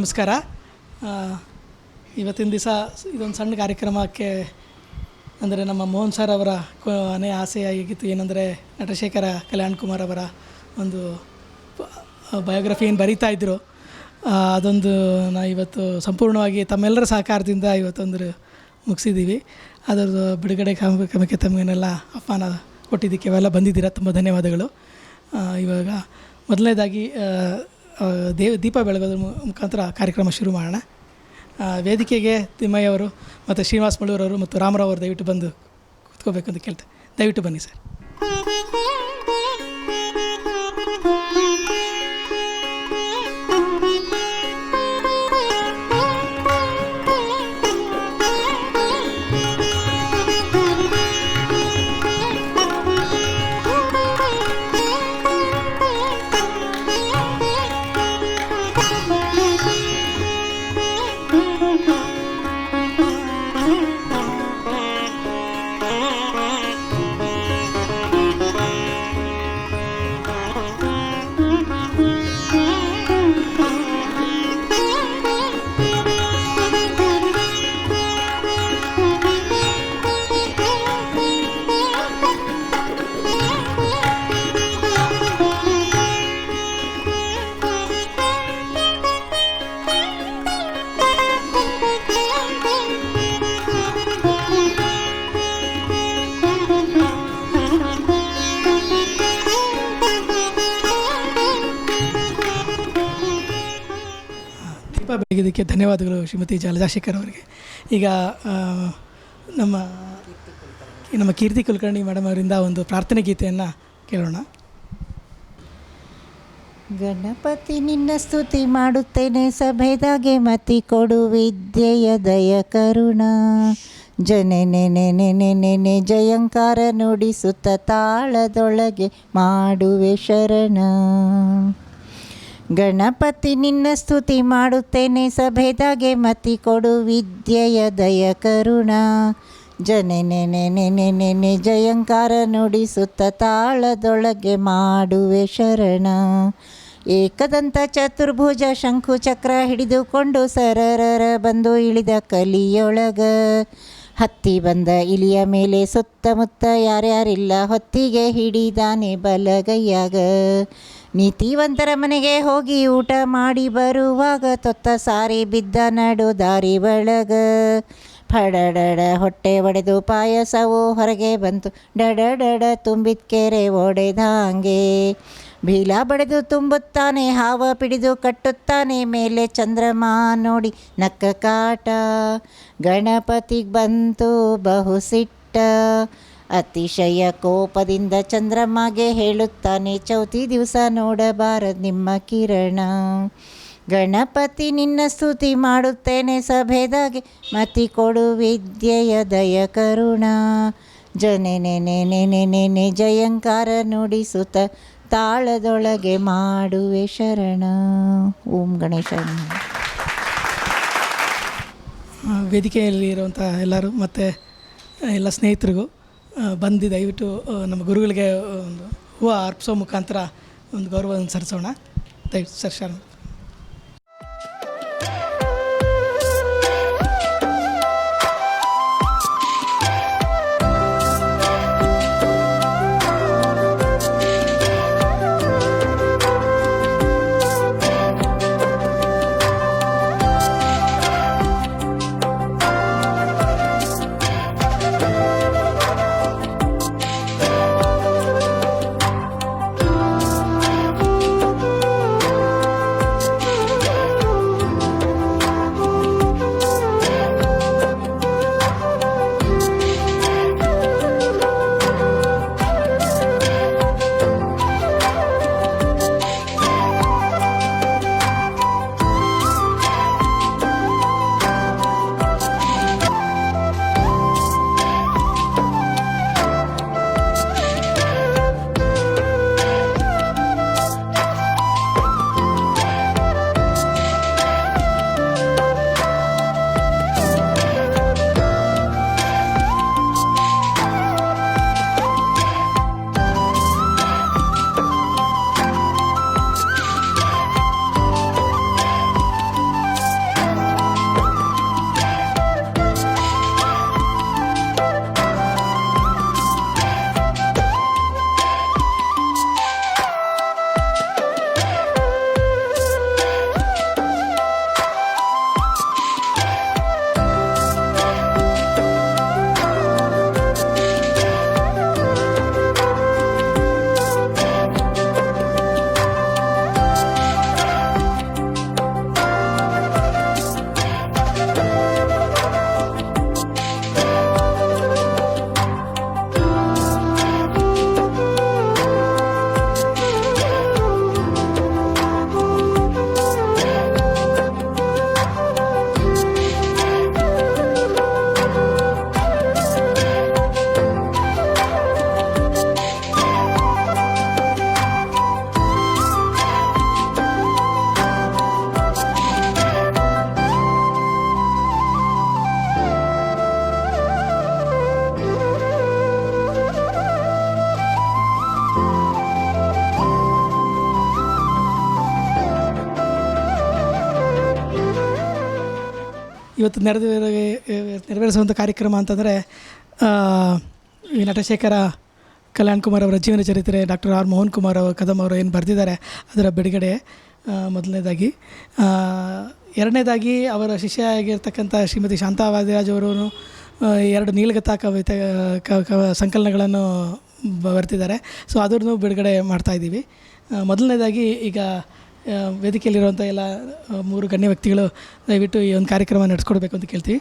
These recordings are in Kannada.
ನಮಸ್ಕಾರ. ಇವತ್ತಿನ ದಿವಸ ಇದೊಂದು ಸಣ್ಣ ಕಾರ್ಯಕ್ರಮಕ್ಕೆ ಅಂದರೆ ನಮ್ಮ ಮೋಹನ್ ಸರ್ ಅವರ ಕೊನೆ ಆಸೆ ಆಗಿತ್ತು. ಏನಂದರೆ ನಟಶೇಖರ ಕಲ್ಯಾಣ್ ಕುಮಾರ್ ಅವರ ಒಂದು ಬಯೋಗ್ರಫಿ ಏನು ಬರೀತಾ ಇದ್ದರು, ಅದೊಂದು ಇವತ್ತು ಸಂಪೂರ್ಣವಾಗಿ ತಮ್ಮೆಲ್ಲರ ಸಹಕಾರದಿಂದ ಇವತ್ತೊಂದು ಮುಗಿಸಿದ್ದೀವಿ. ಅದರದ್ದು ಬಿಡುಗಡೆ ಕಾರ್ಯಕ್ರಮಕ್ಕೆ ತಮಗೇನೆಲ್ಲ ಆಹ್ವಾನ ಕೊಟ್ಟಿದ್ದಕ್ಕೆ ಅವೆಲ್ಲ ಬಂದಿದ್ದೀರಾ, ತುಂಬ ಧನ್ಯವಾದಗಳು. ಇವಾಗ ಮೊದಲನೇದಾಗಿ ದೀಪ ಬೆಳಗೋದ್ರ ಮುಖಾಂತರ ಕಾರ್ಯಕ್ರಮ ಶುರು ಮಾಡೋಣ. ವೇದಿಕೆಗೆ ತಿಮ್ಮಯ್ಯ ಅವರು ಮತ್ತು ಶ್ರೀನಿವಾಸ ಮುಳ್ಳೂರವರು ಮತ್ತು ರಾಮರಾವ್ ಅವರು ದಯವಿಟ್ಟು ಬಂದು ಕೂತ್ಕೋಬೇಕು ಅಂತ ಕೇಳ್ತೆ. ದಯವಿಟ್ಟು ಬನ್ನಿ ಸರ್. ಬೆಳಗಿದ್ದಕ್ಕೆ ಧನ್ಯವಾದಗಳು ಶ್ರೀಮತಿ ಜಲಜಾಶೇಖರ್ ಅವರಿಗೆ. ಈಗ ನಮ್ಮ ಕೀರ್ತಿ ಕುಲಕರ್ಣಿ ಮೇಡಮ್ ಅವರಿಂದ ಒಂದು ಪ್ರಾರ್ಥನೆ ಗೀತೆಯನ್ನು ಕೇಳೋಣ. ಗಣಪತಿ ನಿನ್ನ ಸ್ತುತಿ ಮಾಡುತ್ತೇನೆ, ಸಭೆದಾಗೆ ಮತಿ ಕೊಡು ವಿದ್ಯೆಯ ದಯ ಕರುಣ. ಜನನೆ ಜಯಂಕಾರ ನುಡಿಸುತ್ತ ತಾಳದೊಳಗೆ ಮಾಡುವೆ ಶರಣ. ಗಣಪತಿ ನಿನ್ನ ಸ್ತುತಿ ಮಾಡುತ್ತೇನೆ, ಸಭೆದಾಗೆ ಮತಿ ಕೊಡು ವಿದ್ಯೆಯ ದಯ ಕರುಣ. ಜನನೆ ಜಯಂಕಾರ ನುಡಿಸುತ್ತ ತಾಳದೊಳಗೆ ಮಾಡುವೆ ಶರಣ. ಏಕದಂತ ಚತುರ್ಭುಜ ಶಂಕು ಚಕ್ರ ಹಿಡಿದುಕೊಂಡು ಸರರರ ಬಂದು ಇಳಿದ ಕಲಿಯೊಳಗ. ಹತ್ತಿ ಬಂದ ಇಲಿಯ ಮೇಲೆ ಸುತ್ತಮುತ್ತ ಯಾರ್ಯಾರಿಲ್ಲ, ಹೊತ್ತಿಗೆ ಹಿಡಿದಾನೆ ಬಲಗೈಯಾಗ. ನೀತಿವಂತರ ಮನೆಗೆ ಹೋಗಿ ಊಟ ಮಾಡಿ ಬರುವಾಗ ತೊತ್ತ ಸಾರಿ ಬಿದ್ದ ನಡು ದಾರಿ ಒಳಗ. ಫಡಡಡ ಹೊಟ್ಟೆ ಒಡೆದು ಪಾಯಸವು ಹೊರಗೆ ಬಂತು, ಡಡಡಡ ತುಂಬಿದ ಕೆರೆ ಒಡೆದಂಗೆ. ಬೀಲ ಬಡೆದು ತುಂಬುತ್ತಾನೆ, ಹಾವ ಪಿಡಿದು ಕಟ್ಟುತ್ತಾನೆ, ಮೇಲೆ ಚಂದ್ರಮ ನೋಡಿ ನಕ್ಕ ಕಾಟ. ಗಣಪತಿಗೆ ಬಂತು ಬಹು ಸಿಟ್ಟ, ಅತಿಶಯ ಕೋಪದಿಂದ ಚಂದ್ರಮ್ಮಗೆ ಹೇಳುತ್ತಾನೆ, ಚೌತಿ ದಿವಸ ನೋಡಬಾರದು ನಿಮ್ಮ ಕಿರಣ. ಗಣಪತಿ ನಿನ್ನ ಸ್ತುತಿ ಮಾಡುತ್ತೇನೆ, ಸಭೆದಾಗೆ ಮತಿ ಕೊಡು ವಿದ್ಯೆಯ ದಯ ಕರುಣ. ಜನನೆ ಜಯಂಕಾರ ನುಡಿಸುತ್ತ ತಾಳದೊಳಗೆ ಮಾಡುವೆ ಶರಣ. ಓಂ ಗಣೇಶ. ವೇದಿಕೆಯಲ್ಲಿ ಇರುವಂಥ ಎಲ್ಲರೂ ಮತ್ತು ಎಲ್ಲ ಸ್ನೇಹಿತರಿಗೂ ಬಂದು ದಯವಿಟ್ಟು ನಮ್ಮ ಗುರುಗಳಿಗೆ ಒಂದು ಹೂವು ಅರ್ಪಿಸೋ ಮುಖಾಂತರ ಒಂದು ಗೌರವವನ್ನು ಸಲ್ಲಿಸೋಣ. ದಯವಿಟ್ಟು ಸರ್ ಶರಣ. ಇವತ್ತು ನೆರವೇರಿಸುವಂಥ ಕಾರ್ಯಕ್ರಮ ಅಂತಂದರೆ ಈ ನಟಶೇಖರ ಕಲ್ಯಾಣ್ ಕುಮಾರ್ ಅವರ ಜೀವನ ಚರಿತ್ರೆ, ಡಾಕ್ಟರ್ ಆರ್ ಮೋಹನ್ ಕುಮಾರ್ ಕದಮ್ ಅವರು ಏನು ಬರೆದಿದ್ದಾರೆ ಅದರ ಬಿಡುಗಡೆ ಮೊದಲನೇದಾಗಿ. ಎರಡನೇದಾಗಿ ಅವರ ಶಿಷ್ಯ ಆಗಿರ್ತಕ್ಕಂಥ ಶ್ರೀಮತಿ ಶಾಂತಾ ವಾದಿರಾಜ್ ಅವರು 2 ನೀಲಗತಾ ಕವಿತೆ ಸಂಕಲನಗಳನ್ನು ಬರ್ತಿದ್ದಾರೆ. ಸೊ ಅದನ್ನು ಬಿಡುಗಡೆ ಮಾಡ್ತಾಯಿದ್ದೀವಿ. ಮೊದಲನೇದಾಗಿ ಈಗ ವೇದಿಕೆಯಲ್ಲಿರುವಂಥ ಎಲ್ಲ 3 ಗಣ್ಯ ವ್ಯಕ್ತಿಗಳು ದಯವಿಟ್ಟು ಈ ಒಂದು ಕಾರ್ಯಕ್ರಮ ನಡೆಸ್ಕೊಡ್ಬೇಕು ಅಂತ ಕೇಳ್ತೀವಿ.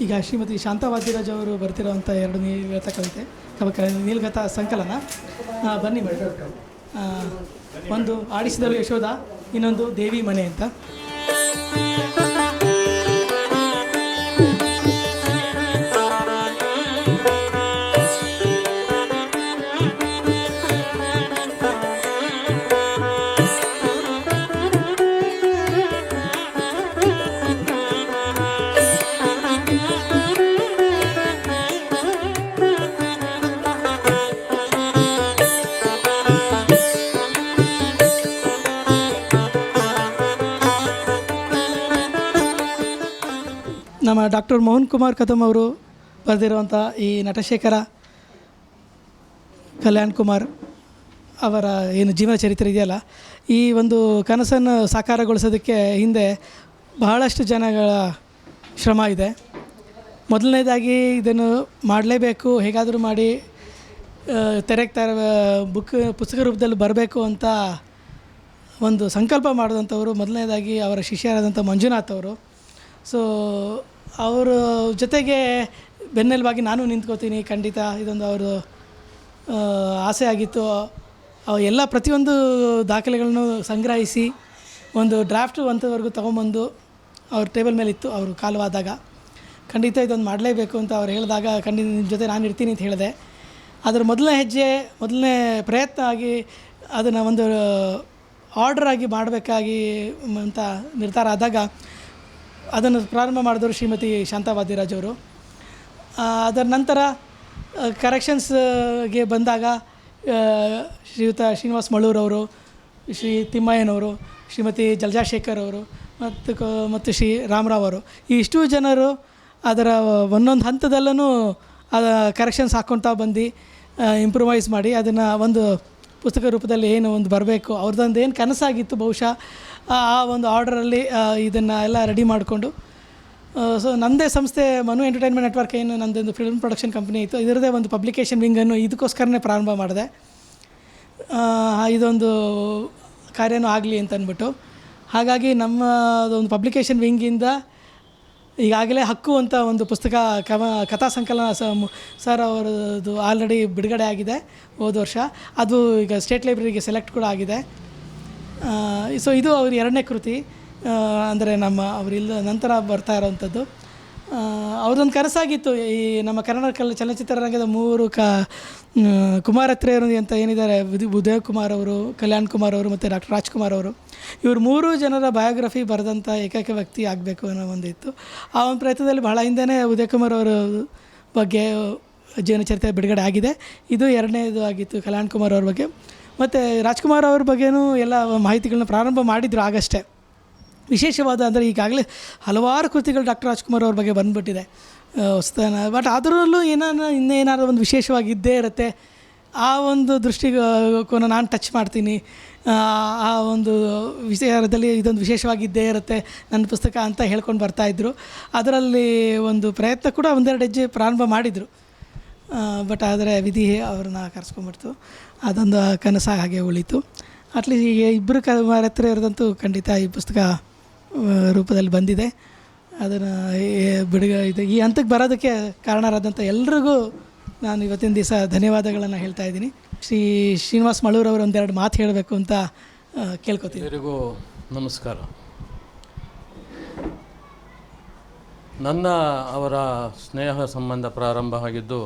ಈಗ ಶ್ರೀಮತಿ ಶಾಂತಾ ವಾದಿರಾಜ್ ಅವರು ಬರ್ತಿರೋವಂಥ 2 ನೀಲಗತಾ ಕವಿತೆ ನೀಲಗತಾ ಸಂಕಲನ. ಬನ್ನಿ ಮೇಡಮ್. ಒಂದು ಆಡಿಸಿದಳು ಯಶೋಧ, ಇನ್ನೊಂದು ದೇವಿ ಮನೆ ಅಂತ. ನಮ್ಮ ಡಾಕ್ಟರ್ ಮೋಹನ್ ಕುಮಾರ್ ಕದಮ್ ಅವರು ಬರೆದಿರುವಂಥ ಈ ನಟಶೇಖರ ಕಲ್ಯಾಣ್ ಕುಮಾರ್ ಅವರ ಏನು ಜೀವನ ಚರಿತ್ರೆ ಇದೆಯಲ್ಲ, ಈ ಒಂದು ಕನಸನ್ನು ಸಾಕಾರಗೊಳಿಸೋದಕ್ಕೆ ಹಿಂದೆ ಬಹಳಷ್ಟು ಜನಗಳ ಶ್ರಮ ಇದೆ. ಮೊದಲನೇದಾಗಿ ಇದನ್ನು ಮಾಡಲೇಬೇಕು, ಹೇಗಾದರೂ ಮಾಡಿ ತೆರೆಗೆ ಪುಸ್ತಕ ರೂಪದಲ್ಲಿ ಬರಬೇಕು ಅಂತ ಒಂದು ಸಂಕಲ್ಪ ಮಾಡಿದಂಥವರು ಮೊದಲನೇದಾಗಿ ಅವರ ಶಿಷ್ಯರಾದಂಥ ಮಂಜುನಾಥ್ ಅವರು. ಸೊ ಅವರ ಜೊತೆಗೆ ಬೆನ್ನೆಲುಬಾಗಿ ನಾನು ನಿಂತ್ಕೋತೀನಿ. ಖಂಡಿತ ಇದೊಂದು ಅವರು ಆಸೆ ಆಗಿತ್ತು. ಎಲ್ಲ ಪ್ರತಿಯೊಂದು ದಾಖಲೆಗಳನ್ನು ಸಂಗ್ರಹಿಸಿ ಒಂದು ಡ್ರಾಫ್ಟು ಅಂಥವರೆಗೂ ತೊಗೊಂಬಂದು ಅವ್ರ ಟೇಬಲ್ ಮೇಲೆ ಇತ್ತು. ಅವರು ಕಾಲವಾದಾಗ ಖಂಡಿತ ಇದೊಂದು ಮಾಡಲೇಬೇಕು ಅಂತ ಅವ್ರು ಹೇಳಿದಾಗ ಖಂಡಿತ ನಿಮ್ಮ ಜೊತೆ ನಾನು ಇರ್ತೀನಿ ಅಂತ ಹೇಳಿದೆ. ಅದರ ಮೊದಲನೇ ಪ್ರಯತ್ನ ಆಗಿ ಅದನ್ನು ಒಂದು ಆರ್ಡರ್ ಆಗಿ ಮಾಡಬೇಕಾಗಿ ಅಂತ ನಿರ್ಧಾರ ಆದಾಗ ಅದನ್ನು ಪ್ರಾರಂಭ ಮಾಡಿದವರು ಶ್ರೀಮತಿ ಶಾಂತಾ ವಾದಿರಾಜ್ ಅವರು. ಅದರ ನಂತರ ಕರೆಕ್ಷನ್ಸ್ಗೆ ಬಂದಾಗ ಶ್ರೀಯುತ ಶ್ರೀನಿವಾಸ್ ಮಳ್ಳೂರವರು, ಶ್ರೀ ತಿಮ್ಮಯ್ಯನವರು, ಶ್ರೀಮತಿ ಜಲಜಾ ಶೇಖರ್ ಅವರು ಮತ್ತು ಶ್ರೀ ರಾಮರಾವ್ ಅವರು, ಈ ಇಷ್ಟು ಜನರು ಅದರ ಒಂದೊಂದು ಹಂತದಲ್ಲೂ ಕರೆಕ್ಷನ್ಸ್ ಹಾಕ್ಕೊಳ್ತಾ ಬಂದು ಇಂಪ್ರೂವೈಸ್ ಮಾಡಿ ಅದನ್ನು ಒಂದು ಪುಸ್ತಕ ರೂಪದಲ್ಲಿ ಏನು ಒಂದು ಬರಬೇಕು ಅವ್ರದ್ದೊಂದು ಏನು ಕನಸಾಗಿತ್ತು ಬಹುಶಃ ಆ ಒಂದು ಆರ್ಡರಲ್ಲಿ ಇದನ್ನು ಎಲ್ಲ ರೆಡಿ ಮಾಡಿಕೊಂಡು. ಸೊ ನನ್ನದೇ ಸಂಸ್ಥೆ ಮನು ಎಂಟರ್ಟೈನ್ಮೆಂಟ್ ನೆಟ್ವರ್ಕ್ ಏನು ನನ್ನದೊಂದು ಫಿಲ್ಮ್ ಪ್ರೊಡಕ್ಷನ್ ಕಂಪ್ನಿ ಇತ್ತು, ಇದರದೇ ಒಂದು ಪಬ್ಲಿಕೇಶನ್ ವಿಂಗನ್ನು ಇದಕ್ಕೋಸ್ಕರನೇ ಪ್ರಾರಂಭ ಮಾಡಿದೆ. ಇದೊಂದು ಕಾರ್ಯನೂ ಆಗಲಿ ಅಂತ ಅಂದ್ಬಿಟ್ಟು. ಹಾಗಾಗಿ ನಮ್ಮದೊಂದು ಪಬ್ಲಿಕೇಶನ್ ವಿಂಗಿಂದ ಈಗಾಗಲೇ ಹಕ್ಕು ಅಂತ ಒಂದು ಪುಸ್ತಕ ಕಥಾ ಸಂಕಲನ ಸರ್ ಅವರದ್ದು ಆಲ್ರೆಡಿ ಬಿಡುಗಡೆ ಆಗಿದೆ ಹೋದ ವರ್ಷ. ಅದು ಈಗ ಸ್ಟೇಟ್ ಲೈಬ್ರರಿಗೆ ಸೆಲೆಕ್ಟ್ ಕೂಡ ಆಗಿದೆ. ಸೊ ಇದು ಅವ್ರ 2ನೇ ಕೃತಿ. ಅಂದರೆ ಅವರಿಲ್ಲ ನಂತರ ಬರ್ತಾ ಇರೋವಂಥದ್ದು. ಅವ್ರದ್ದೊಂದು ಕನಸಾಗಿತ್ತು, ಈ ನಮ್ಮ ಕನ್ನಡ ಚಲನಚಿತ್ರರಂಗದ 3 ಕುಮಾರತ್ರೆಯರು ಅಂತ ಏನಿದ್ದಾರೆ, ಉದಯ್ ಕುಮಾರ್ ಅವರು, ಕಲ್ಯಾಣ್ ಕುಮಾರ್ ಅವರು ಮತ್ತು ಡಾಕ್ಟರ್ ರಾಜ್ಕುಮಾರ್ ಅವರು, ಇವರು 3 ಜನರ ಬಯೋಗ್ರಫಿ ಬರೆದಂಥ ಏಕೈಕ ವ್ಯಕ್ತಿ ಆಗಬೇಕು ಅನ್ನೋ ಒಂದಿತ್ತು. ಆ ಒಂದು ಪ್ರಯತ್ನದಲ್ಲಿ ಬಹಳ ಹಿಂದೆಯೇ ಉದಯ್ ಕುಮಾರ್ ಅವರ ಬಗ್ಗೆ ಜೀವನ ಚರಿತ್ರೆ ಬಿಡುಗಡೆ ಆಗಿದೆ. ಇದು 2ನೇದು ಆಗಿತ್ತು ಕಲ್ಯಾಣ್ ಕುಮಾರ್ ಅವ್ರ ಬಗ್ಗೆ. ಮತ್ತು ರಾಜ್ಕುಮಾರ್ ಅವ್ರ ಬಗ್ಗೆಯೂ ಎಲ್ಲ ಮಾಹಿತಿಗಳನ್ನ ಪ್ರಾರಂಭ ಮಾಡಿದರು ಆಗಷ್ಟೇ. ವಿಶೇಷವಾದ ಅಂದರೆ ಈಗಾಗಲೇ ಹಲವಾರು ಕೃತಿಗಳು ಡಾಕ್ಟರ್ ರಾಜ್ಕುಮಾರ್ ಅವ್ರ ಬಗ್ಗೆ ಬಂದುಬಿಟ್ಟಿದೆ ಹೊಸತನ. ಬಟ್ ಅದರಲ್ಲೂ ಇನ್ನೇನಾದ್ರು ಒಂದು ವಿಶೇಷವಾಗಿದ್ದೇ ಇರುತ್ತೆ. ಆ ಒಂದು ದೃಷ್ಟಿಕೋನ ನಾನು ಟಚ್ ಮಾಡ್ತೀನಿ. ಆ ಒಂದು ವಿಚಾರದಲ್ಲಿ ಇದೊಂದು ವಿಶೇಷವಾಗಿದ್ದೇ ಇರುತ್ತೆ ನನ್ನ ಪುಸ್ತಕ ಅಂತ ಹೇಳ್ಕೊಂಡು ಬರ್ತಾಯಿದ್ರು. ಅದರಲ್ಲಿ ಒಂದು ಪ್ರಯತ್ನ ಕೂಡ ಒಂದೆರಡು ಹೆಜ್ಜೆ ಪ್ರಾರಂಭ ಮಾಡಿದರು. ಬಟ್ ಆದರೆ ವಿಧಿ ಅವ್ರನ್ನ ಕರೆಸ್ಕೊಂಡ್ಬಿಡ್ತು. ಅದೊಂದು ಕನಸ ಹಾಗೆ ಉಳೀತು. ಅಟ್ಲೀಸ್ಟ್ ಈಗ ಇಬ್ಬರು ಹತ್ರ ಇರೋದಂತೂ ಖಂಡಿತ ಈ ಪುಸ್ತಕ ರೂಪದಲ್ಲಿ ಬಂದಿದೆ. ಅದನ್ನು ಇದು ಈ ಹಂತಕ್ಕೆ ಬರೋದಕ್ಕೆ ಕಾರಣರಾದಂಥ ಎಲ್ರಿಗೂ ನಾನು ಇವತ್ತಿನ ದಿವಸ ಧನ್ಯವಾದಗಳನ್ನು ಹೇಳ್ತಾ ಇದ್ದೀನಿ. ಶ್ರೀನಿವಾಸ್ ಮಳೂರವರು ಒಂದೆರಡು ಮಾತು ಹೇಳಬೇಕು ಅಂತ ಕೇಳ್ಕೊತೀನಿ. ಎಲ್ಲರಿಗೂ ನಮಸ್ಕಾರ. ನನ್ನ ಅವರ ಸ್ನೇಹ ಸಂಬಂಧ ಪ್ರಾರಂಭ ಆಗಿದ್ದು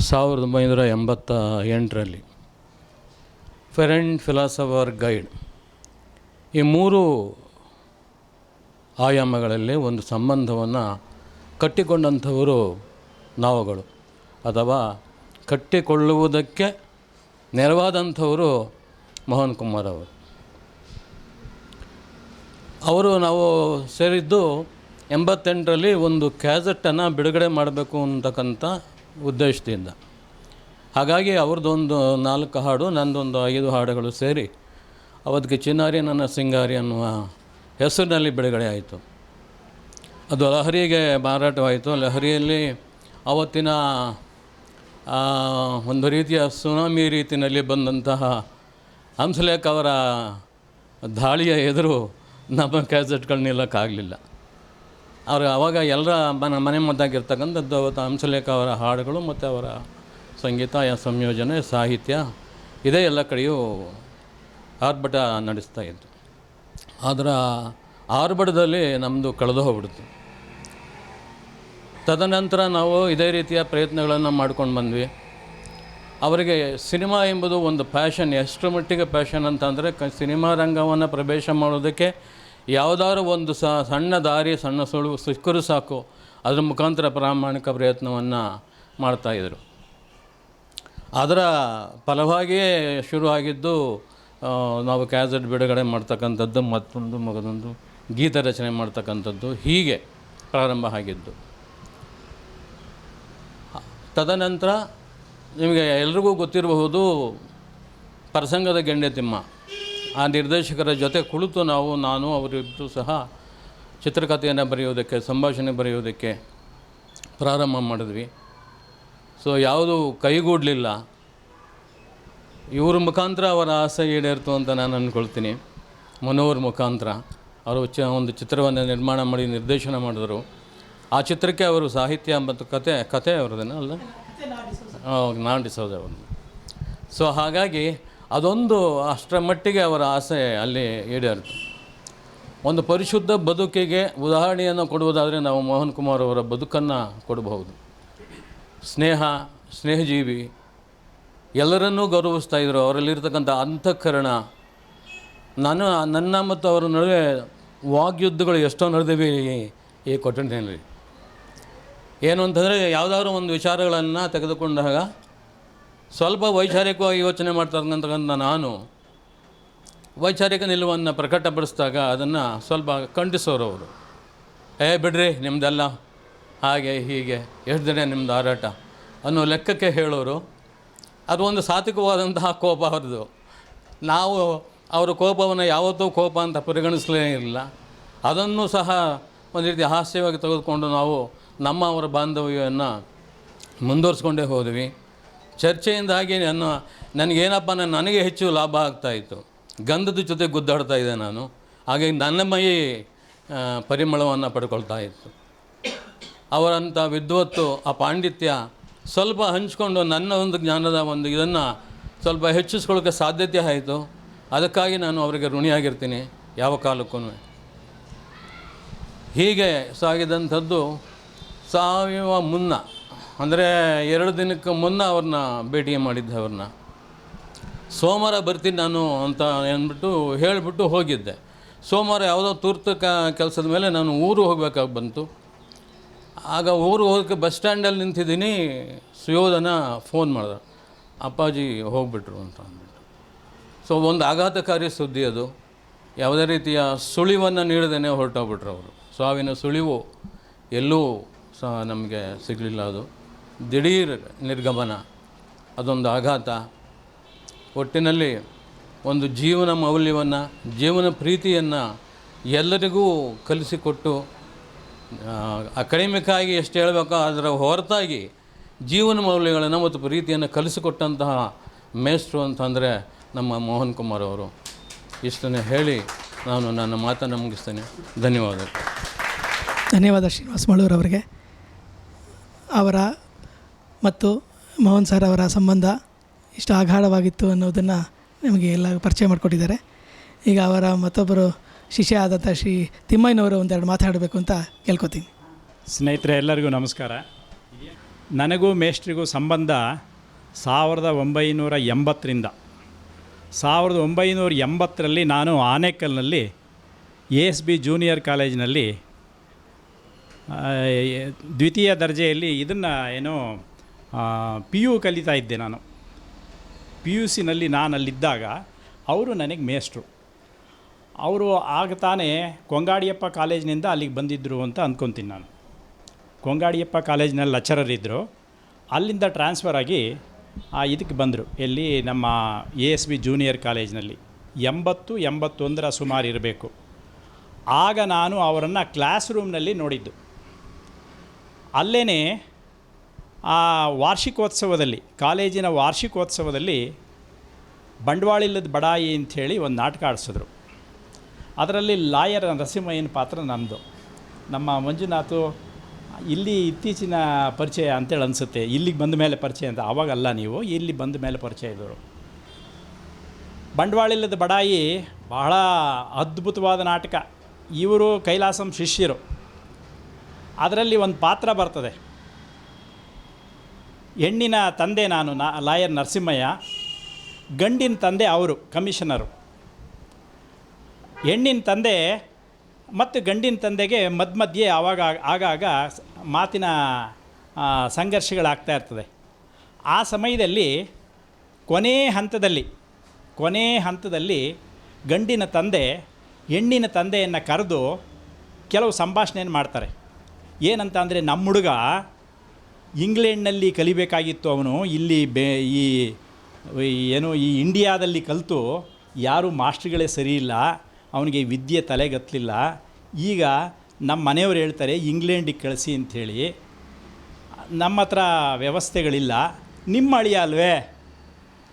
1988ರಲ್ಲಿ. ಫೆರೆಂಟ್ ಫಿಲಾಸಫರ್ ಗೈಡ್ ಈ 3 ಆಯಾಮಗಳಲ್ಲಿ ಒಂದು ಸಂಬಂಧವನ್ನು ಕಟ್ಟಿಕೊಂಡಂಥವರು ನಾವುಗಳು, ಅಥವಾ ಕಟ್ಟಿಕೊಳ್ಳುವುದಕ್ಕೆ ನೆರವಾದಂಥವರು ಮೋಹನ್ ಕುಮಾರ್ ಅವರು. ನಾವು ಸೇರಿದ್ದು 88ರಲ್ಲಿ ಒಂದು ಕ್ಯಾಸೆಟನ್ನು ಬಿಡುಗಡೆ ಮಾಡಬೇಕು ಅಂತಕ್ಕಂಥ ಉದ್ದೇಶದಿಂದ. ಹಾಗಾಗಿ ಅವ್ರದ್ದೊಂದು 4 ಹಾಡು, ನನ್ನದೊಂದು 5 ಹಾಡುಗಳು ಸೇರಿ ಅವತ್ತಿಗೆ ಚಿನ್ನಾರಿ ನನ್ನ ಸಿಂಗಾರಿ ಅನ್ನುವ ಹೆಸರಿನಲ್ಲಿ ಬಿಡುಗಡೆ ಆಯಿತು. ಅದು ಲಹರಿಗೆ ಮಾರಾಟವಾಯಿತು. ಲಹರಿಯಲ್ಲಿ ಆವತ್ತಿನ ಒಂದು ರೀತಿಯ ಸುನಾಮಿ ರೀತಿಯಲ್ಲಿ ಬಂದಂತಹ ಹಂಸಲೇಖ ಅವರ ದಾಳಿಯ ಎದುರು ನಮ್ಮ ಕ್ಯಾಸೆಟ್ಗಳು ನಿಲ್ಲಕ್ಕಾಗಲಿಲ್ಲ. ಅವರು ಆವಾಗ ಎಲ್ಲರ ಮನೆ ಮದ್ದಾಗಿರ್ತಕ್ಕಂಥದ್ದು ಅವತ್ತು ಹಂಸಲೇಖ ಅವರ ಹಾಡುಗಳು ಮತ್ತು ಅವರ ಸಂಗೀತ, ಸಂಯೋಜನೆ, ಸಾಹಿತ್ಯ ಇದೇ ಎಲ್ಲ ಕಡೆಯೂ ಆರ್ಭಟ ನಡೆಸ್ತಾ ಇತ್ತು. ಅದರ ಆರ್ಭಟದಲ್ಲಿ ನಮ್ಮದು ಕಳೆದು ಹೋಗ್ಬಿಡ್ತು. ತದನಂತರ ನಾವು ಇದೇ ರೀತಿಯ ಪ್ರಯತ್ನಗಳನ್ನು ಮಾಡ್ಕೊಂಡು ಬಂದ್ವಿ. ಅವರಿಗೆ ಸಿನಿಮಾ ಎಂಬುದು ಒಂದು ಪ್ಯಾಷನ್. ಎಷ್ಟರ ಮಟ್ಟಿಗೆ ಪ್ಯಾಷನ್ ಅಂತಂದರೆ ಸಿನಿಮಾ ರಂಗವನ್ನು ಪ್ರವೇಶ ಮಾಡೋದಕ್ಕೆ ಯಾವುದಾದ್ರು ಒಂದು ಸಣ್ಣ ದಾರಿ, ಸಣ್ಣ ಸುಳುವು ಸಿಕ್ಕರೂ ಸಾಕು, ಅದರ ಮುಖಾಂತರ ಪ್ರಾಮಾಣಿಕ ಪ್ರಯತ್ನವನ್ನು ಮಾಡ್ತಾಯಿದ್ರು. ಅದರ ಫಲವಾಗಿಯೇ ಶುರುವಾಗಿದ್ದು ನಾವು ಕ್ಯಾಸೆಟ್ ಬಿಡುಗಡೆ ಮಾಡ್ತಕ್ಕಂಥದ್ದು, ಮಗದೊಂದು ಗೀತ ರಚನೆ ಮಾಡ್ತಕ್ಕಂಥದ್ದು, ಹೀಗೆ ಪ್ರಾರಂಭ ಆಗಿದ್ದು. ತದನಂತರ ನಿಮಗೆ ಎಲ್ರಿಗೂ ಗೊತ್ತಿರಬಹುದು, ಪ್ರಸಂಗದ ಗೆಂಡೆ ತಿಮ್ಮ ಆ ನಿರ್ದೇಶಕರ ಜೊತೆ ಕುಳಿತು ನಾನು ಅವರಿಬ್ಬರು ಸಹ ಚಿತ್ರಕಥೆಯನ್ನು ಬರೆಯೋದಕ್ಕೆ, ಸಂಭಾಷಣೆ ಬರೆಯೋದಕ್ಕೆ ಪ್ರಾರಂಭ ಮಾಡಿದ್ವಿ. ಸೊ ಯಾವುದೂ ಕೈಗೂಡಲಿಲ್ಲ. ಇವ್ರ ಮುಖಾಂತರ ಅವರ ಆಸೆ ಈಡೇರಿತು ಅಂತ ನಾನು ಅಂದ್ಕೊಳ್ತೀನಿ. ಮನೋಹರ್ ಮುಖಾಂತರ ಅವರು ಒಂದು ಚಿತ್ರವನ್ನು ನಿರ್ಮಾಣ ಮಾಡಿ ನಿರ್ದೇಶನ ಮಾಡಿದರು. ಆ ಚಿತ್ರಕ್ಕೆ ಅವರು ಸಾಹಿತ್ಯ ಮತ್ತು ಕತೆ ಅವ್ರದ್ದೇನೋ ಅಲ್ಲ, ನಾಡಿಸೋದು ಅವರು. ಸೊ ಹಾಗಾಗಿ ಅದೊಂದು ಅಷ್ಟರ ಮಟ್ಟಿಗೆ ಅವರ ಆಸೆ ಅಲ್ಲಿ ಈಡೇರಿತು. ಒಂದು ಪರಿಶುದ್ಧ ಬದುಕಿಗೆ ಉದಾಹರಣೆಯನ್ನು ಕೊಡುವುದಾದರೆ ನಾವು ಮೋಹನ್ ಕುಮಾರ್ ಅವರ ಬದುಕನ್ನು ಕೊಡಬಹುದು. ಸ್ನೇಹಜೀವಿ, ಎಲ್ಲರನ್ನೂ ಗೌರವಿಸ್ತಾಯಿದ್ರು. ಅವರಲ್ಲಿರ್ತಕ್ಕಂಥ ಅಂತಃಕರಣ. ನನ್ನ ಮತ್ತು ಅವರ ನಡುವೆ ವಾಗ್ಯುದ್ಧಗಳು ಎಷ್ಟೋ ನಡೆದಿವೆ ಈ ಕೊಠಡಿನಲ್ಲಿ. ಏನು ಅಂತಂದರೆ, ಯಾವುದಾದ್ರೂ ಒಂದು ವಿಚಾರಗಳನ್ನು ತೆಗೆದುಕೊಂಡಾಗ ಸ್ವಲ್ಪ ವೈಚಾರಿಕವಾಗಿ ಯೋಚನೆ ಮಾಡ್ತಕ್ಕಂಥ ನಾನು ವೈಚಾರಿಕ ನಿಲುವನ್ನು ಪ್ರಕಟಪಡಿಸಿದಾಗ ಅದನ್ನು ಸ್ವಲ್ಪ ಖಂಡಿಸೋರು ಅವರು. ಬಿಡ್ರಿ ನಿಮ್ಮದೆಲ್ಲ ಹಾಗೆ ಹೀಗೆ, ಎಷ್ಟು ದಿನ ನಿಮ್ಮದು ಹಾರಾಟ ಅನ್ನೋ ಲೆಕ್ಕಕ್ಕೆ ಹೇಳೋರು. ಅದು ಒಂದು ಸಾತ್ವಿಕವಾದಂತಹ ಕೋಪ ಅವ್ರದ್ದು. ನಾವು ಅವರ ಕೋಪವನ್ನು ಯಾವತ್ತೂ ಕೋಪ ಅಂತ ಪರಿಗಣಿಸಲೇ ಇರಲಿಲ್ಲ. ಅದನ್ನು ಸಹ ಒಂದು ರೀತಿ ಹಾಸ್ಯವಾಗಿ ತೆಗೆದುಕೊಂಡು ನಾವು ಅವರ ಬಾಂಧವ್ಯವನ್ನು ಮುಂದುವರಿಸ್ಕೊಂಡೇ ಹೋದ್ವಿ. ಚರ್ಚೆಯಿಂದಾಗಿ ನನಗೇನಪ್ಪ ನನಗೆ ಹೆಚ್ಚು ಲಾಭ ಆಗ್ತಾಯಿತ್ತು. ಗಂಧದ ಜೊತೆ ಗುದ್ದಾಡ್ತಾ ಇದ್ದೆ ನಾನು. ಹಾಗಾಗಿ ನನ್ನ ಮೈ ಪರಿಮಳವನ್ನು ಪಡ್ಕೊಳ್ತಾ ಇತ್ತು. ಅವರಂಥ ವಿದ್ವತ್ತು, ಆ ಪಾಂಡಿತ್ಯ ಸ್ವಲ್ಪ ಹಂಚಿಕೊಂಡು ನನ್ನ ಒಂದು ಜ್ಞಾನದ ಒಂದು ಇದನ್ನು ಸ್ವಲ್ಪ ಹೆಚ್ಚಿಸ್ಕೊಳ್ಳೋಕ್ಕೆ ಸಾಧ್ಯತೆ ಆಯಿತು. ಅದಕ್ಕಾಗಿ ನಾನು ಅವರಿಗೆ ಋಣಿಯಾಗಿರ್ತೀನಿ ಯಾವ ಕಾಲಕ್ಕೂ. ಹೀಗೆ ಸಾಗಿದಂಥದ್ದು ಸಾಯುವ ಮುನ್ನ, ಅಂದರೆ 2 ದಿನಕ್ಕೆ ಮುನ್ನ ಅವ್ರನ್ನ ಭೇಟಿ ಮಾಡಿದ್ದೆ. ಅವ್ರನ್ನ ಸೋಮವಾರ ಬರ್ತೀನಿ ನಾನು ಅಂತ ಅಂದ್ಬಿಟ್ಟು ಹೇಳಿಬಿಟ್ಟು ಹೋಗಿದ್ದೆ. ಸೋಮವಾರ ಯಾವುದೋ ತುರ್ತು ಕೆಲಸದ ಮೇಲೆ ನಾನು ಊರು ಹೋಗಬೇಕಾಗಿ ಬಂತು. ಆಗ ಊರು ಹೋಗೋಕ್ಕೆ ಬಸ್ ಸ್ಟ್ಯಾಂಡಲ್ಲಿ ನಿಂತಿದ್ದೀನಿ. ಸುಯೋಧನ ಫೋನ್ ಮಾಡಿದ, ಅಪ್ಪಾಜಿ ಹೋಗ್ಬಿಟ್ರು ಅಂತ ಅಂದ್ಬಿಟ್ಟು. ಸೊ ಒಂದು ಆಘಾತಕಾರಿ ಸುದ್ದಿ ಅದು. ಯಾವುದೇ ರೀತಿಯ ಸುಳಿವನ್ನು ನೀಡದೇ ಹೊರಟೋಗ್ಬಿಟ್ರು ಅವರು. ಸಾವಿನ ಸುಳಿವು ಎಲ್ಲೂ ಸಹ ನಮಗೆ ಸಿಗಲಿಲ್ಲ. ಅದು ದಿಢೀರ್ ನಿರ್ಗಮನ, ಅದೊಂದು ಆಘಾತ. ಒಟ್ಟಿನಲ್ಲಿ ಒಂದು ಜೀವನ ಮೌಲ್ಯವನ್ನು, ಜೀವನ ಪ್ರೀತಿಯನ್ನು ಎಲ್ಲರಿಗೂ ಕಲಿಸಿಕೊಟ್ಟು, ಅಕಾಡೆಮಿಕ್ಕಾಗಿ ಎಷ್ಟು ಹೇಳಬೇಕೋ ಅದರ ಹೊರತಾಗಿ ಜೀವನ ಮೌಲ್ಯಗಳನ್ನು ಮತ್ತು ಪ್ರೀತಿಯನ್ನು ಕಲಿಸಿಕೊಟ್ಟಂತಹ ಮೇಷ್ಟ್ರು ಅಂತಂದರೆ ನಮ್ಮ ಮೋಹನ್ ಕುಮಾರ್ ಅವರು. ಇಷ್ಟನ್ನು ಹೇಳಿ ನಾನು ನನ್ನ ಮಾತನ್ನು ಮುಗಿಸ್ತೇನೆ. ಧನ್ಯವಾದಗಳು. ಧನ್ಯವಾದ ಶ್ರೀನಿವಾಸ್ ಮಳೂರವರಿಗೆ. ಅವರ ಮತ್ತು ಮೋಹನ್ ಸರ್ ಅವರ ಸಂಬಂಧ ಇಷ್ಟು ಆಗಾಢವಾಗಿತ್ತು ಅನ್ನೋದನ್ನು ನಮಗೆ ಎಲ್ಲ ಪರಿಚಯ ಮಾಡಿಕೊಟ್ಟಿದ್ದಾರೆ. ಈಗ ಅವರ ಮತ್ತೊಬ್ಬರು ಶಿಷ್ಯ ಆದಂಥ ಶ್ರೀ ತಿಮ್ಮಯ್ಯನವರು ಒಂದೆರಡು ಮಾತಾಡಬೇಕು ಅಂತ ಕೇಳ್ಕೊತೀನಿ. ಸ್ನೇಹಿತರೆ, ಎಲ್ಲರಿಗೂ ನಮಸ್ಕಾರ. ನನಗೂ ಮೇಷ್ಟ್ರಿಗೂ ಸಂಬಂಧ 1980ರಿಂದ 1980ರಲ್ಲಿ ನಾನು ಆನೇಕಲ್ನಲ್ಲಿ ASB ಜೂನಿಯರ್ ಕಾಲೇಜಿನಲ್ಲಿ ದ್ವಿತೀಯ ದರ್ಜೆಯಲ್ಲಿ PU ಕಲಿತಾ ಇದ್ದೆ. ನಾನು PUCನಲ್ಲಿ ನಾನಲ್ಲಿದ್ದಾಗ ಅವರು ನನಗೆ ಮೇಷ್ಟ್ರು. ಅವರು ಆಗ ತಾನೇ ಕೊಂಗಾಡಿಯಪ್ಪ ಕಾಲೇಜಿನಿಂದ ಅಲ್ಲಿಗೆ ಬಂದಿದ್ದರು ಅಂತ ಅಂದ್ಕೊತೀನಿ ನಾನು. ಕೊಂಗಾಡಿಯಪ್ಪ ಕಾಲೇಜಿನಲ್ಲಿ ಲೆಕ್ಚರರ್ ಇದ್ದರು. ಅಲ್ಲಿಂದ ಟ್ರಾನ್ಸ್ಫರ್ ಆಗಿ ಇದಕ್ಕೆ ಬಂದರು, ಎಲ್ಲಿ ನಮ್ಮ ASB ಜೂನಿಯರ್ ಕಾಲೇಜಿನಲ್ಲಿ 80-81 ಸುಮಾರು ಇರಬೇಕು. ಆಗ ನಾನು ಅವರನ್ನು ಕ್ಲಾಸ್ ರೂಮ್ನಲ್ಲಿ ನೋಡಿದ್ದು. ಅಲ್ಲೇ ಆ ವಾರ್ಷಿಕೋತ್ಸವದಲ್ಲಿ, ಕಾಲೇಜಿನ ವಾರ್ಷಿಕೋತ್ಸವದಲ್ಲಿ ಬಂಡವಾಳಿಲ್ಲದ ಬಡಾಯಿ ಅಂಥೇಳಿ ಒಂದು ನಾಟಕ ಆಡಿಸಿದ್ರು. ಅದರಲ್ಲಿ ಲಾಯರ್ ನರಸಿಂಹಯ್ಯನ ಪಾತ್ರ ನಮ್ಮದು. ನಮ್ಮ ಮಂಜುನಾಥು ಇಲ್ಲಿ ಇತ್ತೀಚಿನ ಪರಿಚಯ ಅಂತೇಳಿ ಅನಿಸುತ್ತೆ, ಇಲ್ಲಿಗೆ ಬಂದ ಮೇಲೆ ಪರಿಚಯ ಅಂತ. ಆವಾಗಲ್ಲ, ನೀವು ಇಲ್ಲಿ ಬಂದ ಮೇಲೆ ಪರಿಚಯ ಇದ್ದರು. ಬಂಡವಾಳಿಲ್ಲದ ಬಡಾಯಿ ಬಹಳ ಅದ್ಭುತವಾದ ನಾಟಕ. ಇವರು ಕೈಲಾಸಂ ಶಿಷ್ಯರು. ಅದರಲ್ಲಿ ಒಂದು ಪಾತ್ರ ಬರ್ತದೆ. ಹೆಣ್ಣಿನ ತಂದೆ ನಾನು, ಲಾಯರ್ ನರಸಿಂಹಯ್ಯ. ಗಂಡಿನ ತಂದೆ ಅವರು ಕಮಿಷನರು. ಹೆಣ್ಣಿನ ತಂದೆ ಮತ್ತು ಗಂಡಿನ ತಂದೆಗೆ ಮಧ್ಯೆ ಆಗಾಗ ಮಾತಿನ ಸಂಘರ್ಷಗಳಾಗ್ತಾ ಇರ್ತದೆ. ಆ ಸಮಯದಲ್ಲಿ ಕೊನೆ ಹಂತದಲ್ಲಿ ಗಂಡಿನ ತಂದೆ ಹೆಣ್ಣಿನ ತಂದೆಯನ್ನು ಕರೆದು ಕೆಲವು ಸಂಭಾಷಣೆಯನ್ನು ಮಾಡ್ತಾರೆ. ಏನಂತ ಅಂದರೆ, ನಮ್ಮ ಹುಡುಗ ಇಂಗ್ಲೆಂಡ್ನಲ್ಲಿ ಕಲಿಬೇಕಾಗಿತ್ತು, ಅವನು ಇಲ್ಲಿ ಈ ಇಂಡಿಯಾದಲ್ಲಿ ಕಲಿತು ಯಾರೂ ಮಾಸ್ಟ್ರುಗಳೇ ಸರಿ ಇಲ್ಲ, ಅವನಿಗೆ ವಿದ್ಯೆ ತಲೆಗತ್ತಲಿಲ್ಲ. ಈಗ ನಮ್ಮ ಮನೆಯವರು ಹೇಳ್ತಾರೆ ಇಂಗ್ಲೆಂಡಿಗೆ ಕಳಿಸಿ ಅಂಥೇಳಿ. ನಮ್ಮ ಹತ್ರ ವ್ಯವಸ್ಥೆಗಳಿಲ್ಲ. ನಿಮ್ಮ ಅಳಿಯ ಅಲ್ವೇ,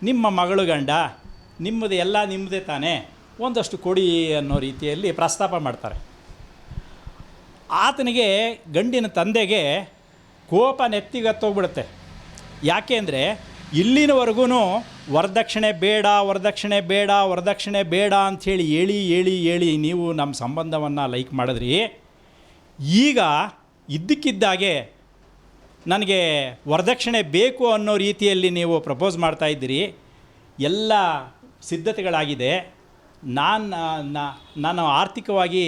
ನಿಮ್ಮ ಮಗಳು ಗಂಡ, ನಿಮ್ಮದು ಎಲ್ಲ ನಿಮ್ಮದೇ ತಾನೇ, ಒಂದಷ್ಟು ಕೊಡಿ ಅನ್ನೋ ರೀತಿಯಲ್ಲಿ ಪ್ರಸ್ತಾಪ ಮಾಡ್ತಾರೆ. ಆತನಿಗೆ, ಗಂಡಿನ ತಂದೆಗೆ ಕೋಪ ನೆತ್ತಿಗತ್ತೋಗ್ಬಿಡುತ್ತೆ. ಯಾಕೆ ಅಂದರೆ, ಇಲ್ಲಿನವರೆಗೂ ವರದಕ್ಷಿಣೆ ಬೇಡ ಅಂಥೇಳಿ ಹೇಳಿ ನೀವು ನಮ್ಮ ಸಂಬಂಧವನ್ನು ಲೈಕ್ ಮಾಡಿದ್ರಿ. ಈಗ ಇದ್ದಕ್ಕಿದ್ದಾಗೆ ನನಗೆ ವರದಕ್ಷಿಣೆ ಬೇಕು ಅನ್ನೋ ರೀತಿಯಲ್ಲಿ ನೀವು ಪ್ರಪೋಸ್ ಮಾಡ್ತಾಯಿದ್ದೀರಿ. ಎಲ್ಲ ಸಿದ್ಧತೆಗಳಾಗಿದೆ. ನಾನು ಆರ್ಥಿಕವಾಗಿ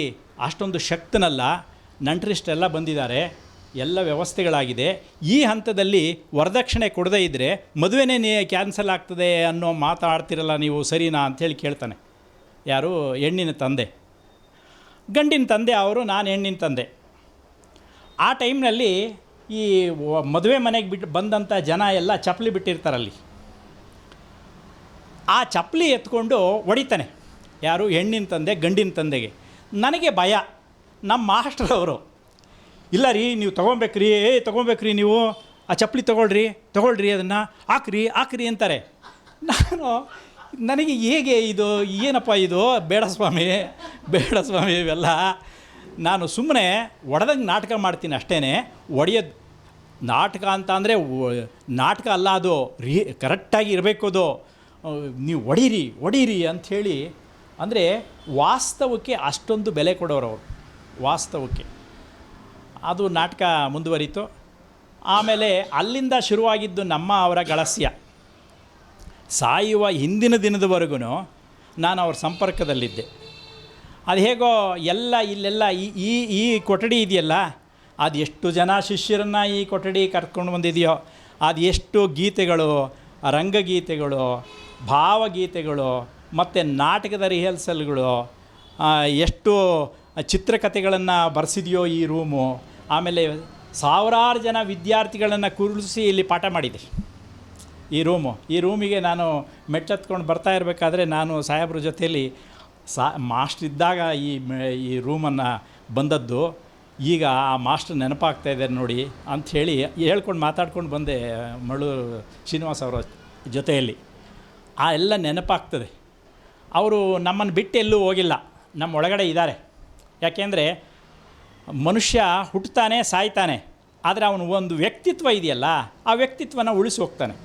ಅಷ್ಟೊಂದು ಶಕ್ತನಲ್ಲ, ನಂಟರಿಷ್ಟೆಲ್ಲ ಬಂದಿದ್ದಾರೆ, ಎಲ್ಲ ವ್ಯವಸ್ಥೆಗಳಾಗಿದೆ. ಈ ಹಂತದಲ್ಲಿ ವರದಕ್ಷಿಣೆ ಕೊಡದೇ ಇದ್ದರೆ ಮದುವೆನೇ ಕ್ಯಾನ್ಸಲ್ ಆಗ್ತದೆ ಅನ್ನೋ ಮಾತಾಡ್ತಿರಲ್ಲ ನೀವು, ಸರಿನಾ ಅಂಥೇಳಿ ಕೇಳ್ತಾನೆ. ಯಾರು? ಹೆಣ್ಣಿನ ತಂದೆ. ಗಂಡಿನ ತಂದೆ ಅವರು, ನಾನು ಹೆಣ್ಣಿನ ತಂದೆ. ಆ ಟೈಮ್ನಲ್ಲಿ ಈ ಮದುವೆ ಮನೆಗೆ ಬಂದಂಥ ಜನ ಎಲ್ಲ ಚಪ್ಪಲಿ ಬಿಟ್ಟಿರ್ತಾರಲ್ಲಿ. ಆ ಚಪ್ಪಲಿ ಎತ್ಕೊಂಡು ಹೊಡಿತಾನೆ. ಯಾರು? ಹೆಣ್ಣಿನ ತಂದೆ ಗಂಡಿನ ತಂದೆಗೆ. ನನಗೆ ಭಯ. ನಮ್ಮ ಮಾಸ್ಟ್ರವರು, ಇಲ್ಲ ರೀ, ನೀವು ತೊಗೊಬೇಕ್ರಿ ನೀವು, ಆ ಚಪ್ಪಲಿ ತೊಗೊಳ್ರಿ, ಅದನ್ನು ಹಾಕ್ರಿ ಅಂತಾರೆ. ನನಗೆ ಹೇಗೆ ಇದು, ಏನಪ್ಪ ಇದು, ಬೇಡ ಸ್ವಾಮಿ ಇವೆಲ್ಲ. ನಾನು ಸುಮ್ಮನೆ ಹೊಡೆದಂಗೆ ನಾಟಕ ಮಾಡ್ತೀನಿ ಅಷ್ಟೇ. ಹೊಡೆಯೋದು ನಾಟಕ ಅಂತ ಅಂದರೆ ನಾಟಕ ಅಲ್ಲ, ಅದು ಕರೆಕ್ಟಾಗಿ ಇರಬೇಕು. ಅದು ನೀವು ಹೊಡೀರಿ ಅಂಥೇಳಿ. ಅಂದರೆ ವಾಸ್ತವಕ್ಕೆ ಅಷ್ಟೊಂದು ಬೆಲೆ ಕೊಡೋರು ಅವರು, ವಾಸ್ತವಕ್ಕೆ. ಅದು ನಾಟಕ ಮುಂದುವರಿತು. ಆಮೇಲೆ ಅಲ್ಲಿಂದ ಶುರುವಾಗಿದ್ದು ಅವರ ಗಳಸ್ಯ. ಸಾಯುವ ಹಿಂದಿನ ದಿನದವರೆಗೂ ನಾನು ಅವ್ರ ಸಂಪರ್ಕದಲ್ಲಿದ್ದೆ. ಅದು ಹೇಗೋ ಇಲ್ಲೆಲ್ಲ ಈ ಕೊಠಡಿ ಇದೆಯಲ್ಲ, ಅದು ಎಷ್ಟು ಜನ ಶಿಷ್ಯರನ್ನು ಈ ಕೊಠಡಿ ಕರ್ಕೊಂಡು ಬಂದಿದೆಯೋ, ಅದು ಎಷ್ಟು ಗೀತೆಗಳು, ರಂಗಗೀತೆಗಳು, ಭಾವಗೀತೆಗಳು ಮತ್ತು ನಾಟಕದ ರಿಹರ್ಸಲ್ಗಳು, ಎಷ್ಟು ಚಿತ್ರಕಥೆಗಳನ್ನು ಬರೆಸಿದೆಯೋ ಈ ರೂಮು. ಆಮೇಲೆ ಸಾವಿರಾರು ಜನ ವಿದ್ಯಾರ್ಥಿಗಳನ್ನು ಕೂರಿಸಿ ಇಲ್ಲಿ ಪಾಠ ಮಾಡಿದೆ ಈ ರೂಮಿಗೆ ನಾನು ಮೆಟ್ಲತ್ಕೊಂಡು ಬರ್ತಾ ಇರಬೇಕಾದ್ರೆ ನಾನು ಸಾಹೇಬ್ರ ಜೊತೆಯಲ್ಲಿ ಮಾಸ್ಟ್ರ್ ಇದ್ದಾಗ ಈ ರೂಮನ್ನು ಬಂದದ್ದು. ಈಗ ಆ ಮಾಸ್ಟ್ರ್ ನೆನಪಾಗ್ತಾ ಇದ್ದಾರೆ ನೋಡಿ ಅಂಥೇಳಿ ಹೇಳ್ಕೊಂಡು ಮಾತಾಡ್ಕೊಂಡು ಬಂದೆ ಮಳು ಶ್ರೀನಿವಾಸ್ ಅವರ ಜೊತೆಯಲ್ಲಿ. ಆ ಎಲ್ಲ ನೆನಪಾಗ್ತದೆ. ಅವರು ನಮ್ಮನ್ನು ಬಿಟ್ಟು ಎಲ್ಲೂ ಹೋಗಿಲ್ಲ, ನಮ್ಮ ಒಳಗಡೆ ಇದ್ದಾರೆ. ಯಾಕೆಂದರೆ ಮನುಷ್ಯ ಹುಟ್ಟುತ್ತಾನೆ ಸಾಯ್ತಾನೆ, ಆದರೆ ಅವನು ಒಂದು ವ್ಯಕ್ತಿತ್ವ ಇದೆಯಲ್ಲ, ಆ ವ್ಯಕ್ತಿತ್ವನ ಉಳಿಸಿ ಹೋಗ್ತಾನೆ.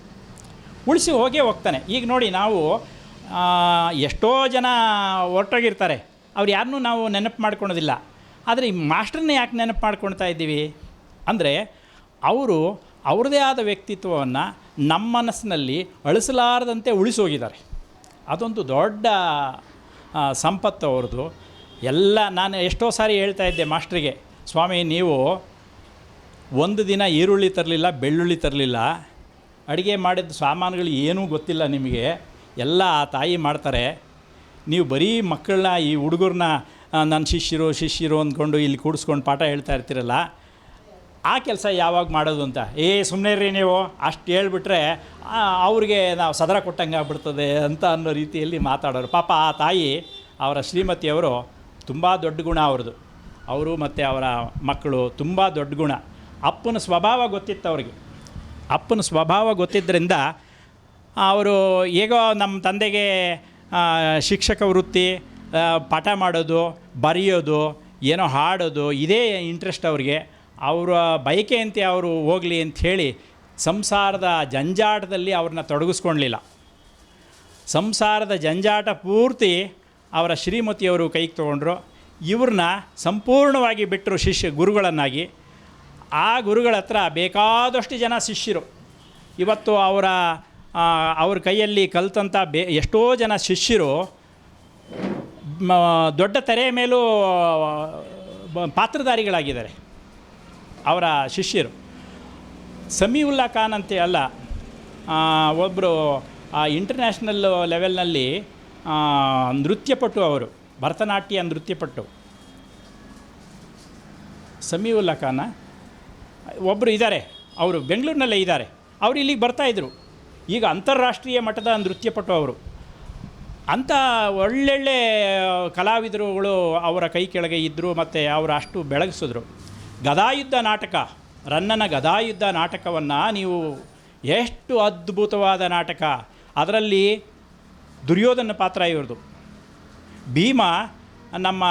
ಈಗ ನೋಡಿ, ನಾವು ಎಷ್ಟೋ ಜನ ಹೊರಟೋಗಿರ್ತಾರೆ, ಅವ್ರು ಯಾರನ್ನೂ ನಾವು ನೆನಪು ಮಾಡ್ಕೊಳೋದಿಲ್ಲ. ಆದರೆ ಈ ಮಾಸ್ಟ್ರನ್ನ ಯಾಕೆ ನೆನಪು ಮಾಡ್ಕೊಳ್ತಾ ಇದ್ದೀವಿ ಅಂದರೆ, ಅವರು ಅವ್ರದ್ದೇ ಆದ ವ್ಯಕ್ತಿತ್ವವನ್ನು ನಮ್ಮ ಮನಸ್ಸಿನಲ್ಲಿ ಅಳಿಸಲಾರದಂತೆ ಉಳಿಸೋಗಿದ್ದಾರೆ. ಅದೊಂದು ದೊಡ್ಡ ಸಂಪತ್ತು ಅವ್ರದ್ದು. ಎಲ್ಲ ನಾನು ಎಷ್ಟೋ ಸಾರಿ ಹೇಳ್ತಾ ಇದ್ದೆ ಮಾಸ್ಟ್ರಿಗೆ, ಸ್ವಾಮಿ ನೀವು ಒಂದು ದಿನ ಈರುಳ್ಳಿ ತರಲಿಲ್ಲ, ಬೆಳ್ಳುಳ್ಳಿ ತರಲಿಲ್ಲ, ಅಡುಗೆ ಮಾಡಿದ ಸಾಮಾನುಗಳು ಏನೂ ಗೊತ್ತಿಲ್ಲ ನಿಮಗೆ, ಎಲ್ಲ ಆ ತಾಯಿ ಮಾಡ್ತಾರೆ. ನೀವು ಬರೀ ಮಕ್ಕಳನ್ನ, ಈ ಹುಡುಗರನ್ನ ನನ್ನ ಶಿಷ್ಯರು ಅಂದ್ಕೊಂಡು ಇಲ್ಲಿ ಕೂಡಿಸ್ಕೊಂಡು ಪಾಠ ಹೇಳ್ತಾ ಇರ್ತೀರಲ್ಲ, ಆ ಕೆಲಸ ಯಾವಾಗ ಮಾಡೋದು ಅಂತ. ಸುಮ್ಮನೆ ರೀ ನೀವು ಅಷ್ಟು ಹೇಳ್ಬಿಟ್ರೆ ಅವ್ರಿಗೆ ನಾವು ಸದರ ಕೊಟ್ಟಂಗೆ ಆಗ್ಬಿಡ್ತದೆ ಅಂತ ಅನ್ನೋ ರೀತಿಯಲ್ಲಿ ಮಾತಾಡೋರು. ಪಾಪ ಆ ತಾಯಿ, ಅವರ ಶ್ರೀಮತಿಯವರು ತುಂಬ ದೊಡ್ಡ ಗುಣ ಅವ್ರದ್ದು. ಅವರು ಮತ್ತು ಅವರ ಮಕ್ಕಳು ತುಂಬ ದೊಡ್ಡ ಗುಣ. ಅಪ್ಪನ ಸ್ವಭಾವ ಗೊತ್ತಿತ್ತು ಅವ್ರಿಗೆ. ಅಪ್ಪನ ಸ್ವಭಾವ ಗೊತ್ತಿದ್ದರಿಂದ ಅವರು ಹೇಗೋ ನಮ್ಮ ತಂದೆಗೆ ಶಿಕ್ಷಕ ವೃತ್ತಿ, ಪಾಠ ಮಾಡೋದು, ಬರೆಯೋದು, ಏನೋ ಹಾಡೋದು, ಇದೇ ಇಂಟ್ರೆಸ್ಟ್ ಅವ್ರಿಗೆ. ಅವರ ಬಯಕೆಯಂತೆ ಅವರು ಹೋಗಲಿ ಅಂಥೇಳಿ ಸಂಸಾರದ ಜಂಜಾಟದಲ್ಲಿ ಅವ್ರನ್ನ ತೊಡಗಿಸ್ಕೊಳ್ಲಿಲ್ಲ. ಸಂಸಾರದ ಜಂಜಾಟ ಪೂರ್ತಿ ಅವರ ಶ್ರೀಮತಿಯವರು ಕೈಗೆ ತೊಗೊಂಡ್ರು. ಇವ್ರನ್ನ ಸಂಪೂರ್ಣವಾಗಿ ಬಿಟ್ಟರು ಗುರುಗಳನ್ನಾಗಿ. ಆ ಗುರುಗಳ ಹತ್ರ ಬೇಕಾದಷ್ಟು ಜನ ಶಿಷ್ಯರು. ಇವತ್ತು ಅವ್ರ ಕೈಯಲ್ಲಿ ಕಲಿತಂಥ ಎಷ್ಟೋ ಜನ ಶಿಷ್ಯರು ದೊಡ್ಡ ತೆರೆಯ ಮೇಲೂ ಪಾತ್ರಧಾರಿಗಳಾಗಿದ್ದಾರೆ. ಅವರ ಶಿಷ್ಯರು ಸಮೀವುಲ್ಲಾ ಖಾನ್ ಅಂತ ಅಲ್ಲ, ಒಬ್ಬರು ಇಂಟರ್ನ್ಯಾಷನಲ್ ಲೆವೆಲ್ನಲ್ಲಿ ನೃತ್ಯಪಟು, ಅವರು ಭರತನಾಟ್ಯ ನೃತ್ಯಪಟು. ಸಮೀವುಲ್ಲಾ ಖಾನ ಒಬ್ಬರು ಇದ್ದಾರೆ, ಅವರು ಬೆಂಗಳೂರಿನಲ್ಲೇ ಇದ್ದಾರೆ. ಅವರು ಇಲ್ಲಿಗೆ ಬರ್ತಾಯಿದ್ರು. ಈಗ ಅಂತಾರಾಷ್ಟ್ರೀಯ ಮಟ್ಟದ ನೃತ್ಯಪಟು ಅವರು. ಅಂಥ ಒಳ್ಳೊಳ್ಳೆ ಕಲಾವಿದರುಗಳು ಅವರ ಕೈ ಕೆಳಗೆ ಇದ್ದರು. ಮತ್ತು ಅವರು ಅಷ್ಟು ಬೆಳಗಿಸಿದ್ರು. ಗದಾಯುದ್ಧ ನಾಟಕ, ರನ್ನನ ಗದಾಯುದ್ಧ ನಾಟಕವನ್ನು ನೀವು ಎಷ್ಟು ಅದ್ಭುತವಾದ ನಾಟಕ. ಅದರಲ್ಲಿ ದುರ್ಯೋಧನ ಪಾತ್ರ ಇವ್ರದ್ದು. ಭೀಮ, ನಮ್ಮ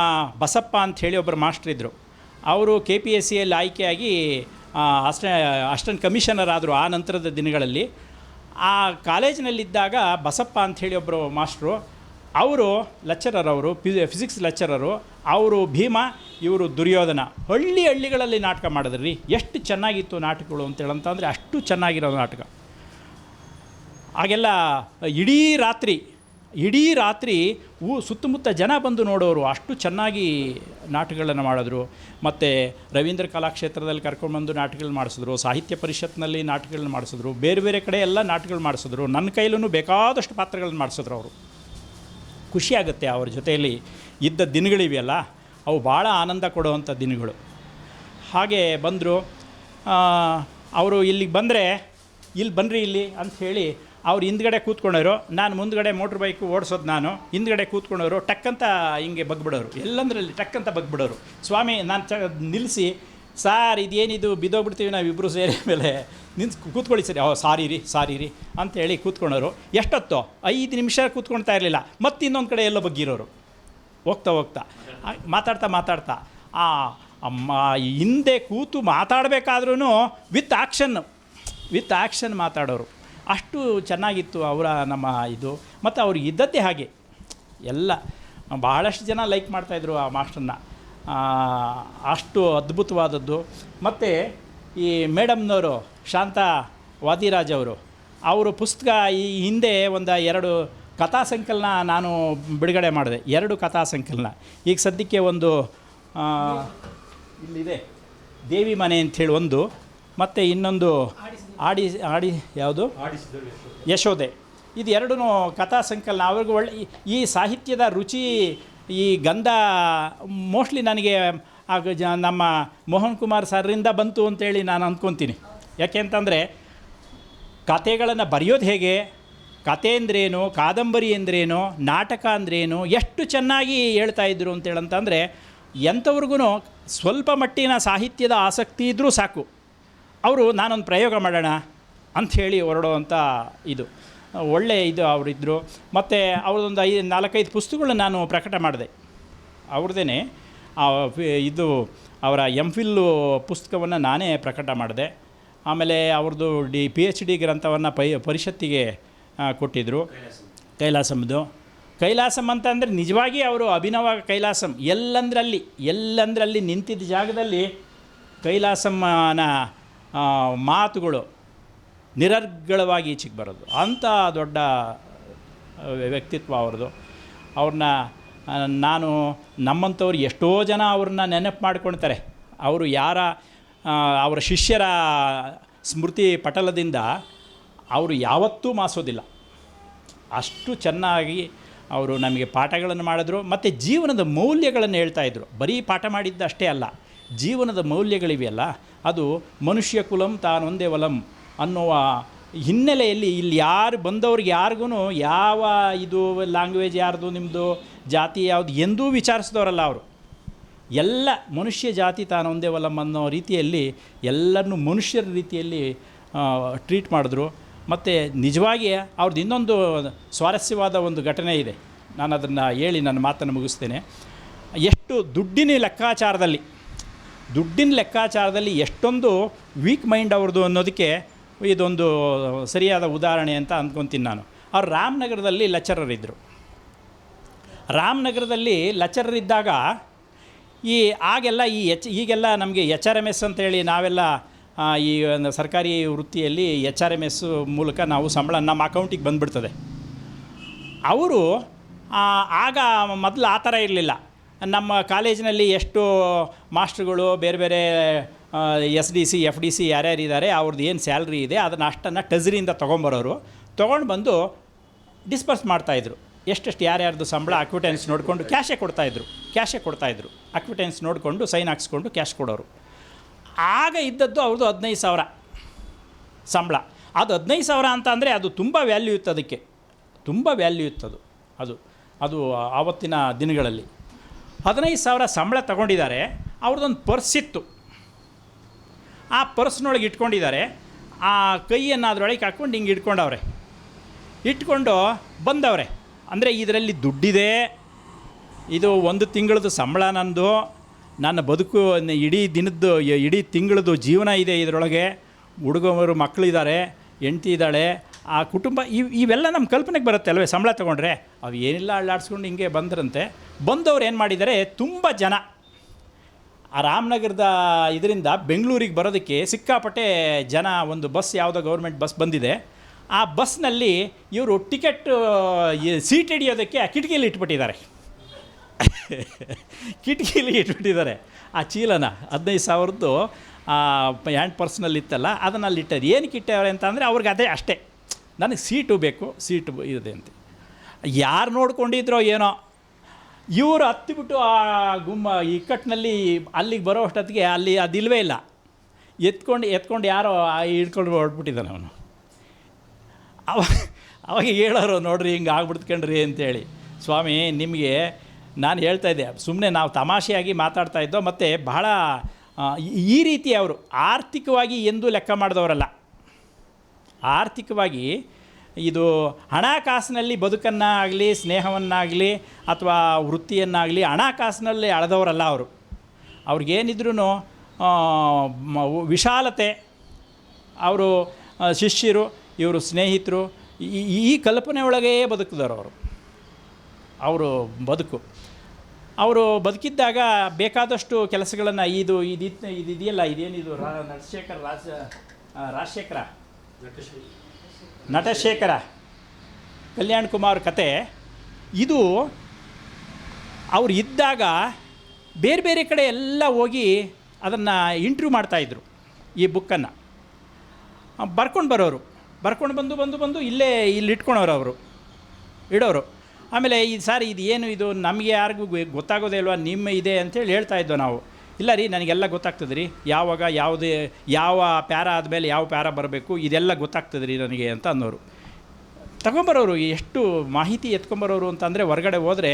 ಬಸಪ್ಪ ಅಂಥೇಳಿ ಒಬ್ಬರು ಮಾಸ್ಟ್ರ್ ಇದ್ದರು. ಅವರು KPSCಯಲ್ಲಿ ಆಯ್ಕೆಯಾಗಿ ಅಸಿಸ್ಟೆಂಟ್ ಕಮಿಷನರ್ ಆದರು ಆ ನಂತರದ ದಿನಗಳಲ್ಲಿ. ಆ ಕಾಲೇಜಿನಲ್ಲಿದ್ದಾಗ ಬಸಪ್ಪ ಅಂಥೇಳಿ ಒಬ್ಬರು ಮಾಸ್ಟ್ರು, ಅವರು ಲೆಕ್ಚರರ್, ಅವರು ಫಿಸಿಕ್ಸ್ ಲೆಕ್ಚರರು. ಅವರು ಭೀಮ, ಇವರು ದುರ್ಯೋಧನ. ಹಳ್ಳಿಗಳಲ್ಲಿ ನಾಟಕ ಮಾಡಿದ್ರಿ. ಎಷ್ಟು ಚೆನ್ನಾಗಿತ್ತು ನಾಟಕಗಳು ಅಂತೇಳಂತಂದರೆ ಅಷ್ಟು ಚೆನ್ನಾಗಿರೋ ನಾಟಕ. ಆಗೆಲ್ಲ ಇಡೀ ರಾತ್ರಿ ಸುತ್ತಮುತ್ತ ಜನ ಬಂದು ನೋಡೋರು. ಅಷ್ಟು ಚೆನ್ನಾಗಿ ನಾಟಕಗಳನ್ನು ಮಾಡಿದ್ರು. ಮತ್ತು ರವೀಂದ್ರ ಕಲಾಕ್ಷೇತ್ರದಲ್ಲಿ ಕರ್ಕೊಂಡ್ಬಂದು ನಾಟಕಗಳು ಮಾಡಿಸಿದ್ರು. ಸಾಹಿತ್ಯ ಪರಿಷತ್ನಲ್ಲಿ ನಾಟಕಗಳನ್ನ ಮಾಡಿಸಿದ್ರು. ಬೇರೆ ಬೇರೆ ಕಡೆ ಎಲ್ಲ ನಾಟಕಗಳು ಮಾಡಿಸಿದ್ರು. ನನ್ನ ಕೈಲೂ ಬೇಕಾದಷ್ಟು ಪಾತ್ರಗಳನ್ನು ಮಾಡಿಸಿದ್ರು ಅವರು. ಖುಷಿಯಾಗುತ್ತೆ ಅವ್ರ ಜೊತೆಯಲ್ಲಿ ಇದ್ದ ದಿನಗಳಿವೆಯಲ್ಲ, ಅವು ಭಾಳ ಆನಂದ ಕೊಡುವಂಥ ದಿನಗಳು. ಹಾಗೆ ಬಂದರು ಅವರು. ಇಲ್ಲಿಗೆ ಬಂದರೆ ಇಲ್ಲಿ ಬನ್ನಿರಿ ಇಲ್ಲಿ ಅಂಥೇಳಿ ಅವ್ರು ಹಿಂದ್ಗಡೆ ಕೂತ್ಕೊಂಡವರು, ನಾನು ಮುಂದ್ಗಡೆ ಮೋಟ್ರ್ ಬೈಕು ಓಡಿಸೋದು, ನಾನು ಹಿಂದ್ಗಡೆ ಕೂತ್ಕೊಂಡವರು. ಟಕ್ಕಂತ ಹಿಂಗೆ ಬಗ್ಬಿಡೋರು, ಎಲ್ಲಂದ್ರಲ್ಲಿ ಟಕ್ಕಂತ ಬಗ್ಬಿಡೋರು. ಸ್ವಾಮಿ ನಾನು ನಿಲ್ಲಿಸಿ, ಸಾರ್ ಇದೇನಿದು ಬಿದ್ದೋಗ್ಬಿಡ್ತೀವಿ ನಾವಿಬ್ಬರು ಸೇರಿ ಮೇಲೆ ಕೂತ್ಕೊಳ್ಳಿ ಸರಿ. ಸಾರಿ ರೀ ಅಂತೇಳಿ ಕೂತ್ಕೊಂಡವರು. ಎಷ್ಟೊತ್ತೋ 5 ನಿಮಿಷ ಕೂತ್ಕೊಳ್ತಾ ಇರಲಿಲ್ಲ. ಮತ್ತು ಇನ್ನೊಂದು ಕಡೆ ಎಲ್ಲೋ ಬಗ್ಗಿರೋರು. ಹೋಗ್ತಾ ಮಾತಾಡ್ತಾ ಹಿಂದೆ ಕೂತು ಮಾತಾಡಬೇಕಾದ್ರೂ ವಿತ್ ಆ್ಯಕ್ಷನ್ ಮಾತಾಡೋರು. ಅಷ್ಟು ಚೆನ್ನಾಗಿತ್ತು ಅವರ ನಮ್ಮ ಇದು. ಮತ್ತು ಅವ್ರಿಗೆ ಇದ್ದದ್ದೇ ಹಾಗೆ ಎಲ್ಲ. ಬಹಳಷ್ಟು ಜನ ಲೈಕ್ ಮಾಡ್ತಾಯಿದ್ರು ಆ ಮಾಸ್ಟರ್ನ. ಅಷ್ಟು ಅದ್ಭುತವಾದದ್ದು. ಮತ್ತು ಈ ಮೇಡಮ್ನವರು ಶಾಂತಾ ವಾದಿರಾಜ್ ಅವರು ಪುಸ್ತಕ ಈ ಹಿಂದೆ 2 ಕಥಾ ಸಂಕಲನ ನಾನು ಬಿಡುಗಡೆ ಮಾಡಿದೆ. 2 ಕಥಾ ಸಂಕಲನ. ಈಗ ಸದ್ಯಕ್ಕೆ ಒಂದು ಇಲ್ಲಿದೆ, ದೇವಿ ಮನೆ ಅಂಥೇಳಿ ಒಂದು, ಮತ್ತು ಇನ್ನೊಂದು ಆಡಿ ಯಾವುದು ಯಶೋದೆ. ಇದು 2 ಕಥಾ ಸಂಕಲನ. ಅವ್ರಿಗೆ ಒಳ್ಳೆ ಈ ಸಾಹಿತ್ಯದ ರುಚಿ ಈ ಗಂಧ ಮೋಸ್ಟ್ಲಿ ನನಗೆ ನಮ್ಮ ಮೋಹನ್ ಕುಮಾರ್ ಸರ್ರಿಂದ ಬಂತು ಅಂತೇಳಿ ನಾನು ಅಂದ್ಕೊತೀನಿ. ಯಾಕೆ ಅಂತಂದರೆ ಕಥೆಗಳನ್ನು ಬರೆಯೋದು ಹೇಗೆ, ಕತೆ ಅಂದ್ರೇನು, ಕಾದಂಬರಿ ಅಂದ್ರೇನು, ನಾಟಕ ಅಂದ್ರೇನು, ಎಷ್ಟು ಚೆನ್ನಾಗಿ ಹೇಳ್ತಾಯಿದ್ರು ಅಂತೇಳಂತಂದರೆ ಎಂಥವ್ರಿಗೂ ಸ್ವಲ್ಪ ಮಟ್ಟಿನ ಸಾಹಿತ್ಯದ ಆಸಕ್ತಿ ಇದ್ದರೂ ಸಾಕು, ಅವರು ನಾನೊಂದು ಪ್ರಯೋಗ ಮಾಡೋಣ ಅಂಥೇಳಿ ಹೊರಡುವಂಥ ಇದು ಒಳ್ಳೆಯ ಇದು ಅವರಿದ್ದರು. ಮತ್ತು ಅವ್ರದ್ದೊಂದು 4-5 ಪುಸ್ತಕಗಳನ್ನ ನಾನು ಪ್ರಕಟ ಮಾಡಿದೆ ಅವ್ರದ್ದೇ. ಇದು ಅವರ MPhil ಪುಸ್ತಕವನ್ನು ನಾನೇ ಪ್ರಕಟ ಮಾಡಿದೆ. ಆಮೇಲೆ ಅವ್ರದ್ದು PhD ಗ್ರಂಥವನ್ನು ಪರಿಷತ್ತಿಗೆ ಕೊಟ್ಟಿದ್ದರು. ಕೈಲಾಸಂ ಅಂತ ಅಂದರೆ ನಿಜವಾಗಿ ಅವರು ಅಭಿನವ ಕೈಲಾಸಂ, ಎಲ್ಲಂದ್ರಲ್ಲಿ ನಿಂತಿದ್ದ ಜಾಗದಲ್ಲಿ ಕೈಲಾಸಮ್ಮನ ಮಾತುಗಳು ನಿರರ್ಗಳವಾಗಿ ಈಚೆಗೆ ಬರೋದು. ಅಂಥ ದೊಡ್ಡ ವ್ಯಕ್ತಿತ್ವ ಅವ್ರದ್ದು. ಅವ್ರನ್ನ ನಾನು ನಮ್ಮಂಥವ್ರು ಎಷ್ಟೋ ಜನ ಅವ್ರನ್ನ ನೆನಪು ಮಾಡ್ಕೊಳ್ತಾರೆ. ಅವರು ಅವರ ಶಿಷ್ಯರ ಸ್ಮೃತಿ ಪಟಲದಿಂದ ಅವರು ಯಾವತ್ತೂ ಮಾಸೋದಿಲ್ಲ. ಅಷ್ಟು ಚೆನ್ನಾಗಿ ಅವರು ನಮಗೆ ಪಾಠಗಳನ್ನು ಮಾಡಿದ್ರು. ಮತ್ತು ಜೀವನದ ಮೌಲ್ಯಗಳನ್ನು ಹೇಳ್ತಾಯಿದ್ರು. ಬರೀ ಪಾಠ ಮಾಡಿದ್ದು ಅಷ್ಟೇ ಅಲ್ಲ, ಜೀವನದ ಮೌಲ್ಯಗಳಿವೆಯಲ್ಲ, ಅದು ಮನುಷ್ಯ ಕುಲಂ ತಾನೊಂದೇ ವಲಂ ಅನ್ನುವ ಹಿನ್ನೆಲೆಯಲ್ಲಿ ಇಲ್ಲಿ ಯಾರು ಬಂದವ್ರಿಗೆ ಯಾರಿಗೂ ಯಾವ ಇದು ಲ್ಯಾಂಗ್ವೇಜ್ ಯಾರ್ದು, ನಿಮ್ಮದು ಜಾತಿ ಯಾವುದು ಎಂದೂ ವಿಚಾರಿಸಿದವರಲ್ಲ ಅವರು. ಎಲ್ಲ ಮನುಷ್ಯ ಜಾತಿ ತಾನೊಂದೇ ವಲಂ ಅನ್ನೋ ರೀತಿಯಲ್ಲಿ ಎಲ್ಲರನ್ನೂ ಮನುಷ್ಯರ ರೀತಿಯಲ್ಲಿ ಟ್ರೀಟ್ ಮಾಡಿದ್ರು. ಮತ್ತು ನಿಜವಾಗಿ ಅವ್ರದ್ದು ಇನ್ನೊಂದು ಸ್ವಾರಸ್ಯವಾದ ಒಂದು ಘಟನೆ ಇದೆ, ನಾನು ಅದನ್ನು ಹೇಳಿ ನನ್ನ ಮಾತನ್ನು ಮುಗಿಸ್ತೇನೆ. ಎಷ್ಟು ದುಡ್ಡಿನ ಲೆಕ್ಕಾಚಾರದಲ್ಲಿ ಎಷ್ಟೊಂದು ವೀಕ್ ಮೈಂಡ್ ಅವ್ರದ್ದು ಅನ್ನೋದಕ್ಕೆ ಇದೊಂದು ಸರಿಯಾದ ಉದಾಹರಣೆ ಅಂತ ಅಂದ್ಕೊತೀನಿ ನಾನು. ಅವ್ರು ರಾಮನಗರದಲ್ಲಿ ಲೆಕ್ಚರರ್ ಇದ್ದರು. ರಾಮನಗರದಲ್ಲಿ ಲೆಕ್ಚರರ್ ಇದ್ದಾಗ ಆಗೆಲ್ಲ ಈಗೆಲ್ಲ ನಮಗೆ HRMS ಅಂತೇಳಿ ನಾವೆಲ್ಲ ಈ ಒಂದು ಸರ್ಕಾರಿ ವೃತ್ತಿಯಲ್ಲಿ HRMS ಮೂಲಕ ನಾವು ಸಂಬಳ ನಮ್ಮ ಅಕೌಂಟಿಗೆ ಬಂದುಬಿಡ್ತದೆ. ಅವರು ಆಗ ಮೊದಲು ಆ ಥರ ಇರಲಿಲ್ಲ. ನಮ್ಮ ಕಾಲೇಜಿನಲ್ಲಿ ಎಷ್ಟು ಮಾಸ್ಟ್ರುಗಳು ಬೇರೆ ಬೇರೆ SDC FDC ಯಾರ್ಯಾರಿದ್ದಾರೆ ಅವ್ರದ್ದು ಏನು ಸ್ಯಾಲ್ರಿ ಇದೆ ಅಷ್ಟನ್ನು ಟ್ರೆಜರಿಯಿಂದ ತೊಗೊಂಬರೋರು, ತೊಗೊಂಡು ಬಂದು ಡಿಸ್ಪರ್ಸ್ ಮಾಡ್ತಾಯಿದ್ರು. ಎಷ್ಟೆಷ್ಟು ಯಾರ್ಯಾರ್ದು ಸಂಬಳ ಅಕ್ವಿಟೆನ್ಸ್ ನೋಡಿಕೊಂಡು ಕ್ಯಾಶೇ ಕೊಡ್ತಾಯಿದ್ರು. ಅಕ್ವಿಟೆನ್ಸ್ ನೋಡಿಕೊಂಡು ಸೈನ್ ಹಾಕ್ಸ್ಕೊಂಡು ಕ್ಯಾಶ್ ಕೊಡೋರು. ಆಗ ಇದ್ದದ್ದು ಅವ್ರದ್ದು 15,000 ಸಂಬಳ. ಅದು 15,000 ಅಂತ ಅಂದರೆ ಅದು ತುಂಬ ವ್ಯಾಲ್ಯೂ ಇತ್ತು, ಅದಕ್ಕೆ ತುಂಬ ವ್ಯಾಲ್ಯೂ ಇತ್ತದು. ಅದು ಆವತ್ತಿನ ದಿನಗಳಲ್ಲಿ 15,000 ಸಂಬಳ ತಗೊಂಡಿದ್ದಾರೆ. ಅವ್ರದ್ದೊಂದು ಪರ್ಸ್ ಇತ್ತು, ಆ ಪರ್ಸ್ನೊಳಗೆ ಇಟ್ಕೊಂಡಿದ್ದಾರೆ. ಆ ಕೈಯನ್ನು ಅದರೊಳಗೆ ಹಾಕ್ಕೊಂಡು ಹಿಂಗೆ ಇಟ್ಕೊಂಡು ಬಂದವ್ರೆ. ಅಂದರೆ ಇದರಲ್ಲಿ ದುಡ್ಡಿದೆ, ಇದು 1 ತಿಂಗಳದ್ದು ಸಂಬಳ ನಂದು, ನನ್ನ ಬದುಕು ಇಡೀ ತಿಂಗಳದ್ದು ಜೀವನ ಇದೆ ಇದರೊಳಗೆ, ಹುಡುಗರು ಮಕ್ಕಳಿದ್ದಾರೆ, ಹೆಂಡ್ತಿ ಇದ್ದಾಳೆ, ಆ ಕುಟುಂಬ ಇವೆಲ್ಲ ನಮ್ಮ ಕಲ್ಪನೆಗೆ ಬರುತ್ತೆ ಅಲ್ವೇ. ಸಂಬಳ ತೊಗೊಂಡ್ರೆ ಅವು ಏನಿಲ್ಲ ಅಳ್ಳಾಡ್ಸ್ಕೊಂಡು ಹಿಂಗೆ ಬಂದ್ರಂತೆ. ಬಂದವ್ರು ಏನು ಮಾಡಿದ್ದಾರೆ, ತುಂಬ ಜನ ಆ ರಾಮನಗರದ ಇದರಿಂದ ಬೆಂಗಳೂರಿಗೆ ಬರೋದಕ್ಕೆ ಸಿಕ್ಕಾಪಟ್ಟೆ ಜನ. ಒಂದು ಬಸ್ ಯಾವುದೋ ಗೌರ್ಮೆಂಟ್ ಬಸ್ ಬಂದಿದೆ. ಆ ಬಸ್ನಲ್ಲಿ ಇವರು ಟಿಕೆಟ್ ಸೀಟ್ ಹಿಡಿಯೋದಕ್ಕೆ ಆ ಕಿಟಕಿಯಲ್ಲಿ ಇಟ್ಬಿಟ್ಟಿದ್ದಾರೆ ಆ ಚೀಲನ. 15,000ದ್ದು ಹ್ಯಾಂಡ್ ಪರ್ಸ್ನಲ್ಲಿ ಇತ್ತಲ್ಲ, ಅದನ್ನಲ್ಲಿ ಇಟ್ಟದ್ದು. ಏನಕ್ಕೆ ಇಟ್ಟವ್ರೆ ಅಂತ ಅಂದರೆ ಅವ್ರಿಗೆ ಅದೇ ಅಷ್ಟೇ, ನನಗೆ ಸೀಟು ಬೇಕು, ಸೀಟು ಇದೆ ಅಂತ. ಯಾರು ನೋಡ್ಕೊಂಡಿದ್ರೋ ಏನೋ, ಇವರು ಹತ್ತಿಬಿಟ್ಟು ಆ ಇಕ್ಕಟ್ಟಿನಲ್ಲಿ ಅಲ್ಲಿಗೆ ಬರೋ ಅಷ್ಟೊತ್ತಿಗೆ ಅಲ್ಲಿ ಅದಿಲ್ವೇ ಇಲ್ಲ. ಎತ್ಕೊಂಡು ಯಾರೋ ಹಿಡ್ಕೊಂಡು ಹೊರಟ್ಬಿಟ್ಟಿದ್ದಾನೆ ಅವನು. ಅವಾಗ ಹೇಳೋರು, ನೋಡ್ರಿ ಹಿಂಗೆ ಆಗ್ಬಿಡ್ತ್ಕಂಡ್ರಿ ಅಂತೇಳಿ. ಸ್ವಾಮಿ, ನಿಮಗೆ ನಾನು ಹೇಳ್ತಾಯಿದ್ದೆ, ಸುಮ್ಮನೆ ನಾವು ತಮಾಷೆಯಾಗಿ ಮಾತಾಡ್ತಾ ಇದ್ದೋ. ಮತ್ತು ಬಹಳ ಈ ರೀತಿ ಅವರು ಆರ್ಥಿಕವಾಗಿ ಎಂದೂ ಲೆಕ್ಕ ಮಾಡಿದವರಲ್ಲ. ಆರ್ಥಿಕವಾಗಿ ಇದು ಹಣಕಾಸಿನಲ್ಲಿ ಬದುಕನ್ನಾಗಲಿ, ಸ್ನೇಹವನ್ನಾಗಲಿ ಅಥವಾ ವೃತ್ತಿಯನ್ನಾಗಲಿ ಹಣಕಾಸಿನಲ್ಲಿ ಅಳೆದವರಲ್ಲ ಅವರು. ಅವ್ರಿಗೇನಿದ್ರೂ ವಿಶಾಲತೆ, ಅವರು ಶಿಷ್ಯರು, ಇವರು ಸ್ನೇಹಿತರು, ಈ ಕಲ್ಪನೆ ಒಳಗೇ ಬದುಕಿದವರು ಅವರು ಅವರು ಬದುಕಿದ್ದಾಗ ಬೇಕಾದಷ್ಟು ಕೆಲಸಗಳನ್ನು ಇದೆಯಲ್ಲ, ಇದೇನಿದು ನಟಶೇಖರ ಕಲ್ಯಾಣ್ ಕುಮಾರ್ ಕತೆ. ಇದು ಅವರು ಇದ್ದಾಗ ಬೇರೆ ಬೇರೆ ಕಡೆ ಎಲ್ಲ ಹೋಗಿ ಅದನ್ನು ಇಂಟರ್ವ್ಯೂ ಮಾಡ್ತಾಯಿದ್ರು. ಈ ಬುಕ್ಕನ್ನು ಬರ್ಕೊಂಡು ಬಂದು ಇಲ್ಲಿ ಇಟ್ಕೊಳೋರು, ಅವರು ಇಡೋರು. ಆಮೇಲೆ ಇದು ಸರ್ ಇದು ಏನು ಇದು ನಮಗೆ ಯಾರಿಗೂ ಗೊತ್ತಾಗೋದೇ ಇಲ್ವಾ ನಿಮ್ಮ ಇದೆ ಅಂತೇಳಿ ಹೇಳ್ತಾ ಇದ್ದೋ ನಾವು. ಇಲ್ಲ ರೀ ನನಗೆಲ್ಲ ಗೊತ್ತಾಗ್ತದೆ ರೀ, ಯಾವಾಗ ಯಾವುದೇ ಯಾವ ಪ್ಯಾರ ಆದಮೇಲೆ ಯಾವ ಪ್ಯಾರ ಬರಬೇಕು ಇದೆಲ್ಲ ಗೊತ್ತಾಗ್ತದೆ ರೀ ನನಗೆ ಅಂತ ಅನ್ನೋರು. ತಗೊಂಬರೋರು ಎಷ್ಟು ಮಾಹಿತಿ ಎತ್ಕೊಂಬರೋರು ಅಂತಂದರೆ ಹೊರಗಡೆ ಹೋದರೆ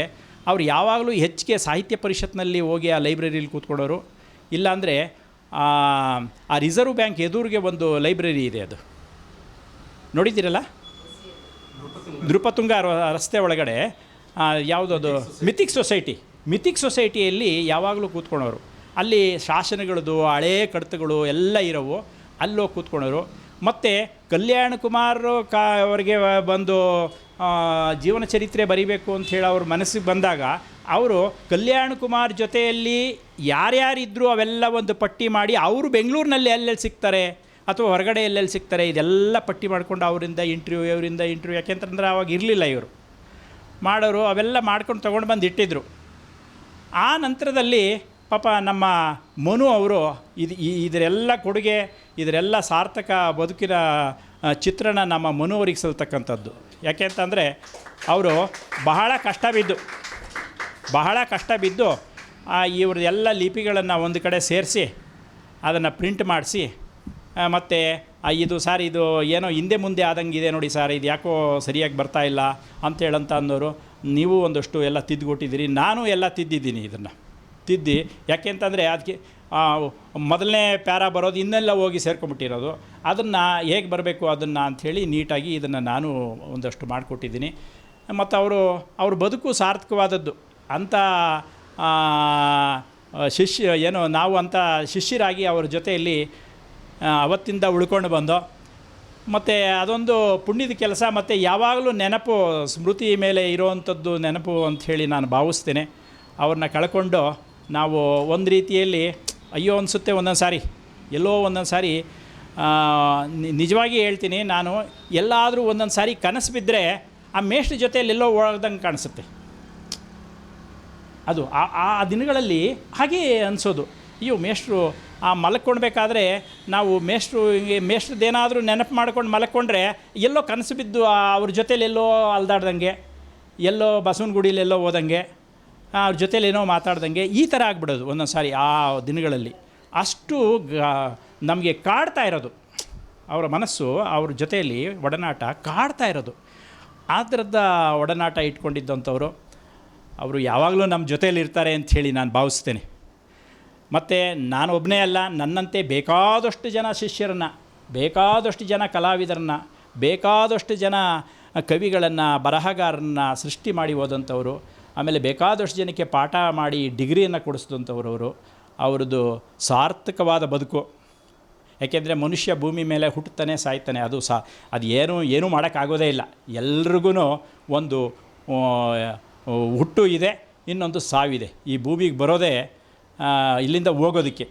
ಅವ್ರು ಯಾವಾಗಲೂ ಹೆಚ್ಚಿಗೆ ಸಾಹಿತ್ಯ ಪರಿಷತ್ನಲ್ಲಿ ಹೋಗಿ ಆ ಲೈಬ್ರರಿಲಿ ಕೂತ್ಕೊಳ್ಳೋರು. ಇಲ್ಲಾಂದರೆ ಆ ರಿಸರ್ವ್ ಬ್ಯಾಂಕ್ ಎದುರಿಗೆ ಒಂದು ಲೈಬ್ರರಿ ಇದೆ, ಅದು ನೋಡಿದ್ದೀರಲ್ಲ, ನೃಪತುಂಗ ರಸ್ತೆ ಒಳಗಡೆ ಯಾವುದದು ಮಿಥಿಕ್ ಸೊಸೈಟಿಯಲ್ಲಿ ಯಾವಾಗಲೂ ಕೂತ್ಕೊಳ್ಳೋರು. ಅಲ್ಲಿ ಶಾಸನಗಳದ್ದು ಹಳೇ ಕಡತಗಳು ಎಲ್ಲ ಇರೋವು, ಅಲ್ಲೋಗಿ ಕೂತ್ಕೊಳ್ಳೋರು. ಮತ್ತು ಕಲ್ಯಾಣ್ ಕುಮಾರ್ ಅವರಿಗೆ ಬಂದು ಜೀವನ ಚರಿತ್ರೆ ಬರೀಬೇಕು ಅಂಥೇಳಿ ಅವ್ರ ಮನಸ್ಸಿಗೆ ಬಂದಾಗ ಅವರು ಕಲ್ಯಾಣ್ ಕುಮಾರ್ ಜೊತೆಯಲ್ಲಿ ಯಾರ್ಯಾರಿದ್ದರೂ ಅವೆಲ್ಲ ಒಂದು ಪಟ್ಟಿ ಮಾಡಿ ಅವರು ಬೆಂಗಳೂರಿನಲ್ಲಿ ಎಲ್ಲೆಲ್ಲಿ ಸಿಗ್ತಾರೆ ಅಥವಾ ಹೊರಗಡೆ ಎಲ್ಲೆಲ್ಲಿ ಸಿಗ್ತಾರೆ ಇದೆಲ್ಲ ಪಟ್ಟಿ ಮಾಡಿಕೊಂಡು ಅವರಿಂದ ಇಂಟರ್ವ್ಯೂ ಯಾಕೆಂತಂದ್ರೆ ಆವಾಗ ಇರಲಿಲ್ಲ ಇವರು ಮಾಡೋರು, ಅವೆಲ್ಲ ಮಾಡ್ಕೊಂಡು ತೊಗೊಂಡು ಬಂದು ಇಟ್ಟಿದ್ರು. ಆ ನಂತರದಲ್ಲಿ ಪಾಪ ನಮ್ಮ ಮನು ಅವರು ಇದರೆಲ್ಲ ಕೊಡುಗೆ, ಇದರೆಲ್ಲ ಸಾರ್ಥಕ ಬದುಕಿನ ಚಿತ್ರಣ ನಮ್ಮ ಮನು ಅವರಿಗೆ ಸಲ್ತಕ್ಕಂಥದ್ದು. ಯಾಕೆ ಅಂತಂದರೆ ಅವರು ಬಹಳ ಕಷ್ಟ ಬಿದ್ದು ಇವ್ರದ್ದೆಲ್ಲ ಲಿಪಿಗಳನ್ನು ಒಂದು ಕಡೆ ಸೇರಿಸಿ ಅದನ್ನು ಪ್ರಿಂಟ್ ಮಾಡಿಸಿ, ಮತ್ತು ಇದು ಸಾರ್ ಇದು ಏನೋ ಹಿಂದೆ ಮುಂದೆ ಆದಂಗಿದೆ ನೋಡಿ ಸಾರ್, ಇದು ಯಾಕೋ ಸರಿಯಾಗಿ ಬರ್ತಾಯಿಲ್ಲ ಅಂತೇಳಂತ ಅನ್ನೋರು. ನೀವು ಒಂದಷ್ಟು ಎಲ್ಲ ತಿದ್ದುಕೊಟ್ಟಿದ್ದೀರಿ, ನಾನು ಎಲ್ಲ ತಿದ್ದಿದ್ದೀನಿ, ಇದನ್ನು ತಿದ್ದಿ. ಯಾಕೆ ಅಂತಂದರೆ ಅದಕ್ಕೆ ಮೊದಲನೇ ಪ್ಯಾರ ಬರೋದು ಇನ್ನೆಲ್ಲ ಹೋಗಿ ಸೇರ್ಕೊಂಬಿಟ್ಟಿರೋದು, ಅದನ್ನು ಹೇಗೆ ಬರಬೇಕು ಅದನ್ನು ಅಂಥೇಳಿ ನೀಟಾಗಿ ಇದನ್ನು ನಾನು ಒಂದಷ್ಟು ಮಾಡಿಕೊಟ್ಟಿದ್ದೀನಿ. ಮತ್ತು ಅವ್ರ ಬದುಕು ಸಾರ್ಥಕವಾದದ್ದು. ಅಂಥ ನಾವು ಅಂಥ ಶಿಷ್ಯರಾಗಿ ಅವ್ರ ಜೊತೆಯಲ್ಲಿ ಅವತ್ತಿಂದ ಉಳ್ಕೊಂಡು ಬಂದೋ. ಮತ್ತು ಅದೊಂದು ಪುಣ್ಯದ ಕೆಲಸ. ಮತ್ತು ಯಾವಾಗಲೂ ನೆನಪು, ಸ್ಮೃತಿ ಮೇಲೆ ಇರೋವಂಥದ್ದು ನೆನಪು ಅಂಥೇಳಿ ನಾನು ಭಾವಿಸ್ತೇನೆ. ಅವ್ರನ್ನ ಕಳ್ಕೊಂಡು ನಾವು ಒಂದು ರೀತಿಯಲ್ಲಿ ಅಯ್ಯೋ ಅನಿಸುತ್ತೆ ಒಂದೊಂದು ಸಾರಿ, ಎಲ್ಲೋ ಒಂದೊಂದು ಸಾರಿ. ನಿಜವಾಗಿ ಹೇಳ್ತೀನಿ, ನಾನು ಎಲ್ಲಾದರೂ ಒಂದೊಂದು ಸಾರಿ ಕನಸು ಬಿದ್ದರೆ ಆ ಮೇಷ್ಟ್ರ ಜೊತೆಯಲ್ಲಿ ಎಲ್ಲೋ ಒಳಗ್ದಂಗೆ ಕಾಣಿಸುತ್ತೆ. ಅದು ಆ ದಿನಗಳಲ್ಲಿ ಹಾಗೇ ಅನಿಸೋದು. ಅಯ್ಯೋ ಮೇಷ್ಟ್ರು ಮಲ್ಕೊಳ್ಬೇಕಾದ್ರೆ ನಾವು ಮೇಷ್ಟ್ರದ್ದೇನಾದರೂ ನೆನಪು ಮಾಡ್ಕೊಂಡು ಮಲ್ಕೊಂಡ್ರೆ ಎಲ್ಲೋ ಕನಸು ಬಿದ್ದು ಅವ್ರ ಜೊತೇಲಿ ಎಲ್ಲೋ ಅಲ್ದಾಡ್ದಂಗೆ, ಎಲ್ಲೋ ಬಸವನಗುಡಿಲಿ ಎಲ್ಲೋ ಹೋದಂಗೆ, ಅವ್ರ ಜೊತೇಲಿ ಏನೋ ಮಾತಾಡ್ದಂಗೆ, ಈ ಥರ ಆಗ್ಬಿಡೋದು ಒಂದೊಂದು ಸಾರಿ ಆ ದಿನಗಳಲ್ಲಿ. ಅಷ್ಟು ನಮಗೆ ಕಾಡ್ತಾ ಇರೋದು ಅವರ ಮನಸ್ಸು, ಅವ್ರ ಜೊತೆಯಲ್ಲಿ ಒಡನಾಟ ಕಾಡ್ತಾ ಇರೋದು. ಆ ಥರದ ಒಡನಾಟ ಇಟ್ಕೊಂಡಿದ್ದಂಥವ್ರು ಅವರು ಯಾವಾಗಲೂ ನಮ್ಮ ಜೊತೆಯಲ್ಲಿ ಇರ್ತಾರೆ ಅಂಥೇಳಿ ನಾನು ಭಾವಿಸ್ತೇನೆ. ಮತ್ತು ನಾನು ಒಬ್ಬನೇ ಅಲ್ಲ, ನನ್ನಂತೆ ಬೇಕಾದಷ್ಟು ಜನ ಶಿಷ್ಯರನ್ನು, ಬೇಕಾದಷ್ಟು ಜನ ಕಲಾವಿದರನ್ನು, ಬೇಕಾದಷ್ಟು ಜನ ಕವಿಗಳನ್ನು, ಬರಹಗಾರರನ್ನು ಸೃಷ್ಟಿ ಮಾಡಿ ಹೋದಂಥವ್ರು. ಆಮೇಲೆ ಬೇಕಾದಷ್ಟು ಜನಕ್ಕೆ ಪಾಠ ಮಾಡಿ ಡಿಗ್ರಿಯನ್ನು ಕೊಡಿಸಿದಂಥವ್ರು ಅವರು. ಅವ್ರದ್ದು ಸಾರ್ಥಕವಾದ ಬದುಕು. ಯಾಕೆಂದರೆ ಮನುಷ್ಯ ಭೂಮಿ ಮೇಲೆ ಹುಟ್ಟುತ್ತಾನೆ ಸಾಯ್ತಾನೆ, ಅದು ಏನೂ ಮಾಡೋಕ್ಕಾಗೋದೇ ಇಲ್ಲ. ಎಲ್ರಿಗೂ ಒಂದು ಹುಟ್ಟು ಇದೆ, ಇನ್ನೊಂದು ಸಾವಿದೆ. ಈ ಭೂಮಿಗೆ ಬರೋದೇ ಇಲ್ಲಿಂದ ಹೋಗೋದಕ್ಕೆ,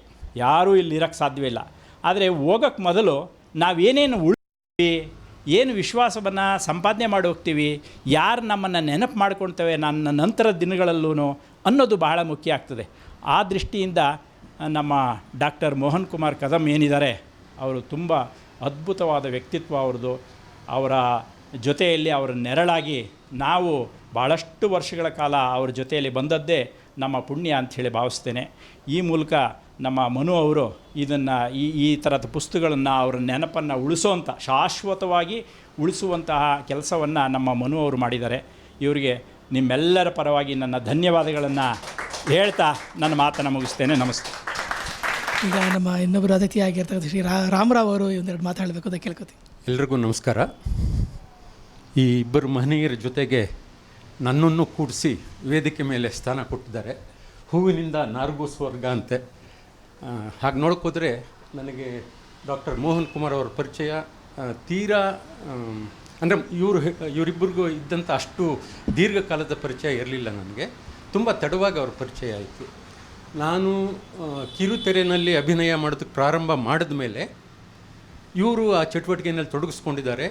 ಯಾರೂ ಇಲ್ಲಿ ಇರೋಕ್ಕೆ ಸಾಧ್ಯವಿಲ್ಲ. ಆದರೆ ಹೋಗೋಕ್ಕೆ ಮೊದಲು ನಾವೇನೇನು ಏನು ವಿಶ್ವಾಸವನ್ನು ಸಂಪಾದನೆ ಮಾಡಿ ಹೋಗ್ತೀವಿ, ಯಾರು ನಮ್ಮನ್ನು ನೆನಪು ಮಾಡ್ಕೊಳ್ತೇವೆ ನನ್ನ ನಂತರದ ದಿನಗಳಲ್ಲೂ ಅನ್ನೋದು ಬಹಳ ಮುಖ್ಯ ಆಗ್ತದೆ. ಆ ದೃಷ್ಟಿಯಿಂದ ನಮ್ಮ ಡಾಕ್ಟರ್ ಮೋಹನ್ ಕುಮಾರ್ ಕದಮ್ ಏನಿದ್ದಾರೆ, ಅವರು ತುಂಬ ಅದ್ಭುತವಾದ ವ್ಯಕ್ತಿತ್ವ ಅವ್ರದ್ದು. ಅವರ ಜೊತೆಯಲ್ಲಿ ಅವರ ನೆರಳಾಗಿ ನಾವು ಭಾಳಷ್ಟು ವರ್ಷಗಳ ಕಾಲ ಅವ್ರ ಜೊತೆಯಲ್ಲಿ ಬಂದದ್ದೇ ನಮ್ಮ ಪುಣ್ಯ ಅಂಥೇಳಿ ಭಾವಿಸ್ತೇನೆ. ಈ ಮೂಲಕ ನಮ್ಮ ಮನು ಅವರು ಇದನ್ನು ಈ ಥರದ ಪುಸ್ತಕಗಳನ್ನು ಅವರ ನೆನಪನ್ನು ಶಾಶ್ವತವಾಗಿ ಉಳಿಸುವಂತಹ ಕೆಲಸವನ್ನು ನಮ್ಮ ಮನು ಅವರು ಮಾಡಿದ್ದಾರೆ. ಇವರಿಗೆ ನಿಮ್ಮೆಲ್ಲರ ಪರವಾಗಿ ನನ್ನ ಧನ್ಯವಾದಗಳನ್ನು ಹೇಳ್ತಾ ನನ್ನ ಮಾತನ್ನು ಮುಗಿಸ್ತೇನೆ. ನಮಸ್ತೆ. ಈಗ ನಮ್ಮ ಇನ್ನೊಬ್ಬರು ಅತಿಥಿಯಾಗಿರ್ತಕ್ಕಂಥ ಶ್ರೀ ರಾಮರಾವ್ ಅವರು ಒಂದೆರಡು ಮಾತಾಡಬೇಕು ಅಂತ ಕೇಳ್ಕೊತೀನಿ. ಎಲ್ರಿಗೂ ನಮಸ್ಕಾರ. ಈ ಇಬ್ಬರು ಮಹನೀಯರ ಜೊತೆಗೆ ನನ್ನನ್ನು ಕೂಡಿಸಿ ವೇದಿಕೆ ಮೇಲೆ ಸ್ಥಾನ ಕೊಟ್ಟಿದ್ದಾರೆ. ಹೂವಿನಿಂದ ನಾರ್ಗೂ ಸ್ವರ್ಗ ಅಂತೆ. ಹಾಗೆ ನೋಡ್ಕೋದ್ರೆ ನನಗೆ ಡಾಕ್ಟರ್ ಮೋಹನ್ ಕುಮಾರ್ ಅವರ ಪರಿಚಯ ತೀರಾ ಅಂದರೆ ಇವರಿಬ್ಬರಿಗೂ ಇದ್ದಂಥ ಅಷ್ಟು ದೀರ್ಘಕಾಲದ ಪರಿಚಯ ಇರಲಿಲ್ಲ ನನಗೆ. ತುಂಬ ತಡವಾಗಿ ಅವ್ರ ಪರಿಚಯ ಆಯಿತು. ನಾನು ಕಿರುತೆರೆಯಲ್ಲಿ ಅಭಿನಯ ಮಾಡೋದಕ್ಕೆ ಪ್ರಾರಂಭ ಮಾಡಿದ ಮೇಲೆ ಇವರು ಆ ಚಟುವಟಿಕೆಯಲ್ಲಿ ತೊಡಗಿಸ್ಕೊಂಡಿದ್ದಾರೆ.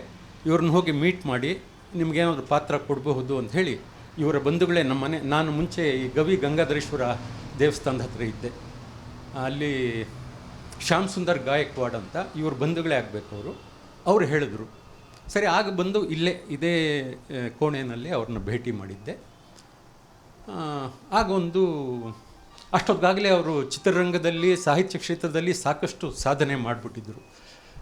ಇವ್ರನ್ನ ಹೋಗಿ ಮೀಟ್ ಮಾಡಿ ನಿಮಗೇನಾದರೂ ಪಾತ್ರ ಕೊಡಬಹುದು ಅಂತ ಹೇಳಿ ಇವರ ಬಂಧುಗಳೇ ನಮ್ಮನೆ. ನಾನು ಮುಂಚೆ ಈ ಗವಿ ಗಂಗಾಧರೇಶ್ವರ ದೇವಸ್ಥಾನದ ಹತ್ರ ಇದ್ದೆ. ಅಲ್ಲಿ ಶ್ಯಾಮ್ ಸುಂದರ್ ಗಾಯಕ್ವಾಡ್ ಅಂತ ಇವ್ರ ಬಂಧುಗಳೇ ಆಗಬೇಕು ಅವರು ಹೇಳಿದ್ರು. ಸರಿ, ಆಗ ಬಂದು ಇಲ್ಲೇ ಇದೇ ಕೋಣೆಯಲ್ಲಿ ಅವ್ರನ್ನ ಭೇಟಿ ಮಾಡಿದ್ದೆ. ಆಗೊಂದು ಅಷ್ಟೊತ್ತಿಗಾಗಲೇ ಅವರು ಚಿತ್ರರಂಗದಲ್ಲಿ, ಸಾಹಿತ್ಯ ಕ್ಷೇತ್ರದಲ್ಲಿ ಸಾಕಷ್ಟು ಸಾಧನೆ ಮಾಡಿಬಿಟ್ಟಿದ್ರು.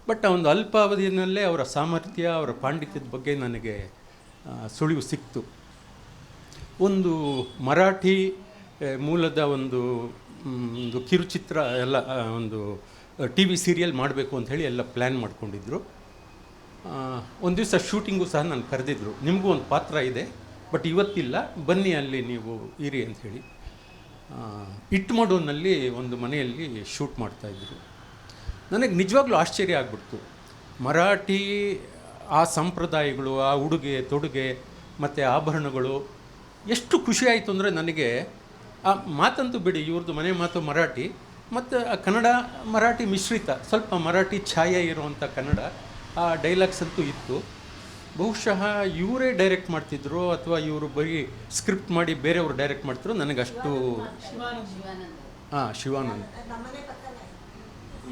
ಬಟ್ ಒಂದು ಅಲ್ಪಾವಧಿಯಲ್ಲೇ ಅವರ ಸಾಮರ್ಥ್ಯ, ಅವರ ಪಾಂಡಿತ್ಯದ ಬಗ್ಗೆ ನನಗೆ ಸುಳಿವು ಸಿಕ್ತು. ಒಂದು ಮರಾಠಿ ಮೂಲದ ಒಂದು ಕಿರುಚಿತ್ರ ಎಲ್ಲ, ಒಂದು ಟಿ ವಿ ಸೀರಿಯಲ್ ಮಾಡಬೇಕು ಅಂಥೇಳಿ ಎಲ್ಲ ಪ್ಲ್ಯಾನ್ ಮಾಡ್ಕೊಂಡಿದ್ರು. ಒಂದು ದಿವಸ ಶೂಟಿಂಗು ಸಹ ನಾನು ಕರೆದಿದ್ರು, ನಿಮಗೂ ಒಂದು ಪಾತ್ರ ಇದೆ ಬಟ್ ಇವತ್ತಿಲ್ಲ, ಬನ್ನಿ ಅಲ್ಲಿ ನೀವು ಇರಿ ಅಂಥೇಳಿ. ಇಟ್ಮಡೋನಲ್ಲಿ ಒಂದು ಮನೆಯಲ್ಲಿ ಶೂಟ್ ಮಾಡ್ತಾಯಿದ್ರು. ನನಗೆ ನಿಜವಾಗ್ಲೂ ಆಶ್ಚರ್ಯ ಆಗ್ಬಿಡ್ತು. ಮರಾಠಿ ಆ ಸಂಪ್ರದಾಯಗಳು, ಆ ಉಡುಗೆ ತೊಡುಗೆ ಮತ್ತು ಆಭರಣಗಳು ಎಷ್ಟು ಖುಷಿ ಆಯಿತು ಅಂದರೆ ನನಗೆ. ಆ ಮಾತಂತೂ ಬಿಡಿ, ಇವ್ರದ್ದು ಮನೆ ಮಾತು ಮರಾಠಿ ಮತ್ತು ಕನ್ನಡ ಮರಾಠಿ ಮಿಶ್ರಿತ, ಸ್ವಲ್ಪ ಮರಾಠಿ ಛಾಯೆ ಇರುವಂಥ ಕನ್ನಡ. ಆ ಡೈಲಾಗ್ಸ್ ಅಂತೂ ಇತ್ತು. ಬಹುಶಃ ಇವರೇ ಡೈರೆಕ್ಟ್ ಮಾಡ್ತಿದ್ರು ಅಥವಾ ಇವರು ಬರೀ ಸ್ಕ್ರಿಪ್ಟ್ ಮಾಡಿ ಬೇರೆಯವರು ಡೈರೆಕ್ಟ್ ಮಾಡ್ತಿದ್ರು, ನನಗಷ್ಟು. ಹಾಂ, ಶಿವಾನಂದ್.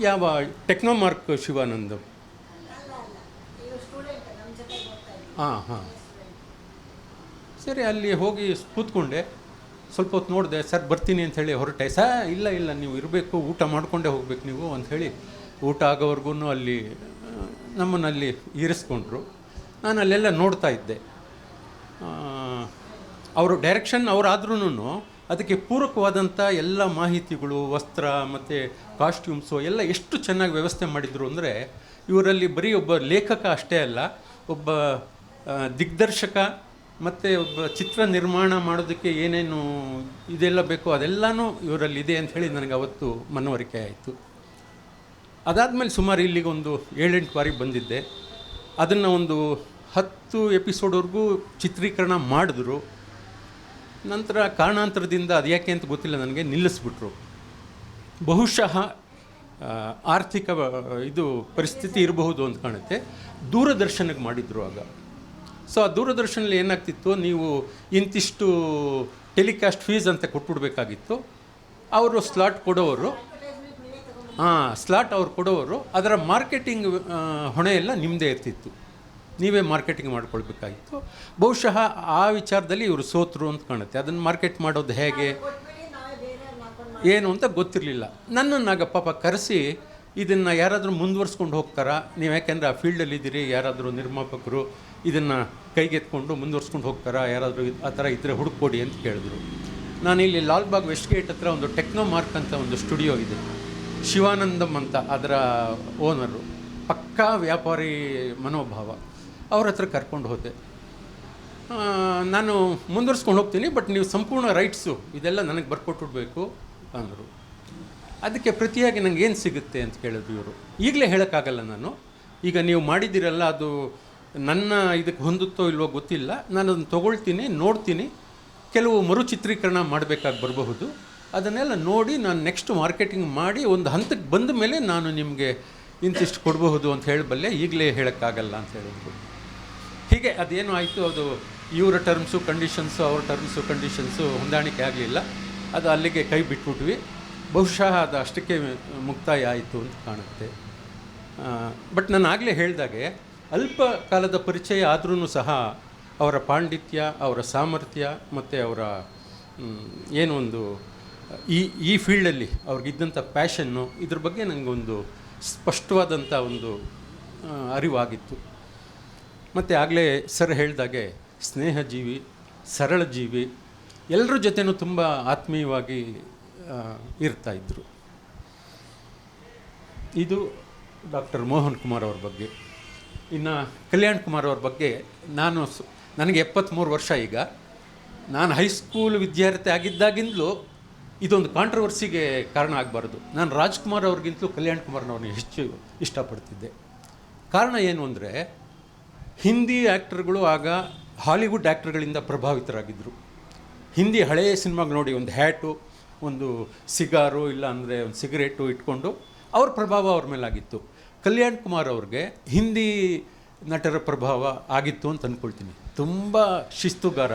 ಯಾವ ಟೆಕ್ನೋಮಾರ್ಕ್ ಶಿವಾನಂದ್? ಹಾಂ ಹಾಂ. ಸರಿ, ಅಲ್ಲಿ ಹೋಗಿ ಕೂತ್ಕೊಂಡೆ, ಸ್ವಲ್ಪ ಹೊತ್ತು ನೋಡಿದೆ. ಸರ್ ಬರ್ತೀನಿ ಅಂಥೇಳಿ ಹೊರಟೆ. ಇಲ್ಲ ಇಲ್ಲ, ನೀವು ಇರಬೇಕು, ಊಟ ಮಾಡಿಕೊಂಡೇ ಹೋಗ್ಬೇಕು ನೀವು ಅಂಥೇಳಿ ಊಟ ಆಗೋವರೆಗೂ ಅಲ್ಲಿ ನಮ್ಮನ್ನಲ್ಲಿ ಇರಿಸ್ಕೊಂಡ್ರು. ನಾನು ಅಲ್ಲೆಲ್ಲ ನೋಡ್ತಾ ಇದ್ದೆ. ಅವರು ಡೈರೆಕ್ಷನ್ ಅವರಾದ್ರೂ ಅದಕ್ಕೆ ಪೂರಕವಾದಂಥ ಎಲ್ಲ ಮಾಹಿತಿಗಳು, ವಸ್ತ್ರ ಮತ್ತು ಕಾಸ್ಟ್ಯೂಮ್ಸು ಎಲ್ಲ ಎಷ್ಟು ಚೆನ್ನಾಗಿ ವ್ಯವಸ್ಥೆ ಮಾಡಿದರು ಅಂದರೆ, ಇವರಲ್ಲಿ ಬರೀ ಒಬ್ಬ ಲೇಖಕ ಅಷ್ಟೇ ಅಲ್ಲ, ಒಬ್ಬ ದಿಗ್ದರ್ಶಕ ಮತ್ತು ಒಬ್ಬ ಚಿತ್ರ ನಿರ್ಮಾಣ ಮಾಡೋದಕ್ಕೆ ಏನೇನು ಇದೆಲ್ಲ ಬೇಕೋ ಅದೆಲ್ಲನೂ ಇವರಲ್ಲಿದೆ ಅಂಥೇಳಿ ನನಗೆ ಅವತ್ತು ಮನವರಿಕೆ ಆಯಿತು. ಅದಾದಮೇಲೆ ಸುಮಾರು ಇಲ್ಲಿಗೆ ಒಂದು 7-8 ಬಾರಿ ಬಂದಿದ್ದೆ. ಅದನ್ನು ಒಂದು 10 ಎಪಿಸೋಡ್ವರೆಗೂ ಚಿತ್ರೀಕರಣ ಮಾಡಿದ್ರು. ನಂತರ ಕಾರಣಾಂತರದಿಂದ ಅದು ಯಾಕೆ ಅಂತ ಗೊತ್ತಿಲ್ಲ ನನಗೆ, ನಿಲ್ಲಿಸ್ಬಿಟ್ರು. ಬಹುಶಃ ಆರ್ಥಿಕ ಇದು ಪರಿಸ್ಥಿತಿ ಇರಬಹುದು ಅಂತ ಕಾಣುತ್ತೆ. ದೂರದರ್ಶನಕ್ಕೆ ಮಾಡಿದ್ರು ಆಗ. ಸೊ ಆ ದೂರದರ್ಶನಲ್ಲಿ ಏನಾಗ್ತಿತ್ತು, ನೀವು ಇಂತಿಷ್ಟು ಟೆಲಿಕಾಸ್ಟ್ ಫೀಸ್ ಅಂತ ಕೊಟ್ಬಿಡ್ಬೇಕಾಗಿತ್ತು. ಅವರು ಸ್ಲಾಟ್ ಕೊಡೋರು. ಸ್ಲಾಟ್ ಅವ್ರು ಕೊಡೋರು. ಅದರ ಮಾರ್ಕೆಟಿಂಗ್ ಹೊಣೆ ಎಲ್ಲ ನಿಮ್ಮದೇ ಇರ್ತಿತ್ತು, ನೀವೇ ಮಾರ್ಕೆಟಿಂಗ್ ಮಾಡ್ಕೊಳ್ಬೇಕಾಗಿತ್ತು. ಬಹುಶಃ ಆ ವಿಚಾರದಲ್ಲಿ ಇವರು ಸೋತರು ಅಂತ ಕಾಣುತ್ತೆ. ಅದನ್ನು ಮಾರ್ಕೆಟ್ ಮಾಡೋದು ಹೇಗೆ ಏನು ಅಂತ ಗೊತ್ತಿರಲಿಲ್ಲ. ನನ್ನನ್ನಾಗ ಪಾಪ ಕರೆಸಿ, ಇದನ್ನು ಯಾರಾದರೂ ಮುಂದುವರ್ಸ್ಕೊಂಡು ಹೋಗ್ತಾರಾ ನೀವು, ಯಾಕೆಂದರೆ ಆ ಫೀಲ್ಡಲ್ಲಿ ಇದ್ದೀರಿ, ಯಾರಾದರೂ ನಿರ್ಮಾಪಕರು ಇದನ್ನು ಕೈಗೆತ್ಕೊಂಡು ಮುಂದುವರ್ಸ್ಕೊಂಡು ಹೋಗ್ತಾರಾ, ಯಾರಾದರೂ ಆ ಥರ ಇದ್ದರೆ ಹುಡುಕೊಡಿ ಅಂತ ಕೇಳಿದ್ರು. ನಾನಿಲ್ಲಿ ಲಾಲ್ಬಾಗ್ ವೆಸ್ಟ್ ಗೇಟ್ ಹತ್ರ ಒಂದು ಟೆಕ್ನೋಮಾರ್ಕ್ ಅಂತ ಒಂದು ಸ್ಟುಡಿಯೋ ಇದೆ, ಶಿವಾನಂದಮ್ ಅಂತ ಅದರ ಓನರು, ಪಕ್ಕಾ ವ್ಯಾಪಾರಿ ಮನೋಭಾವ. ಅವ್ರ ಹತ್ರ ಕರ್ಕೊಂಡು ಹೋದೆ. ನಾನು ಮುಂದುವರ್ಸ್ಕೊಂಡು ಹೋಗ್ತೀನಿ, ಬಟ್ ನೀವು ಸಂಪೂರ್ಣ ರೈಟ್ಸು ಇದೆಲ್ಲ ನನಗೆ ಬರ್ಕೊಟ್ಬಿಡ್ಬೇಕು ಅಂದರು. ಅದಕ್ಕೆ ಪ್ರತಿಯಾಗಿ ನನಗೆ ಏನು ಸಿಗುತ್ತೆ ಅಂತ ಕೇಳಿದ್ರು ಇವರು. ಈಗಲೇ ಹೇಳೋಕ್ಕಾಗಲ್ಲ ನಾನು, ಈಗ ನೀವು ಮಾಡಿದ್ದೀರಲ್ಲ ಅದು ನನ್ನ ಇದಕ್ಕೆ ಹೊಂದುತ್ತೋ ಇಲ್ವೋ ಗೊತ್ತಿಲ್ಲ, ನಾನು ಅದನ್ನು ತೊಗೊಳ್ತೀನಿ, ನೋಡ್ತೀನಿ, ಕೆಲವು ಮರುಚಿತ್ರೀಕರಣ ಮಾಡಬೇಕಾಗಿ ಬರಬಹುದು, ಅದನ್ನೆಲ್ಲ ನೋಡಿ ನಾನು ನೆಕ್ಸ್ಟ್ ಮಾರ್ಕೆಟಿಂಗ್ ಮಾಡಿ ಒಂದು ಹಂತಕ್ಕೆ ಬಂದ ಮೇಲೆ ನಾನು ನಿಮಗೆ ಇಂತಿಷ್ಟು ಕೊಡಬಹುದು ಅಂತ ಹೇಳಬಲ್ಲೆ, ಈಗಲೇ ಹೇಳೋಕ್ಕಾಗಲ್ಲ ಅಂತ ಹೇಳಿದ್ರು. ಹೀಗೆ ಅದೇನು ಆಯಿತು, ಅದು ಇವರ ಟರ್ಮ್ಸು ಕಂಡೀಷನ್ಸು ಅವ್ರ ಟರ್ಮ್ಸು ಕಂಡೀಷನ್ಸು ಹೊಂದಾಣಿಕೆ ಆಗಲಿಲ್ಲ. ಅದು ಅಲ್ಲಿಗೆ ಕೈ ಬಿಟ್ಬಿಟ್ವಿ. ಬಹುಶಃ ಅದು ಅಷ್ಟಕ್ಕೆ ಮುಕ್ತಾಯ ಆಯಿತು ಅಂತ ಕಾಣುತ್ತೆ. ಬಟ್ ನಾನು ಆಗಲೇ ಹೇಳಿದಾಗೆ ಅಲ್ಪ ಕಾಲದ ಪರಿಚಯ ಆದ್ರೂ ಸಹ ಅವರ ಪಾಂಡಿತ್ಯ, ಅವರ ಸಾಮರ್ಥ್ಯ ಮತ್ತು ಅವರ ಏನು ಒಂದು ಈ ಫೀಲ್ಡಲ್ಲಿ ಅವ್ರಿಗಿದ್ದಂಥ ಪ್ಯಾಷನ್ನು, ಇದ್ರ ಬಗ್ಗೆ ನನಗೊಂದು ಸ್ಪಷ್ಟವಾದಂಥ ಒಂದು ಅರಿವಾಗಿತ್ತು. ಮತ್ತು ಆಗಲೇ ಸರ್ ಹೇಳಿದಾಗೆ ಸ್ನೇಹಜೀವಿ, ಸರಳ ಜೀವಿ, ಎಲ್ಲರ ಜೊತೆನೂ ತುಂಬ ಆತ್ಮೀಯವಾಗಿ ಇರ್ತಾಯಿದ್ರು. ಇದು ಡಾಕ್ಟರ್ ಮೋಹನ್ ಕುಮಾರ್ ಅವ್ರ ಬಗ್ಗೆ. ಇನ್ನು ಕಲ್ಯಾಣ್ ಕುಮಾರ್ ಅವ್ರ ಬಗ್ಗೆ ನನಗೆ 73 ವರ್ಷ ಈಗ. ನಾನು ಹೈಸ್ಕೂಲ್ ವಿದ್ಯಾರ್ಥಿ ಆಗಿದ್ದಾಗಿಂದಲೂ ಇದೊಂದು ಕಾಂಟ್ರವರ್ಸಿಗೆ ಕಾರಣ ಆಗಬಾರ್ದು. ನಾನು ರಾಜ್ಕುಮಾರ್ ಅವ್ರಿಗಿಂತಲೂ ಕಲ್ಯಾಣ್ ಕುಮಾರ್ನವ್ರನ್ನ ಹೆಚ್ಚು ಇಷ್ಟಪಡ್ತಿದ್ದೆ. ಕಾರಣ ಏನು ಅಂದರೆ, ಹಿಂದಿ ಆ್ಯಕ್ಟರ್ಗಳು ಆಗ ಹಾಲಿವುಡ್ ಆ್ಯಕ್ಟರ್ಗಳಿಂದ ಪ್ರಭಾವಿತರಾಗಿದ್ದರು. ಹಿಂದಿ ಹಳೆಯ ಸಿನಿಮಾಗೆ ನೋಡಿ, ಒಂದು ಹ್ಯಾಟು, ಒಂದು ಸಿಗಾರು, ಇಲ್ಲ ಅಂದರೆ ಒಂದು ಸಿಗರೇಟು ಇಟ್ಕೊಂಡು ಅವ್ರ ಪ್ರಭಾವ ಅವ್ರ ಮೇಲಾಗಿತ್ತು. ಕಲ್ಯಾಣ್ ಕುಮಾರ್ ಅವ್ರಿಗೆ ಹಿಂದಿ ನಟರ ಪ್ರಭಾವ ಆಗಿತ್ತು ಅಂತ ಅಂದ್ಕೊಳ್ತೀನಿ. ತುಂಬ ಶಿಸ್ತುಗಾರ,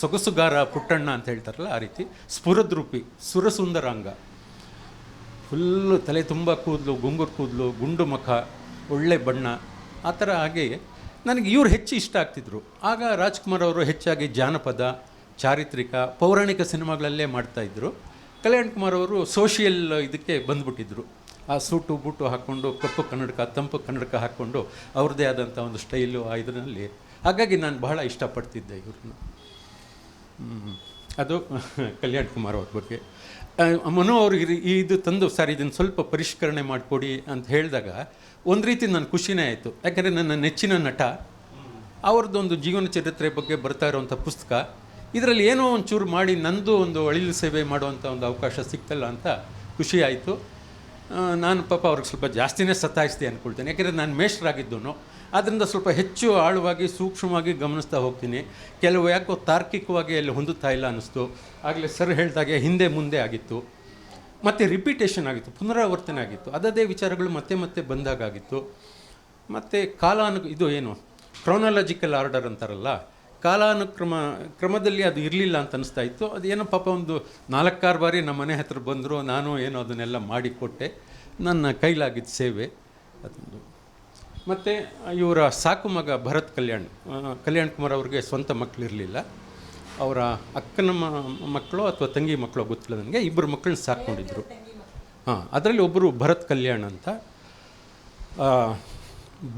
ಸೊಗಸುಗಾರ ಪುಟ್ಟಣ್ಣ ಅಂತ ಹೇಳ್ತಾರಲ್ಲ ಆ ರೀತಿ, ಸ್ಫುರದ್ರೂಪಿ, ಸುರಸುಂದರಾಂಗ, ಫುಲ್ಲು ತಲೆ ತುಂಬ ಕೂದಲು, ಗುಂಗುರು ಕೂದಲು, ಗುಂಡು ಮುಖ, ಒಳ್ಳೆ ಬಣ್ಣ, ಆ ಥರ. ಹಾಗೆ ನನಗೆ ಇವರು ಹೆಚ್ಚು ಇಷ್ಟ ಆಗ್ತಿದ್ರು. ಆಗ ರಾಜ್ಕುಮಾರ್ ಅವರು ಹೆಚ್ಚಾಗಿ ಜಾನಪದ, ಚಾರಿತ್ರಿಕ, ಪೌರಾಣಿಕ ಸಿನಿಮಾಗಳಲ್ಲೇ ಮಾಡ್ತಾಯಿದ್ರು. ಕಲ್ಯಾಣ್ ಕುಮಾರ್ ಅವರು ಸೋಷಿಯಲ್ ಇದಕ್ಕೆ ಬಂದುಬಿಟ್ಟಿದ್ರು. ಆ ಸೂಟು ಬೂಟು ಹಾಕ್ಕೊಂಡು, ಕಪ್ಪು ಕನ್ನಡಕ, ತಂಪು ಕನ್ನಡಕ ಹಾಕ್ಕೊಂಡು ಅವ್ರದ್ದೇ ಆದಂಥ ಒಂದು ಸ್ಟೈಲು ಆ ಇದರಲ್ಲಿ. ಹಾಗಾಗಿ ನಾನು ಬಹಳ ಇಷ್ಟಪಡ್ತಿದ್ದೆ ಇವ್ರನ್ನ. ಅದು ಕಲ್ಯಾಣ್ ಕುಮಾರ್ ಅವ್ರ ಬಗ್ಗೆ. ಮನು ಅವ್ರಿಗೆ ಇದು ತಂದು ಸರ್ ಇದನ್ನು ಸ್ವಲ್ಪ ಪರಿಷ್ಕರಣೆ ಮಾಡಿಕೊಡಿ ಅಂತ ಹೇಳಿದಾಗ ಒಂದು ರೀತಿ ನನ್ನ ಖುಷಿನೇ ಆಯಿತು. ಯಾಕಂದರೆ ನನ್ನ ನೆಚ್ಚಿನ ನಟ ಅವ್ರದ್ದೊಂದು ಜೀವನ ಚರಿತ್ರೆ ಬಗ್ಗೆ ಬರ್ತಾ ಇರೋವಂಥ ಪುಸ್ತಕ, ಇದರಲ್ಲಿ ಏನೋ ಒಂಚೂರು ಮಾಡಿ ನಂದು ಒಂದು ಅಳಿಲು ಸೇವೆ ಮಾಡುವಂಥ ಒಂದು ಅವಕಾಶ ಸಿಕ್ತಲ್ಲ ಅಂತ ಖುಷಿ ಆಯಿತು. ನಾನು ಪಾಪ ಅವ್ರಿಗೆ ಸ್ವಲ್ಪ ಜಾಸ್ತಿನೇ ಸತಾಯಿಸ್ದೆ ಅಂದ್ಕೊಳ್ತೇನೆ. ಯಾಕೆಂದರೆ ನಾನು ಮೇಷ್ಟ್ರಾಗಿದ್ದನು, ಆದ್ದರಿಂದ ಸ್ವಲ್ಪ ಹೆಚ್ಚು ಆಳವಾಗಿ ಸೂಕ್ಷ್ಮವಾಗಿ ಗಮನಿಸ್ತಾ ಹೋಗ್ತೀನಿ. ಕೆಲವು ಯಾಕೋ ತಾರ್ಕಿಕವಾಗಿ ಅಲ್ಲಿ ಹೊಂದುತ್ತಾ ಇಲ್ಲ ಅನ್ನಿಸ್ತು. ಆಗಲೇ ಸರ್ ಹೇಳಿದಾಗೆ ಹಿಂದೆ ಮುಂದೆ ಆಗಿತ್ತು, ಮತ್ತು ರಿಪೀಟೇಷನ್ ಆಗಿತ್ತು, ಪುನರಾವರ್ತನೆ ಆಗಿತ್ತು. ಅದೇ ವಿಚಾರಗಳು ಮತ್ತೆ ಮತ್ತೆ ಬಂದಾಗಿತ್ತು. ಮತ್ತು ಇದು ಏನು ಕ್ರೋನಾಲಜಿಕಲ್ ಆರ್ಡರ್ ಅಂತಾರಲ್ಲ, ಕ್ರಮದಲ್ಲಿ ಅದು ಇರಲಿಲ್ಲ ಅಂತ ಅನ್ನಿಸ್ತಾ ಇತ್ತು. ಅದೇನೋ ಪಾಪ ಒಂದು 4-6 ಬಾರಿ ನಮ್ಮ ಮನೆ ಹತ್ರ ಬಂದರು, ನಾನು ಏನೋ ಅದನ್ನೆಲ್ಲ ಮಾಡಿಕೊಟ್ಟೆ, ನನ್ನ ಕೈಲಾಗಿದ್ದ ಸೇವೆ ಅದೊಂದು. ಮತ್ತು ಇವರ ಸಾಕು ಮಗ ಭರತ್ ಕಲ್ಯಾಣ್ ಕುಮಾರ್ ಅವ್ರಿಗೆ ಸ್ವಂತ ಮಕ್ಕಳಿರಲಿಲ್ಲ. ಅವರ ಅಕ್ಕನ ಮಕ್ಕಳು ಅಥವಾ ತಂಗಿ ಮಕ್ಕಳು ಗೊತ್ತಿಲ್ಲ ನನಗೆ, 2 ಮಕ್ಕಳನ್ನ ಸಾಕೊಂಡಿದ್ರು. ಅದರಲ್ಲಿ ಒಬ್ಬರು ಭರತ್ ಕಲ್ಯಾಣ್ ಅಂತ.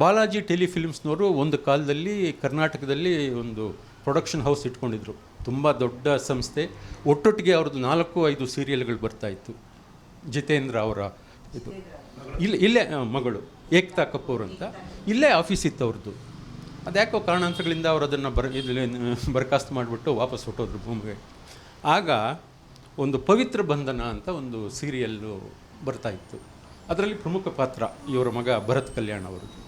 ಬಾಲಾಜಿ ಟೆಲಿಫಿಲ್ಮ್ಸ್ನವರು ಒಂದು ಕಾಲದಲ್ಲಿ ಕರ್ನಾಟಕದಲ್ಲಿ ಒಂದು ಪ್ರೊಡಕ್ಷನ್ ಹೌಸ್ ಇಟ್ಕೊಂಡಿದ್ರು, ತುಂಬ ದೊಡ್ಡ ಸಂಸ್ಥೆ. ಒಟ್ಟೊಟ್ಟಿಗೆ ಅವ್ರದ್ದು 4-5 ಸೀರಿಯಲ್ಗಳು ಬರ್ತಾಯಿತ್ತು. ಜಿತೇಂದ್ರ ಅವರ ಇದು ಇಲ್ಲೇ ಮಗಳು ಏಕ್ತಾ ಕಪೂರ್ ಅಂತ, ಇಲ್ಲೇ ಆಫೀಸ್ ಇತ್ತು ಅವ್ರದ್ದು. ಅದ್ಯಾಕೋ ಕಾರಣಾಂತರಗಳಿಂದ ಅವರು ಅದನ್ನು ಬರ್ಖಾಸ್ತು ಮಾಡಿಬಿಟ್ಟು ವಾಪಸ್ ಹೊಟ್ಟೋದ್ರು ಭೂಮಿಗೆ. ಆಗ ಒಂದು ಪವಿತ್ರ ಬಂಧನ ಅಂತ ಒಂದು ಸೀರಿಯಲ್ಲು ಬರ್ತಾಯಿತ್ತು. ಅದರಲ್ಲಿ ಪ್ರಮುಖ ಪಾತ್ರ ಇವರ ಮಗ ಭರತ್ ಕಲ್ಯಾಣ್ ಅವರದ್ದು.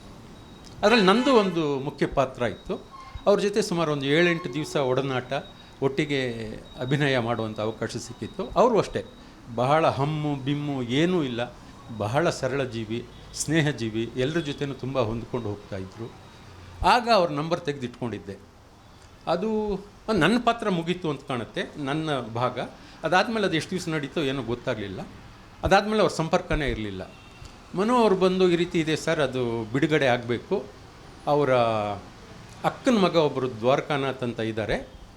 ಅದರಲ್ಲಿ ನಂದು ಒಂದು ಮುಖ್ಯ ಪಾತ್ರ ಇತ್ತು. ಅವ್ರ ಜೊತೆ ಸುಮಾರು ಒಂದು 7-8 ದಿವಸ ಒಡನಾಟ, ಒಟ್ಟಿಗೆ ಅಭಿನಯ ಮಾಡುವಂಥ ಅವಕಾಶ ಸಿಕ್ಕಿತ್ತು. ಅವರು ಅಷ್ಟೇ ಬಹಳ ಹಮ್ಮು ಬಿಮ್ಮು ಏನೂ ಇಲ್ಲ, ಬಹಳ ಸರಳ ಜೀವಿ, ಸ್ನೇಹ ಜೀವಿ, ಎಲ್ಲರ ಜೊತೆನೂ ತುಂಬ ಹೊಂದ್ಕೊಂಡು ಹೋಗ್ತಾಯಿದ್ರು. ಆಗ ಅವ್ರ ನಂಬರ್ ತೆಗೆದಿಟ್ಕೊಂಡಿದ್ದೆ. ಅದು ನನ್ನ ಪಾತ್ರ ಮುಗೀತು ಅಂತ ಕಾಣುತ್ತೆ, ನನ್ನ ಭಾಗ. ಅದಾದಮೇಲೆ ಅದು ಎಷ್ಟು ದಿವಸ ನಡೀತೋ ಏನೋ ಗೊತ್ತಾಗಲಿಲ್ಲ. ಅದಾದಮೇಲೆ ಅವ್ರ ಸಂಪರ್ಕನೇ ಇರಲಿಲ್ಲ. ಮನು ಅವ್ರು ಬಂದು ಈ ರೀತಿ ಇದೆ ಸರ್, ಅದು ಬಿಡುಗಡೆ ಆಗಬೇಕು. ಅವರ ಅಕ್ಕನ ಮಗ ಒಬ್ಬರು ದ್ವಾರಕಾನಾಥ್ ಅಂತ ಇದ್ದಾರೆ,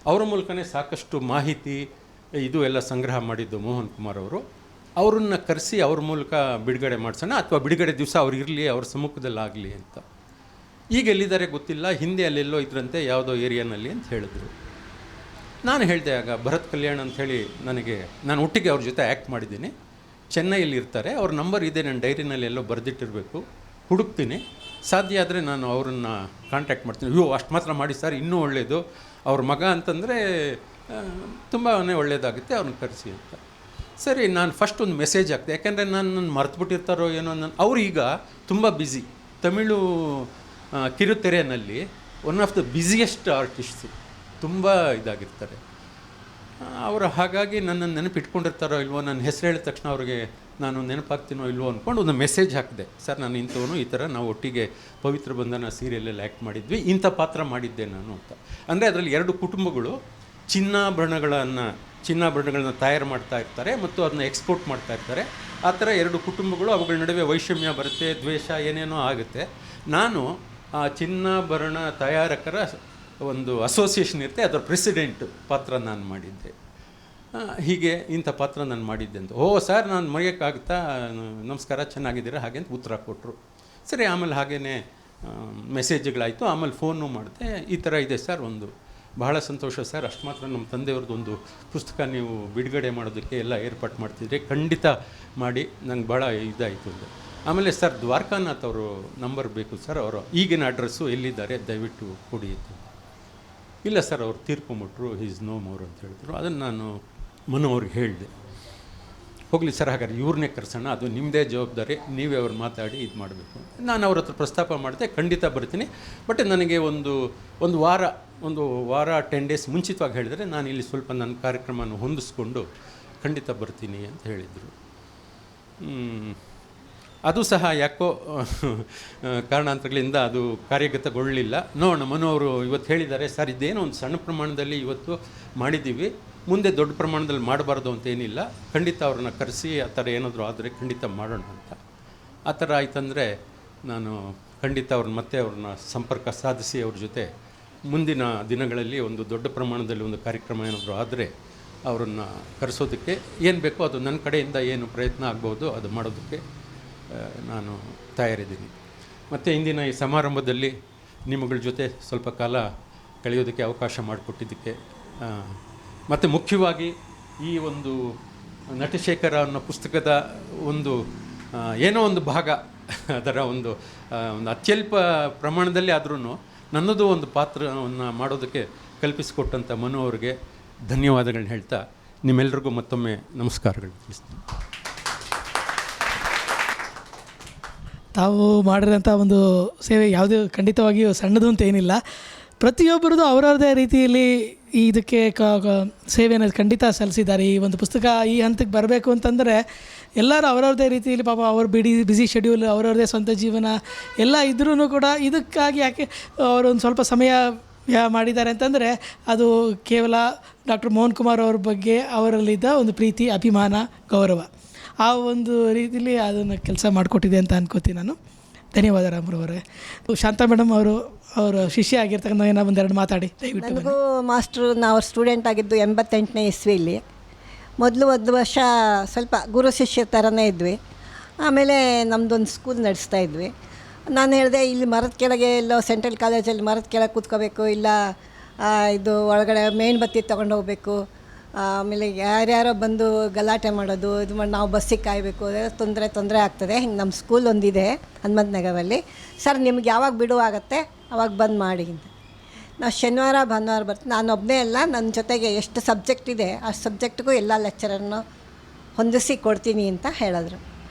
ಅವರ ಮೂಲಕನೇ ಸಾಕಷ್ಟು ಮಾಹಿತಿ ಇದು ಎಲ್ಲ ಸಂಗ್ರಹ ಮಾಡಿದ್ದು ಮೋಹನ್ ಕುಮಾರ್ ಅವರು. ಅವ್ರನ್ನ ಕರೆಸಿ ಅವ್ರ ಮೂಲಕ ಬಿಡುಗಡೆ ಮಾಡಿಸೋಣ, ಅಥವಾ ಬಿಡುಗಡೆ ದಿವಸ ಅವ್ರು ಇರಲಿ, ಅವ್ರ ಸಮ್ಮುಖದಲ್ಲಾಗಲಿ ಅಂತ. ಈಗ ಎಲ್ಲಿದ್ದಾರೆ ಗೊತ್ತಿಲ್ಲ, ಹಿಂದೆ ಅಲ್ಲೆಲ್ಲೋ ಇದ್ರಂತೆ ಯಾವುದೋ ಏರಿಯಾನಲ್ಲಿ ಅಂತ ಹೇಳಿದ್ರು. ನಾನು ಹೇಳಿದೆ ಆಗ ಭರತ್ ಕಲ್ಯಾಣ್ ಅಂಥೇಳಿ ನಾನು ಒಟ್ಟಿಗೆ ಅವ್ರ ಜೊತೆ ಆ್ಯಕ್ಟ್ ಮಾಡಿದ್ದೀನಿ, ಚೆನ್ನೈಯಲ್ಲಿ ಇರ್ತಾರೆ, ಅವ್ರ ನಂಬರ್ ಇದೆ ನನ್ನ ಡೈರಿನಲ್ಲಿ ಎಲ್ಲೋ ಬರೆದಿಟ್ಟಿರಬೇಕು, ಹುಡುಕ್ತೀನಿ, ಸಾಧ್ಯ ಆದರೆ ನಾನು ಅವ್ರನ್ನ ಕಾಂಟ್ಯಾಕ್ಟ್ ಮಾಡ್ತೀನಿ. ಅಷ್ಟು ಮಾತ್ರ ಮಾಡಿ ಸರ್, ಇನ್ನೂ ಒಳ್ಳೆಯದು, ಅವ್ರ ಮಗ ಅಂತಂದರೆ ತುಂಬಾ ಒಳ್ಳೆಯದಾಗುತ್ತೆ, ಅವ್ರನ್ನ ಕರೆಸಿ ಅಂತ. ಸರಿ, ನಾನು ಫಸ್ಟ್ ಒಂದು ಮೆಸೇಜ್ ಹಾಕ್ತೆ, ಯಾಕೆಂದರೆ ನನ್ನ ಮರ್ತುಬಿಟ್ಟಿರ್ತಾರೋ ಏನೋ. ಅವ್ರು ಈಗ ತುಂಬ ಬ್ಯುಸಿ, ತಮಿಳು ಕಿರುತೆರೆಯಲ್ಲಿ one of the busiest artists, ತುಂಬ ಇದಾಗಿರ್ತಾರೆ ಅವರು. ಹಾಗಾಗಿ ನನ್ನನ್ನು ನೆನಪಿಟ್ಕೊಂಡಿರ್ತಾರೋ ಇಲ್ವೋ, ನನ್ನ ಹೆಸರು ಹೇಳಿದ ತಕ್ಷಣ ಅವ್ರಿಗೆ ನಾನು ನೆನಪಾಗ್ತೀನೋ ಇಲ್ವೋ ಅಂದ್ಕೊಂಡು ಒಂದು ಮೆಸೇಜ್ ಹಾಕಿದೆ, ಸರ್ ನಾನು ಇಂಥವನು, ಈ ಥರ ನಾವು ಒಟ್ಟಿಗೆ ಪವಿತ್ರ ಬಂಧನ ಸೀರಿಯಲಲ್ಲಿ ಆ್ಯಕ್ಟ್ ಮಾಡಿದ್ವಿ, ಇಂಥ ಪಾತ್ರ ಮಾಡಿದ್ದೆ ನಾನು ಅಂತ. ಅಂದರೆ ಅದರಲ್ಲಿ 2 ಕುಟುಂಬಗಳು ಚಿನ್ನಾಭರಣಗಳನ್ನ ತಯಾರು ಮಾಡ್ತಾ ಇರ್ತಾರೆ ಮತ್ತು ಅದನ್ನ ಎಕ್ಸ್ಪೋರ್ಟ್ ಮಾಡ್ತಾ ಇರ್ತಾರೆ. ಆ ಥರ 2 ಕುಟುಂಬಗಳು, ಅವುಗಳ ನಡುವೆ ವೈಷಮ್ಯ ಬರುತ್ತೆ, ದ್ವೇಷ ಏನೇನೋ ಆಗುತ್ತೆ. ನಾನು ಆ ಚಿನ್ನಾಭರಣ ತಯಾರಕರ ಒಂದು ಅಸೋಸಿಯೇಷನ್ ಇರುತ್ತೆ, ಅದರ ಪ್ರೆಸಿಡೆಂಟ್ ಪಾತ್ರ ನಾನು ಮಾಡಿದ್ದೆ. ಹೀಗೆ ಇಂಥ ಪಾತ್ರ ನಾನು ಮಾಡಿದ್ದೆ ಅಂತ. ಸರ್ ನಾನು ಮರೆಯೋಕ್ಕಾಗುತ್ತಾ, ನಮಸ್ಕಾರ, ಚೆನ್ನಾಗಿದ್ದೀರಾ ಹಾಗೆ ಅಂತ ಉತ್ತರ ಕೊಟ್ಟರು. ಸರಿ, ಆಮೇಲೆ ಹಾಗೇ ಮೆಸೇಜ್ಗಳಾಯಿತು. ಆಮೇಲೆ ಫೋನು ಮಾಡಿದೆ, ಈ ಥರ ಇದೆ ಸರ್, ಒಂದು ಬಹಳ ಸಂತೋಷ ಸರ್, ಅಷ್ಟು ಮಾತ್ರ ನಮ್ಮ ತಂದೆಯವ್ರದ್ದು ಒಂದು ಪುಸ್ತಕ ನೀವು ಬಿಡುಗಡೆ ಮಾಡೋದಕ್ಕೆ ಎಲ್ಲ ಏರ್ಪಾಟ್ ಮಾಡ್ತಿದ್ರೆ ಖಂಡಿತ ಮಾಡಿ, ನಂಗೆ ಭಾಳ ಇದಾಯಿತು ಅಂದೆ. ಆಮೇಲೆ ಸರ್ ದ್ವಾರಕಾನಾಥ್ ಅವರು ನಂಬರ್ ಬೇಕು ಸರ್, ಅವರು ಈಗಿನ ಅಡ್ರೆಸ್ಸು ಎಲ್ಲಿದ್ದಾರೆ ದಯವಿಟ್ಟು ಕೊಡಿ ಅಂತ. ಇಲ್ಲ ಸರ್, ಅವ್ರು ತೀರ್ಕೊಂಬಿಟ್ರು, ಈಸ್ ನೋ ಮೋರ್ ಅಂತ ಹೇಳಿದ್ರು. ಅದನ್ನು ನಾನು ಮನು ಅವ್ರಿಗೆ ಹೇಳಿದೆ, ಹೋಗಲಿ ಸರ್, ಹಾಗಾದ್ರೆ ಇವ್ರನ್ನೇ ಕರೆಸೋಣ, ಅದು ನಿಮ್ಮದೇ ಜವಾಬ್ದಾರಿ, ನೀವೇ ಅವ್ರು ಮಾತಾಡಿ ಇದು ಮಾಡಬೇಕು. ನಾನು ಅವ್ರ ಹತ್ರ ಪ್ರಸ್ತಾಪ ಮಾಡಿದೆ, ಖಂಡಿತ ಬರ್ತೀನಿ, ಬಟ್ ನನಗೆ ಒಂದು ವಾರ 10 ಡೇಸ್ ಮುಂಚಿತವಾಗಿ ಹೇಳಿದರೆ ನಾನು ಇಲ್ಲಿ ಸ್ವಲ್ಪ ನನ್ನ ಕಾರ್ಯಕ್ರಮನ ಹೊಂದಿಸ್ಕೊಂಡು ಖಂಡಿತ ಬರ್ತೀನಿ ಅಂತ ಹೇಳಿದರು. ಅದು ಸಹ ಯಾಕೋ ಕಾರಣಾಂತರಗಳಿಂದ ಅದು ಕಾರ್ಯಗತಗೊಳ್ಳಲಿಲ್ಲ. ನೋಡೋಣ, ಮನು ಅವರು ಇವತ್ತು ಹೇಳಿದ್ದಾರೆ, ಸರ್ ಇದೇನೋ ಒಂದು ಸಣ್ಣ ಪ್ರಮಾಣದಲ್ಲಿ ಇವತ್ತು ಮಾಡಿದ್ದೀವಿ, ಮುಂದೆ ದೊಡ್ಡ ಪ್ರಮಾಣದಲ್ಲಿ ಮಾಡಬಾರ್ದು ಅಂತ ಏನಿಲ್ಲ, ಖಂಡಿತ ಅವ್ರನ್ನ ಕರೆಸಿ ಆ ಥರ ಏನಾದರೂ ಆದರೆ ಖಂಡಿತ ಮಾಡೋಣ ಅಂತ. ಆ ಥರ ಆಯ್ತಂದರೆ ನಾನು ಖಂಡಿತ ಅವ್ರನ್ನ ಸಂಪರ್ಕ ಸಾಧಿಸಿ ಅವ್ರ ಜೊತೆ ಮುಂದಿನ ದಿನಗಳಲ್ಲಿ ಒಂದು ದೊಡ್ಡ ಪ್ರಮಾಣದಲ್ಲಿ ಒಂದು ಕಾರ್ಯಕ್ರಮ ಏನಾದರೂ ಆದರೆ ಅವರನ್ನು ಕರೆಸೋದಕ್ಕೆ ಏನು ಬೇಕೋ ಅದು ನನ್ನ ಕಡೆಯಿಂದ ಏನು ಪ್ರಯತ್ನ ಆಗ್ಬೋದು ಅದು ಮಾಡೋದಕ್ಕೆ ನಾನು ತಯಾರಿದ್ದೀನಿ. ಮತ್ತು ಇಂದಿನ ಈ ಸಮಾರಂಭದಲ್ಲಿ ನಿಮ್ಮಗಳ ಜೊತೆ ಸ್ವಲ್ಪ ಕಾಲ ಕಳೆಯೋದಕ್ಕೆ ಅವಕಾಶ ಮಾಡಿಕೊಟ್ಟಿದ್ದಕ್ಕೆ ಮತ್ತು ಮುಖ್ಯವಾಗಿ ಈ ಒಂದು ನಟಶೇಖರ ಅನ್ನೋ ಪುಸ್ತಕದ ಒಂದು ಏನೋ ಒಂದು ಭಾಗ ಅದರ ಒಂದು ಅತ್ಯಲ್ಪ ಪ್ರಮಾಣದಲ್ಲಿ ಆದ್ರೂ ನನ್ನದು ಒಂದು ಪಾತ್ರವನ್ನು ಮಾಡೋದಕ್ಕೆ ಕಲ್ಪಿಸಿಕೊಟ್ಟಂಥ ಮನು ಅವರಿಗೆ ಧನ್ಯವಾದಗಳನ್ನ ಹೇಳ್ತಾ ನಿಮ್ಮೆಲ್ಲರಿಗೂ ಮತ್ತೊಮ್ಮೆ ನಮಸ್ಕಾರಗಳು ತಿಳಿಸ್ತೀನಿ. ತಾವು ಮಾಡಿರೋಂಥ ಒಂದು ಸೇವೆ ಯಾವುದೇ ಖಂಡಿತವಾಗಿಯೂ ಸಣ್ಣದು ಅಂತ ಏನಿಲ್ಲ. ಪ್ರತಿಯೊಬ್ಬರದು ಅವರವ್ರದೇ ರೀತಿಯಲ್ಲಿ ಇದಕ್ಕೆ ಸೇವೆಯನ್ನು ಖಂಡಿತ ಸಲ್ಲಿಸಿದ್ದಾರೆ. ಈ ಒಂದು ಪುಸ್ತಕ ಈ ಹಂತಕ್ಕೆ ಬರಬೇಕು ಅಂತಂದರೆ ಎಲ್ಲರೂ ಅವರವ್ರದೇ ರೀತಿಯಲ್ಲಿ ಪಾಪ ಅವ್ರ ಬಿಸಿ ಶೆಡ್ಯೂಲ್, ಅವರವ್ರದೇ ಸ್ವಂತ ಜೀವನ ಎಲ್ಲ ಇದ್ರೂ ಕೂಡ ಇದಕ್ಕಾಗಿ ಯಾಕೆ ಅವರೊಂದು ಸ್ವಲ್ಪ ಸಮಯ ಮಾಡಿದ್ದಾರೆ ಅಂತಂದರೆ ಅದು ಕೇವಲ ಡಾಕ್ಟರ್ ಮೋಹನ್ ಕುಮಾರ್ ಅವ್ರ ಬಗ್ಗೆ ಅವರಲ್ಲಿದ್ದ ಒಂದು ಪ್ರೀತಿ, ಅಭಿಮಾನ, ಗೌರವ ಆ ಒಂದು ರೀತಿಯಲ್ಲಿ ಅದನ್ನು ಕೆಲಸ ಮಾಡಿಕೊಟ್ಟಿದೆ ಅಂತ ಅನ್ಕೋತೀನಿ ನಾನು. ಧನ್ಯವಾದ ರಾಮ್ರವರೇ. ಶಾಂತಾ ಮೇಡಮ್ ಅವರ ಶಿಷ್ಯ ಆಗಿರ್ತಕ್ಕಂಥ ಏನೋ ಒಂದೆರಡು ಮಾತಾಡಿ ದಯವಿಟ್ಟು. ನನಗೂ ಮಾಸ್ಟ್ರು ನಾವು ಸ್ಟೂಡೆಂಟ್ ಆಗಿದ್ದು 88ನೇ ಇಸ್ವಿಯಲ್ಲಿ. ಮೊದಲು ಒಂದು ವರ್ಷ ಸ್ವಲ್ಪ ಗುರು ಶಿಷ್ಯ ಥರನೇ ಇದ್ವಿ. ಆಮೇಲೆ ನಮ್ಮದೊಂದು ಸ್ಕೂಲ್ ನಡೆಸ್ತಾ ಇದ್ವಿ. ನಾನು ಹೇಳಿದೆ ಇಲ್ಲಿ ಮರದ ಕೆಳಗೆ ಎಲ್ಲೋ ಸೆಂಟ್ರಲ್ ಕಾಲೇಜಲ್ಲಿ ಮರದ ಕೆಳಗೆ ಕೂತ್ಕೋಬೇಕು, ಇಲ್ಲ ಇದು ಒಳಗಡೆ ಮೇಣ್ ಬತ್ತಿ ತೊಗೊಂಡು ಹೋಗಬೇಕು, ಆಮೇಲೆ ಯಾರ್ಯಾರೋ ಬಂದು ಗಲಾಟೆ ಮಾಡೋದು, ಇದು ಮಾಡಿ ನಾವು ಬಸ್ಸಿಗೆ ಕಾಯಬೇಕು, ತೊಂದರೆ ಆಗ್ತದೆ. ಹಿಂಗೆ ನಮ್ಮ ಸ್ಕೂಲ್ ಒಂದಿದೆ ಹನುಮಂತ ನಗರಲ್ಲಿ. ಸರ್ ನಿಮ್ಗೆ ಯಾವಾಗ ಬಿಡುವಾಗತ್ತೆ ಅವಾಗ ಬಂದು ಮಾಡಿ ಅಂತ. ನಾವು ಶನಿವಾರ ಭಾನುವಾರ ಬರ್ತೀವಿ. ನಾನು ಒಬ್ಬನೇ ಅಲ್ಲ, ನನ್ನ ಜೊತೆಗೆ ಎಷ್ಟು ಸಬ್ಜೆಕ್ಟ್ ಇದೆ ಆ ಸಬ್ಜೆಕ್ಟ್ಗೂ ಎಲ್ಲ ಲೆಕ್ಚರನ್ನು ಹೊಂದಿಸಿ ಕೊಡ್ತೀನಿ ಅಂತ ಹೇಳಿದ್ರು.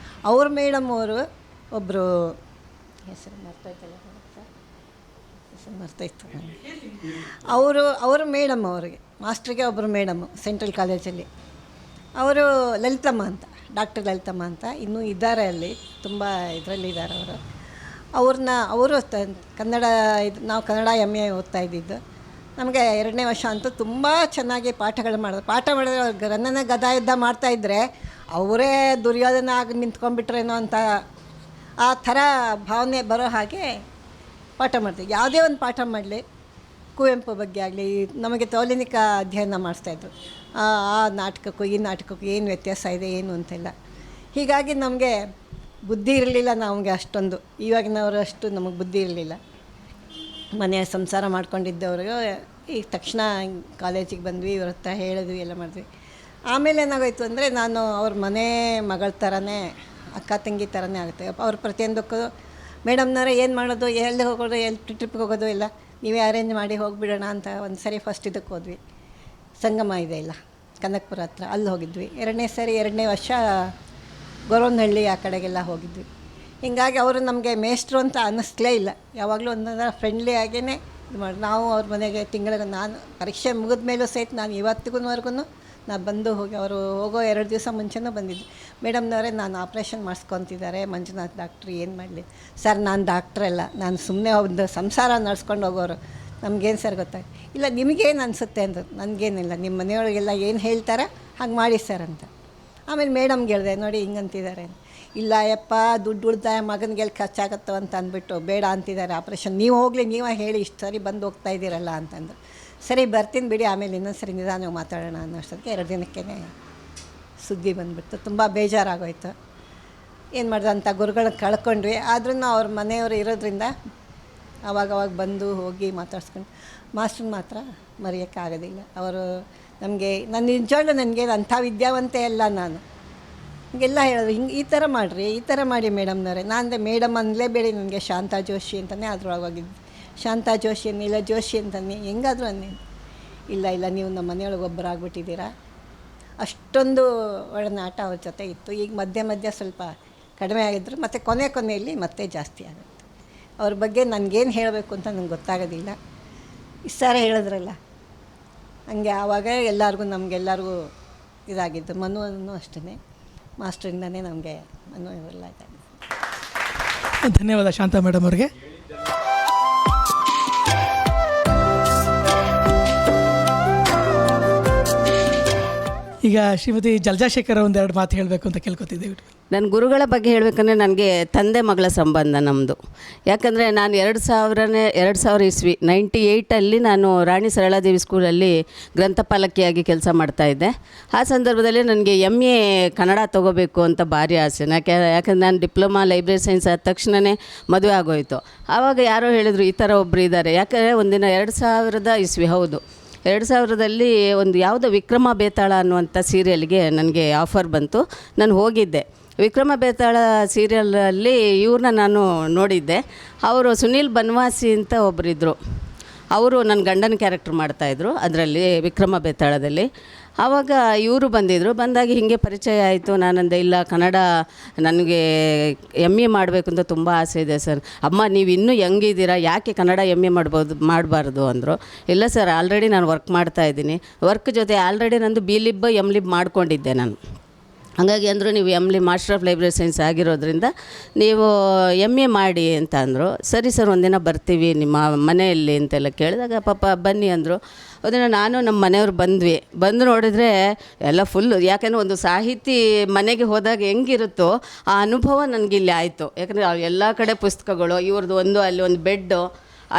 ಅವ್ರ ಮೇಡಮ್ ಅವರು ಒಬ್ಬರು ಹೆಸರು ಮರ್ತೋಯ್ತು ಅವರು ಮೇಡಮ್, ಅವರಿಗೆ ಮಾಸ್ಟ್ರಿಗೆ ಒಬ್ಬರು ಮೇಡಮ್ಮು ಸೆಂಟ್ರಲ್ ಕಾಲೇಜಲ್ಲಿ. ಅವರು ಲಲಿತಮ್ಮ ಅಂತ, ಡಾಕ್ಟರ್ ಲಲಿತಮ್ಮ ಅಂತ ಇನ್ನೂ ಇದ್ದಾರೆ ಅಲ್ಲಿ, ತುಂಬ ಇದರಲ್ಲಿ ಇದ್ದಾರೆ ಅವರು ಕನ್ನಡ ನಾವು ಕನ್ನಡ MA ಓದ್ತಾ ಇದ್ದಿದ್ದು. ನಮಗೆ 2ನೇ ವರ್ಷ ಅಂತೂ ತುಂಬ ಚೆನ್ನಾಗಿ ಪಾಠಗಳು ಮಾಡಿದ್ರೆ ಗನ್ನನ ಗದಾಯುದ್ಧ ಮಾಡ್ತಾಯಿದ್ರೆ ಅವರೇ ದುರ್ಯೋಧನ ಆಗಿ ನಿಂತ್ಕೊಂಡ್ಬಿಟ್ರೇನೋ ಅಂತ ಆ ಥರ ಭಾವನೆ ಬರೋ ಹಾಗೆ ಪಾಠ ಮಾಡ್ತೀವಿ. ಯಾವುದೇ ಒಂದು ಪಾಠ ಮಾಡಲಿ, ಕುವೆಂಪು ಬಗ್ಗೆ ಆಗಲಿ, ನಮಗೆ ತೌಲನಿಕ ಅಧ್ಯಯನ ಮಾಡಿಸ್ತಾಯಿದ್ರು. ಆ ನಾಟಕಕ್ಕೂ ಈ ನಾಟಕಕ್ಕೂ ಏನು ವ್ಯತ್ಯಾಸ ಇದೆ ಏನು ಅಂತೆಲ್ಲ. ಹೀಗಾಗಿ ನಮಗೆ ಬುದ್ಧಿ ಇರಲಿಲ್ಲ ನಮಗೆ ಅಷ್ಟೊಂದು. ಇವಾಗಿನವರು ಅಷ್ಟು ನಮಗೆ ಬುದ್ಧಿ ಇರಲಿಲ್ಲ. ಮನೆ ಸಂಸಾರ ಮಾಡ್ಕೊಂಡಿದ್ದವ್ರಿಗೆ ಈಗ ತಕ್ಷಣ ಕಾಲೇಜಿಗೆ ಬಂದ್ವಿ, ಇವ್ರ ಹತ್ರ ಹೇಳಿದ್ವಿ, ಎಲ್ಲ ಮಾಡಿದ್ವಿ. ಆಮೇಲೆ ಏನಾಗೋಯ್ತು ಅಂದರೆ ನಾನು ಅವ್ರ ಮನೆ ಮಗಳ ಥರನೇ, ಅಕ್ಕ ತಂಗಿ ಥರನೇ ಆಗುತ್ತೆ. ಅವ್ರ ಪ್ರತಿಯೊಂದಕ್ಕೂ ಮೇಡಮ್ನವರೇ ಏನು ಮಾಡೋದು, ಎಲ್ಲಿ ಹೋಗೋದು, ಎಲ್ಲಿ ಟ್ರಿಪ್ಗೆ ಹೋಗೋದು ಇಲ್ಲ, ನೀವೇ ಅರೇಂಜ್ ಮಾಡಿ ಹೋಗಿಬಿಡೋಣ ಅಂತ. ಒಂದು ಸರಿ ಫಸ್ಟ್ ಇದಕ್ಕೆ ಹೋದ್ವಿ, ಸಂಗಮ ಇದೆ ಇಲ್ಲ ಕನಕಪುರ ಹತ್ರ, ಅಲ್ಲಿ ಹೋಗಿದ್ವಿ. 2ನೇ ವರ್ಷ ಗೊರವನಹಳ್ಳಿ ಆ ಕಡೆಗೆಲ್ಲ ಹೋಗಿದ್ವಿ. ಹೀಗಾಗಿ ಅವರು ನಮಗೆ ಮೇಷ್ಟ್ರು ಅಂತ ಅನ್ನಿಸ್ಲೇ ಇಲ್ಲ. ಯಾವಾಗಲೂ ಒಂದೊಂದರ ಫ್ರೆಂಡ್ಲಿ ಆಗೇ ಇದು ಮಾಡಿ. ನಾವು ಅವ್ರ ಮನೆಗೆ ತಿಂಗಳಿಗೆ, ನಾನು ಪರೀಕ್ಷೆ ಮುಗಿದ ಮೇಲೂ ಸಹಿತ ನಾನು ಇವತ್ತಿಗೂ ನಾನು ಬಂದು ಹೋಗಿ, ಅವರು ಹೋಗೋ 2 ದಿವಸ ಮುಂಚೆನೂ ಬಂದಿದ್ದೆ. ಮೇಡಮ್ನವರೇ ನಾನು ಆಪ್ರೇಷನ್ ಮಾಡಿಸ್ಕೊತಿದ್ದಾರೆ ಮಂಜುನಾಥ್ ಡಾಕ್ಟ್ರು, ಏನು ಮಾಡಲಿ ಸರ್, ನಾನು ಡಾಕ್ಟ್ರಲ್ಲ, ನಾನು ಸುಮ್ಮನೆ ಒಂದು ಸಂಸಾರ ನಡೆಸ್ಕೊಂಡು ಹೋಗೋರು, ನಮಗೇನು ಸರ್ ಗೊತ್ತಾಗ ಇಲ್ಲ, ನಿಮಗೇನು ಅನಿಸುತ್ತೆ ಅಂದರು. ನನಗೇನಿಲ್ಲ, ನಿಮ್ಮ ಮನೆಯೊಳಗೆಲ್ಲ ಏನು ಹೇಳ್ತಾರೆ ಹಾಗೆ ಮಾಡಿ ಸರ್ ಅಂತ. ಆಮೇಲೆ ಮೇಡಮ್ಗೆ ಹೇಳಿದೆ, ನೋಡಿ ಹಿಂಗಂತಿದ್ದಾರೆ. ಇಲ್ಲ ಯಪ್ಪ, ದುಡ್ಡು ಉಳಿತಾಯ ಮಗನಿಗೆಲ್ಲಿ ಖರ್ಚಾಗತ್ತೋ ಅಂತ ಅಂದ್ಬಿಟ್ಟು ಬೇಡ ಅಂತಿದ್ದಾರೆ ಆಪ್ರೇಷನ್, ನೀವು ಹೋಗಲಿ, ನೀವೇ ಹೇಳಿ ಇಷ್ಟು ಸರಿ ಬಂದು ಹೋಗ್ತಾ ಇದ್ದೀರಲ್ಲ ಅಂತಂದರು. ಸರಿ ಬರ್ತೀನಿ ಬಿಡಿ, ಆಮೇಲೆ ಇನ್ನೊಂದು ಸರಿ ನಿಧಾನವಾಗಿ ಮಾತಾಡೋಣ ಅನ್ನೋಷ್ಟೊತ್ತಿಗೆ 2 ದಿನಕ್ಕೇ ಸುದ್ದಿ ಬಂದುಬಿಡ್ತು. ತುಂಬ ಬೇಜಾರಾಗೋಯ್ತು. ಏನು ಮಾಡಿದೆ ಅಂತ ಗುರುಗಳನ್ನ ಕಳ್ಕೊಂಡ್ವಿ. ಆದ್ರೂ ಅವ್ರ ಮನೆಯವರು ಇರೋದ್ರಿಂದ ಆವಾಗವಾಗ ಬಂದು ಹೋಗಿ ಮಾತಾಡ್ಸ್ಕೊಂಡು, ಮಾಸ್ಟ್ರನ್ನ ಮಾತ್ರ ಮರೆಯೋಕ್ಕಾಗೋದಿಲ್ಲ. ಅವರು ನಮಗೆ, ನಾನು ನಿಜವಾಗ್ಲೂ ನನಗೇನು ಅಂಥ ವಿದ್ಯಾವಂತೆ ಅಲ್ಲ ನಾನು. ಹಿಂಗೆಲ್ಲ ಹೇಳಿದ್ರು, ಹಿಂಗೆ ಈ ಥರ ಮಾಡಿರಿ, ಈ ಥರ ಮಾಡಿ ಮೇಡಮ್ನವರೇ. ನಾನು ಮೇಡಮ್ ಅನ್ನಲೇಬೇಡಿ, ನನಗೆ ಶಾಂತಾ ಜೋಶಿ ಅಂತಲೇ ಅದ್ರೊಳಗೋಗಿದ್ದು. ಶಾಂತಾ ಜೋಶಿ ಅನ್ನಿಲ್ಲ, ಜೋಶಿ ಅಂತನ್ನಿ, ಹೆಂಗಾದರೂ ಅನ್ನಿ. ಇಲ್ಲ ನೀವು ನಮ್ಮ ಮನೆಯೊಳಗೆ ಒಬ್ಬರಾಗ್ಬಿಟ್ಟಿದ್ದೀರಾ. ಅಷ್ಟೊಂದು ಒಡನಾಟ ಅವ್ರ ಜೊತೆ ಇತ್ತು. ಈಗ ಮಧ್ಯೆ ಸ್ವಲ್ಪ ಕಡಿಮೆ ಆಗಿದ್ರು, ಮತ್ತು ಕೊನೆಯಲ್ಲಿ ಮತ್ತೆ ಜಾಸ್ತಿ ಆಗುತ್ತೆ. ಅವ್ರ ಬಗ್ಗೆ ನನಗೇನು ಹೇಳಬೇಕು ಅಂತ ನಂಗೆ ಗೊತ್ತಾಗೋದಿಲ್ಲ. ಇಷ್ಟಾರ ಹೇಳಿದ್ರಲ್ಲ ಹಂಗೆ. ಆವಾಗ ನಮಗೆಲ್ಲರಿಗೂ ಇದಾಗಿದ್ದು. ಮನು ಅಷ್ಟೇ, ಮಾಸ್ಟ್ರಿಂದನೇ ನಮಗೆ ಮನು ಇವೆಲ್ಲ ಇದಾಗಿದೆ. ಧನ್ಯವಾದ ಶಾಂತಾ ಮೇಡಮ್ ಅವ್ರಿಗೆ. ಈಗ ಶ್ರೀಮತಿ ಜಲ್ಜಾಶೇಖರ ಒಂದೆರಡು ಮಾತು ಹೇಳಬೇಕು ಅಂತ ಕೇಳ್ಕೊತಿದ್ದೇವೆ. ನನ್ನ ಗುರುಗಳ ಬಗ್ಗೆ ಹೇಳಬೇಕಂದ್ರೆ ನನಗೆ ತಂದೆ ಮಗಳ ಸಂಬಂಧ ನಮ್ಮದು. ಯಾಕಂದರೆ ನಾನು 2000 ಇಸ್ವಿ 98ಅಲ್ಲಿ ನಾನು ರಾಣಿ ಸರಳಾದೇವಿ ಸ್ಕೂಲಲ್ಲಿ ಗ್ರಂಥಪಾಲಕಿಯಾಗಿ ಕೆಲಸ ಮಾಡ್ತಾಯಿದ್ದೆ. ಆ ಸಂದರ್ಭದಲ್ಲಿ ನನಗೆ MA ಕನ್ನಡ ತೊಗೋಬೇಕು ಅಂತ ಭಾರಿ ಆಸೆ. ಯಾಕಂದರೆ ನಾನು ಡಿಪ್ಲೊಮಾ ಲೈಬ್ರರಿ ಸೈನ್ಸ್ ಆದ ತಕ್ಷಣವೇ ಮದುವೆ ಆಗೋಯಿತು. ಆವಾಗ ಯಾರೋ ಹೇಳಿದರು ಈ ಥರ ಒಬ್ಬರು ಇದ್ದಾರೆ. ಯಾಕಂದರೆ ಒಂದಿನ 2000 ಇಸ್ವಿ, ಹೌದು 2000ರಲ್ಲಿ ಒಂದು ಯಾವುದೋ ವಿಕ್ರಮ ಬೇತಾಳ ಅನ್ನುವಂಥ ಸೀರಿಯಲ್ಗೆ ನನಗೆ ಆಫರ್ ಬಂತು. ನಾನು ಹೋಗಿದ್ದೆ. ವಿಕ್ರಮ ಬೇತಾಳ ಸೀರಿಯಲಲ್ಲಿ ಇವ್ರನ್ನ ನಾನು ನೋಡಿದ್ದೆ. ಅವರು ಸುನೀಲ್ ಬನ್ವಾಸಿ ಅಂತ ಒಬ್ಬರಿದ್ದರು. ಅವರು ನನ್ನ ಗಂಡನ ಕ್ಯಾರೆಕ್ಟರ್ ಮಾಡ್ತಾಯಿದ್ರು ಅದರಲ್ಲಿ, ವಿಕ್ರಮ ಬೇತಾಳದಲ್ಲಿ. ಆವಾಗ ಇವರು ಬಂದಾಗ ಹೀಗೆ ಪರಿಚಯ ಆಯಿತು. ನಾನಂದೆ ಇಲ್ಲ, ಕನ್ನಡ ನನಗೆ MA ಮಾಡಬೇಕು ಅಂತ ತುಂಬ ಆಸೆ ಇದೆ ಸರ್. ಅಮ್ಮ ನೀವು ಇನ್ನೂ ಹೆಂಗಿದ್ದೀರಾ, ಯಾಕೆ ಕನ್ನಡ MA ಮಾಡಬಾರ್ದು ಅಂದರು. ಇಲ್ಲ ಸರ್, ಆಲ್ರೆಡಿ ನಾನು ವರ್ಕ್ ಮಾಡ್ತಾಯಿದ್ದೀನಿ. ವರ್ಕ್ ಜೊತೆ ಆಲ್ರೆಡಿ ನಂದು B.Lib M.Lib ಮಾಡ್ಕೊಂಡಿದ್ದೆ ನಾನು. ಹಾಗಾಗಿ ಅಂದರು ನೀವು MLib master of library science ಆಗಿರೋದ್ರಿಂದ ನೀವು MA ಮಾಡಿ ಅಂತ ಅಂದರು. ಸರಿ ಸರ್, ಒಂದಿನ ಬರ್ತೀವಿ ನಿಮ್ಮ ಮನೆಯಲ್ಲಿ ಅಂತೆಲ್ಲ ಕೇಳಿದಾಗ ಪಾಪ ಬನ್ನಿ ಅಂದರು. ಅದನ್ನು ನಾನು ನಮ್ಮ ಮನೆಯವ್ರು ಬಂದು ನೋಡಿದರೆ ಎಲ್ಲ ಫುಲ್ಲು. ಯಾಕೆಂದರೆ ಒಂದು ಸಾಹಿತಿ ಮನೆಗೆ ಹೋದಾಗ ಹೆಂಗಿರುತ್ತೋ ಆ ಅನುಭವ ನನಗಿಲ್ಲಿ ಆಯಿತು. ಯಾಕಂದರೆ ಎಲ್ಲ ಕಡೆ ಪುಸ್ತಕಗಳು, ಇವ್ರದ್ದು ಅಲ್ಲಿ ಒಂದು ಬೆಡ್ಡು,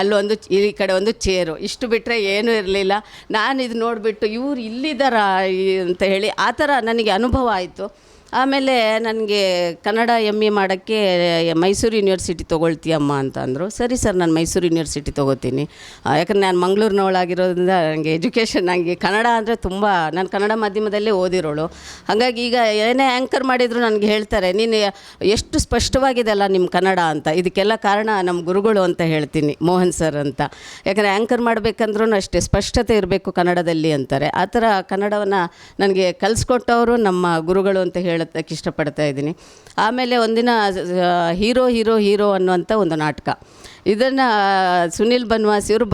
ಅಲ್ಲೊಂದು ಈ ಕಡೆ ಒಂದು ಚೇರು, ಇಷ್ಟು ಬಿಟ್ಟರೆ ಏನೂ ಇರಲಿಲ್ಲ. ನಾನು ಇದು ನೋಡಿಬಿಟ್ಟು ಇವ್ರು ಇಲ್ಲಿದ್ದಾರಾ ಅಂತ ಹೇಳಿ ಆ ಥರ ನನಗೆ ಅನುಭವ ಆಯಿತು. ಆಮೇಲೆ ನನಗೆ ಕನ್ನಡ MA ಮಾಡೋಕ್ಕೆ ಮೈಸೂರು ಯೂನಿವರ್ಸಿಟಿ ತೊಗೊಳ್ತೀಯಮ್ಮ ಅಂತ ಅಂದರು. ಸರಿ ಸರ್, ನಾನು ಮೈಸೂರು ಯೂನಿವರ್ಸಿಟಿ ತೊಗೋತೀನಿ. ಯಾಕಂದರೆ ನಾನು ಮಂಗಳೂರಿನವಳಾಗಿರೋದ್ರಿಂದ ನನಗೆ ಕನ್ನಡ ಅಂದರೆ ತುಂಬ, ನಾನು ಕನ್ನಡ ಮಾಧ್ಯಮದಲ್ಲೇ ಓದಿರೋಳು. ಹಾಗಾಗಿ ಈಗ ಏನೇ ಆ್ಯಂಕರ್ ಮಾಡಿದರೂ ನನಗೆ ಹೇಳ್ತಾರೆ, ನೀನು ಎಷ್ಟು ಸ್ಪಷ್ಟವಾಗಿದೆ ಅಲ್ಲ ನಿಮ್ಮ ಕನ್ನಡ ಅಂತ. ಇದಕ್ಕೆಲ್ಲ ಕಾರಣ ನಮ್ಮ ಗುರುಗಳು ಅಂತ ಹೇಳ್ತೀನಿ, ಮೋಹನ್ ಸರ್ ಅಂತ. ಯಾಕಂದರೆ ಆ್ಯಂಕರ್ ಮಾಡಬೇಕಂದ್ರೂ ಅಷ್ಟೇ ಸ್ಪಷ್ಟತೆ ಇರಬೇಕು ಕನ್ನಡದಲ್ಲಿ ಅಂತಾರೆ. ಆ ಥರ ಕನ್ನಡವನ್ನು ನನಗೆ ಕಲಿಸ್ಕೊಟ್ಟವರು ನಮ್ಮ ಗುರುಗಳು ಅಂತ ಹೇಳೋದಕ್ಕೆ ಇಷ್ಟಪಡ್ತಾ ಇದ್ದೀನಿ. ಆಮೇಲೆ ಒಂದಿನ ಹೀರೋ ಅನ್ನುವಂಥ ಒಂದು ನಾಟಕ, ಇದನ್ನು ಸುನೀಲ್ ಬನ್ವಾಸಿಯವರು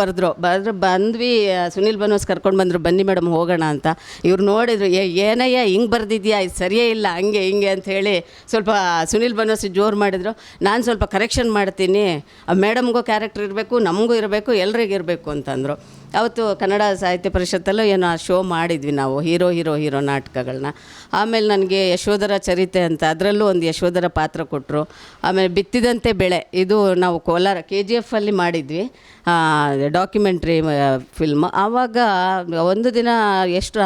ಬಂದ್ವಿ. ಸುನೀಲ್ ಬನ್ವಾಸ್ ಕರ್ಕೊಂಡು ಬಂದರು, ಬನ್ನಿ ಮೇಡಮ್ ಹೋಗೋಣ ಅಂತ. ಇವ್ರು ನೋಡಿದ್ರು, ಏನಯ್ಯ ಹಿಂಗೆ ಬರೆದಿದ್ಯಾ, ಇದು ಸರಿಯೇ ಇಲ್ಲ, ಹಿಂಗೆ ಅಂತ ಹೇಳಿ ಸ್ವಲ್ಪ ಸುನೀಲ್ ಬನ್ವಾಸಿ ಜೋರು ಮಾಡಿದರು. ನಾನು ಸ್ವಲ್ಪ ಕರೆಕ್ಷನ್ ಮಾಡ್ತೀನಿ, ಮೇಡಮ್ಗೂ ಕ್ಯಾರೆಕ್ಟರ್ ಇರಬೇಕು, ನಮಗೂ ಇರಬೇಕು, ಎಲ್ರಿಗೂ ಇರಬೇಕು ಅಂತಂದರು. ಅವತ್ತು ಕನ್ನಡ ಸಾಹಿತ್ಯ ಪರಿಷತ್ತಲ್ಲೂ ಏನೋ ಆ ಶೋ ಮಾಡಿದ್ವಿ ನಾವು, ಹೀರೋ ನಾಟಕಗಳನ್ನ. ಆಮೇಲೆ ನನಗೆ ಯಶೋಧರ ಚರಿತೆ ಅಂತ, ಅದರಲ್ಲೂ ಒಂದು ಯಶೋಧರ ಪಾತ್ರ ಕೊಟ್ಟರು. ಆಮೇಲೆ ಬಿತ್ತಿದಂತೆ ಬೆಳೆ, ಇದು ನಾವು ಕೋಲಾರ KGF ಅಲ್ಲಿ ಮಾಡಿದ್ವಿ, ಡಾಕ್ಯುಮೆಂಟ್ರಿ ಫಿಲ್ಮ್. ಆವಾಗ ಒಂದು ದಿನ ಎಷ್ಟು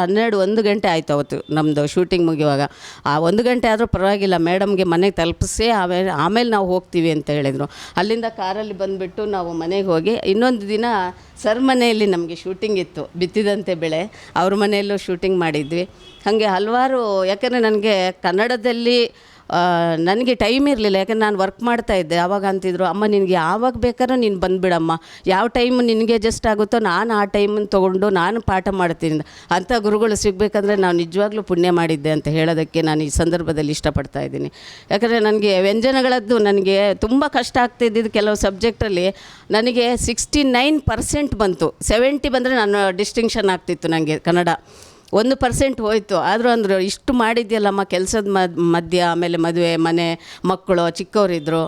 1 ಗಂಟೆ ಆಯಿತು ಅವತ್ತು ನಮ್ಮದು ಶೂಟಿಂಗ್ ಮುಗಿಯುವಾಗ. ಆ 1 ಗಂಟೆ ಆದರೂ ಪರವಾಗಿಲ್ಲ, ಮೇಡಮ್ಗೆ ಮನೆಗೆ ತಲುಪಿಸಿ ಆಮೇಲೆ ನಾವು ಹೋಗ್ತೀವಿ ಅಂತ ಹೇಳಿದರು. ಅಲ್ಲಿಂದ ಕಾರಲ್ಲಿ ಬಂದುಬಿಟ್ಟು ನಾವು ಮನೆಗೆ ಹೋಗಿ, ಇನ್ನೊಂದು ದಿನ ಸರ್ ಮನೆಯಲ್ಲಿ ನಮಗೆ ಶೂಟಿಂಗ್ ಇತ್ತು, ಬಿತ್ತಿದಂತೆ ಬೆಳೆ, ಅವ್ರ ಮನೆಯಲ್ಲೂ ಶೂಟಿಂಗ್ ಮಾಡಿದ್ವಿ. ಹಾಗೆ ಹಲವಾರು, ಯಾಕೆಂದರೆ ನನಗೆ ಕನ್ನಡದಲ್ಲಿ ನನಗೆ ಟೈಮ್ ಇರಲಿಲ್ಲ. ಯಾಕಂದರೆ ನಾನು ವರ್ಕ್ ಮಾಡ್ತಾಯಿದ್ದೆ. ಆವಾಗ ಅಂತಿದ್ರು, ಅಮ್ಮ ನಿನಗೆ ಯಾವಾಗ ಬೇಕಾದ್ರೂ ನೀನು ಬಂದುಬಿಡಮ್ಮ, ಯಾವ ಟೈಮ್ ನಿನಗೆ ಅಡ್ಜಸ್ಟ್ ಆಗುತ್ತೋ ನಾನು ಆ ಟೈಮನ್ನು ತೊಗೊಂಡು ನಾನು ಪಾಠ ಮಾಡ್ತೀನಿ. ಅಂಥ ಗುರುಗಳು ಸಿಗಬೇಕಂದ್ರೆ ನಾವು ನಿಜವಾಗ್ಲೂ ಪುಣ್ಯ ಮಾಡಿದ್ದೆ ಅಂತ ಹೇಳೋದಕ್ಕೆ ನಾನು ಈ ಸಂದರ್ಭದಲ್ಲಿ ಇಷ್ಟಪಡ್ತಾ ಇದ್ದೀನಿ. ಯಾಕಂದರೆ ನನಗೆ ವ್ಯಂಜನಗಳದ್ದು ನನಗೆ ತುಂಬ ಕಷ್ಟ ಆಗ್ತಿದ್ದಿದ್ದು ಕೆಲವು ಸಬ್ಜೆಕ್ಟಲ್ಲಿ ನನಗೆ 69% ಬಂತು. 70 ಬಂದರೆ ನಾನು ಡಿಸ್ಟಿಂಕ್ಷನ್ ಆಗ್ತಿತ್ತು ನನಗೆ ಕನ್ನಡ. 1% ಹೋಯಿತು. ಆದರೂ ಅಂದರು, ಇಷ್ಟು ಮಾಡಿದ್ಯಲ್ಲಮ್ಮ ಕೆಲಸದ ಮಧ್ಯ, ಆಮೇಲೆ ಮದುವೆ, ಮನೆ, ಮಕ್ಕಳು ಚಿಕ್ಕವರಿದ್ದರು,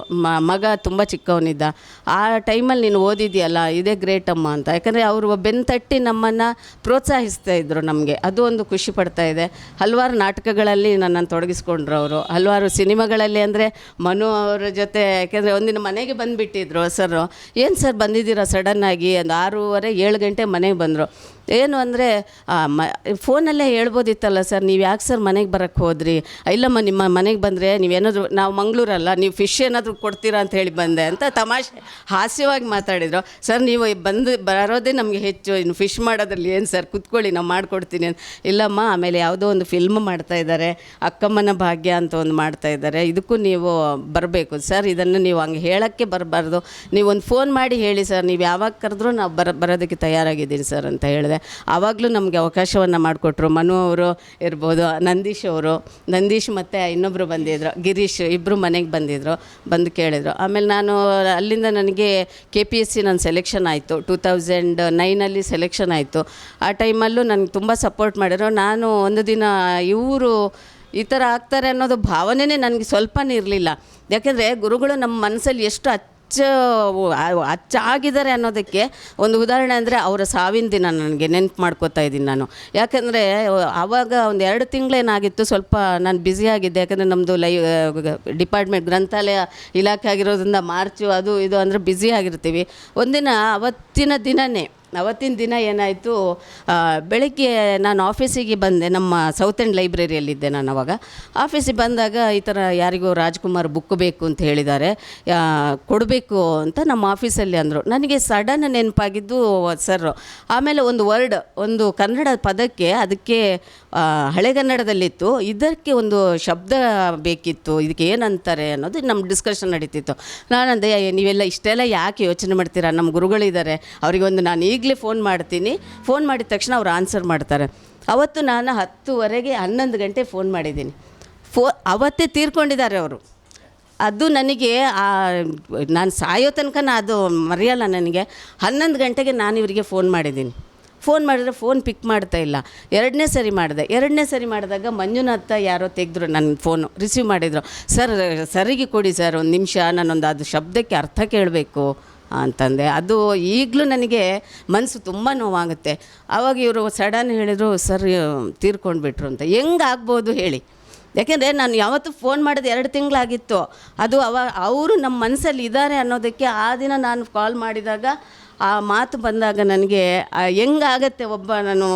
ಮಗ ತುಂಬ ಚಿಕ್ಕವನಿದ್ದ, ಆ ಟೈಮಲ್ಲಿ ನೀನು ಓದಿದ್ಯಲ್ಲ, ಇದೇ ಗ್ರೇಟ್ ಅಮ್ಮ ಅಂತ. ಯಾಕಂದರೆ ಅವರು ಬೆನ್ತಟ್ಟಿ ನಮ್ಮನ್ನು ಪ್ರೋತ್ಸಾಹಿಸ್ತಾ ಇದ್ದರು ನಮಗೆ, ಅದು ಒಂದು ಖುಷಿ ಪಡ್ತಾ ಇದೆ. ಹಲವಾರು ನಾಟಕಗಳಲ್ಲಿ ನನ್ನನ್ನು ತೊಡಗಿಸ್ಕೊಂಡ್ರು ಅವರು, ಹಲವಾರು ಸಿನಿಮಾಗಳಲ್ಲಿ. ಅಂದರೆ ಮನು ಅವರ ಜೊತೆ, ಯಾಕೆಂದರೆ ಒಂದಿನ ಮನೆಗೆ ಬಂದುಬಿಟ್ಟಿದ್ರು ಸರ್. ಏನು ಸರ್ ಬಂದಿದ್ದೀರಾ ಸಡನ್ನಾಗಿ, ಒಂದು 6:30-7 ಗಂಟೆ ಮನೆಗೆ ಬಂದರು. ಏನು ಅಂದರೆ ಫೋನಲ್ಲೇ ಹೇಳ್ಬೋದಿತ್ತಲ್ಲ ಸರ್, ನೀವು ಯಾಕೆ ಸರ್ ಮನೆಗೆ ಬರೋಕ್ಕೆ ಹೋದ್ರಿ? ಇಲ್ಲಮ್ಮ, ನಿಮ್ಮ ಮನೆಗೆ ಬಂದರೆ ನೀವೇನಾದರೂ, ನಾವು ಮಂಗಳೂರಲ್ಲ, ನೀವು ಫಿಶ್ ಏನಾದರೂ ಕೊಡ್ತೀರಾ ಅಂತ ಹೇಳಿ ಬಂದೆ ಅಂತ ತಮಾಷೆ ಹಾಸ್ಯವಾಗಿ ಮಾತಾಡಿದರು. ಸರ್ ನೀವು ಬರೋದೇ ನಮಗೆ ಹೆಚ್ಚು, ಇನ್ನು ಫಿಶ್ ಮಾಡೋದ್ರಲ್ಲಿ ಏನು ಸರ್, ಕೂತ್ಕೊಳ್ಳಿ ನಾವು ಮಾಡಿಕೊಡ್ತೀನಿ ಅಂತ. ಇಲ್ಲಮ್ಮ, ಆಮೇಲೆ ಯಾವುದೋ ಒಂದು ಫಿಲ್ಮ್ ಮಾಡ್ತಾಯಿದ್ದಾರೆ, ಅಕ್ಕಮ್ಮನ ಭಾಗ್ಯ ಅಂತ ಒಂದು ಮಾಡ್ತಾಯಿದ್ದಾರೆ, ಇದಕ್ಕೂ ನೀವು ಬರಬೇಕು ಸರ್. ಇದನ್ನು ನೀವು ಹಂಗೆ ಹೇಳೋಕ್ಕೆ ಬರಬಾರ್ದು, ನೀವು ಒಂದು ಫೋನ್ ಮಾಡಿ ಹೇಳಿ ಸರ್, ನೀವು ಯಾವಾಗ ಕರೆದ್ರೂ ನಾವು ಬರೋದಕ್ಕೆ ತಯಾರಾಗಿದ್ದೀನಿ ಸರ್ ಅಂತ ಹೇಳಿದೆ. ಆವಾಗಲೂ ನಮಗೆ ಅವಕಾಶವನ್ನು ಮಾಡಿಕೊಟ್ರು. ಮನು ಅವರು ಇರ್ಬೋದು, ನಂದೀಶ್ ಮತ್ತು ಇನ್ನೊಬ್ಬರು ಬಂದಿದ್ದರು, ಗಿರೀಶ್, ಇಬ್ಬರು ಮನೆಗೆ ಬಂದು ಕೇಳಿದರು. ಆಮೇಲೆ ನಾನು ಅಲ್ಲಿಂದ ನನಗೆ KPSC ನನ್ನ ಸೆಲೆಕ್ಷನ್ ಆಯಿತು. 2009 ಸೆಲೆಕ್ಷನ್ ಆಯಿತು. ಆ ಟೈಮಲ್ಲೂ ನನಗೆ ತುಂಬ ಸಪೋರ್ಟ್ ಮಾಡಿದ್ರು. ನಾನು ಒಂದು ದಿನ ಇವರು ಈ ಥರ ಆಗ್ತಾರೆ ಅನ್ನೋದು ಭಾವನೆಯೇ ನನಗೆ ಸ್ವಲ್ಪನೇ ಇರಲಿಲ್ಲ. ಯಾಕೆಂದರೆ ಗುರುಗಳು ನಮ್ಮ ಮನಸ್ಸಲ್ಲಿ ಎಷ್ಟು ಆಗಿದ್ದಾರೆ ಅನ್ನೋದಕ್ಕೆ ಒಂದು ಉದಾಹರಣೆ ಅಂದರೆ ಅವರ ಸಾವಿನ ದಿನ ನನಗೆ ನೆನಪು ಮಾಡ್ಕೋತಾ ಇದ್ದೀನಿ ನಾನು. ಯಾಕಂದರೆ ಆವಾಗ ಒಂದು 2 ತಿಂಗಳೇನಾಗಿತ್ತು, ಸ್ವಲ್ಪ ನಾನು ಬ್ಯುಸಿಯಾಗಿದ್ದೆ. ಯಾಕಂದರೆ ನಮ್ಮದು ಡಿಪಾರ್ಟ್ಮೆಂಟ್ ಗ್ರಂಥಾಲಯ ಇಲಾಖೆ ಆಗಿರೋದ್ರಿಂದ ಮಾರ್ಚು ಅದು ಇದು ಅಂದರೆ ಬ್ಯುಸಿ ಆಗಿರ್ತೀವಿ. ಒಂದಿನ ಅವತ್ತಿನ ದಿನ ಏನಾಯಿತು, ಬೆಳಗ್ಗೆ ನಾನು ಆಫೀಸಿಗೆ ಬಂದೆ. ನಮ್ಮ ಸೌತ್ ಎಂಡ್ ಲೈಬ್ರರಿಯಲ್ಲಿದ್ದೆ ನಾನು ಅವಾಗ. ಆಫೀಸಿಗೆ ಬಂದಾಗ ಈ ಥರ ಯಾರಿಗೋ ರಾಜ್ಕುಮಾರ್ ಬುಕ್ ಬೇಕು ಅಂತ ಹೇಳಿದ್ದಾರೆ, ಕೊಡಬೇಕು ಅಂತ ನಮ್ಮ ಆಫೀಸಲ್ಲಿ ಅಂದರು. ನನಗೆ ಸಡನ್ ನೆನಪಾಗಿದ್ದು ಸರ್. ಆಮೇಲೆ ಒಂದು ಕನ್ನಡ ಪದಕ್ಕೆ ಅದಕ್ಕೆ ಹಳೆಗನ್ನಡದಲ್ಲಿತ್ತು, ಇದಕ್ಕೆ ಒಂದು ಶಬ್ದ ಬೇಕಿತ್ತು, ಇದಕ್ಕೆ ಏನಂತಾರೆ ಅನ್ನೋದು ನಮ್ಮ ಡಿಸ್ಕಷನ್ ನಡೀತಿತ್ತು. ನಾನಂದೆ, ನೀವೆಲ್ಲ ಇಷ್ಟೆಲ್ಲ ಯಾಕೆ ಯೋಚನೆ ಮಾಡ್ತೀರಾ, ನಮ್ಮ ಗುರುಗಳಿದ್ದಾರೆ, ಅವರಿಗೊಂದು ನಾನು ಈಗಲೇ ಫೋನ್ ಮಾಡ್ತೀನಿ, ಫೋನ್ ಮಾಡಿದ ತಕ್ಷಣ ಅವ್ರು ಆನ್ಸರ್ ಮಾಡ್ತಾರೆ. ಅವತ್ತು ನಾನು 10:30 11 ಗಂಟೆ ಫೋನ್ ಮಾಡಿದ್ದೀನಿ. ಅವತ್ತೇ ತೀರ್ಕೊಂಡಿದ್ದಾರೆ ಅವರು. ಅದು ನನಗೆ ನಾನು ಸಾಯೋ ತನಕ ಅದು ಮರೆಯಲ್ಲ ನನಗೆ. 11 ಗಂಟೆಗೆ ನಾನು ಇವರಿಗೆ ಫೋನ್ ಮಾಡಿದ್ದೀನಿ. ಫೋನ್ ಮಾಡಿದ್ರೆ ಫೋನ್ ಪಿಕ್ ಮಾಡ್ತಾ ಇಲ್ಲ. 2ನೇ ಸರಿ ಮಾಡಿದಾಗ ಮಂಜುನಾಥ ಯಾರೋ ತೆಗೆದ್ರು ನನ್ನ ಫೋನು, ರಿಸೀವ್ ಮಾಡಿದರು. ಸರಿಗೆ ಕೊಡಿ ಸರ್, ಒಂದು ನಿಮಿಷ, ನಾನೊಂದು ಅದು ಶಬ್ದಕ್ಕೆ ಅರ್ಥ ಕೇಳಬೇಕು ಅಂತಂದೆ. ಅದು ಈಗಲೂ ನನಗೆ ಮನಸ್ಸು ತುಂಬ ನೋವಾಗುತ್ತೆ. ಆವಾಗ ಇವರು ಸಡನ್ ಹೇಳಿದರು, ಸರ್ ತೀರ್ಕೊಂಡ್ಬಿಟ್ರು ಅಂತ. ಹೆಂಗಾಗ್ಬೋದು ಹೇಳಿ? ಯಾಕೆಂದರೆ ನಾನು ಯಾವತ್ತೂ ಫೋನ್ ಮಾಡೋದು 2 ತಿಂಗಳಾಗಿತ್ತು. ಅದು ಅವರು ನಮ್ಮ ಮನಸ್ಸಲ್ಲಿ ಇದ್ದಾರೆ ಅನ್ನೋದಕ್ಕೆ ಆ ದಿನ ನಾನು ಕಾಲ್ ಮಾಡಿದಾಗ ಆ ಮಾತು ಬಂದಾಗ ನನಗೆ ಹೆಂಗಾಗತ್ತೆ, ನಾನು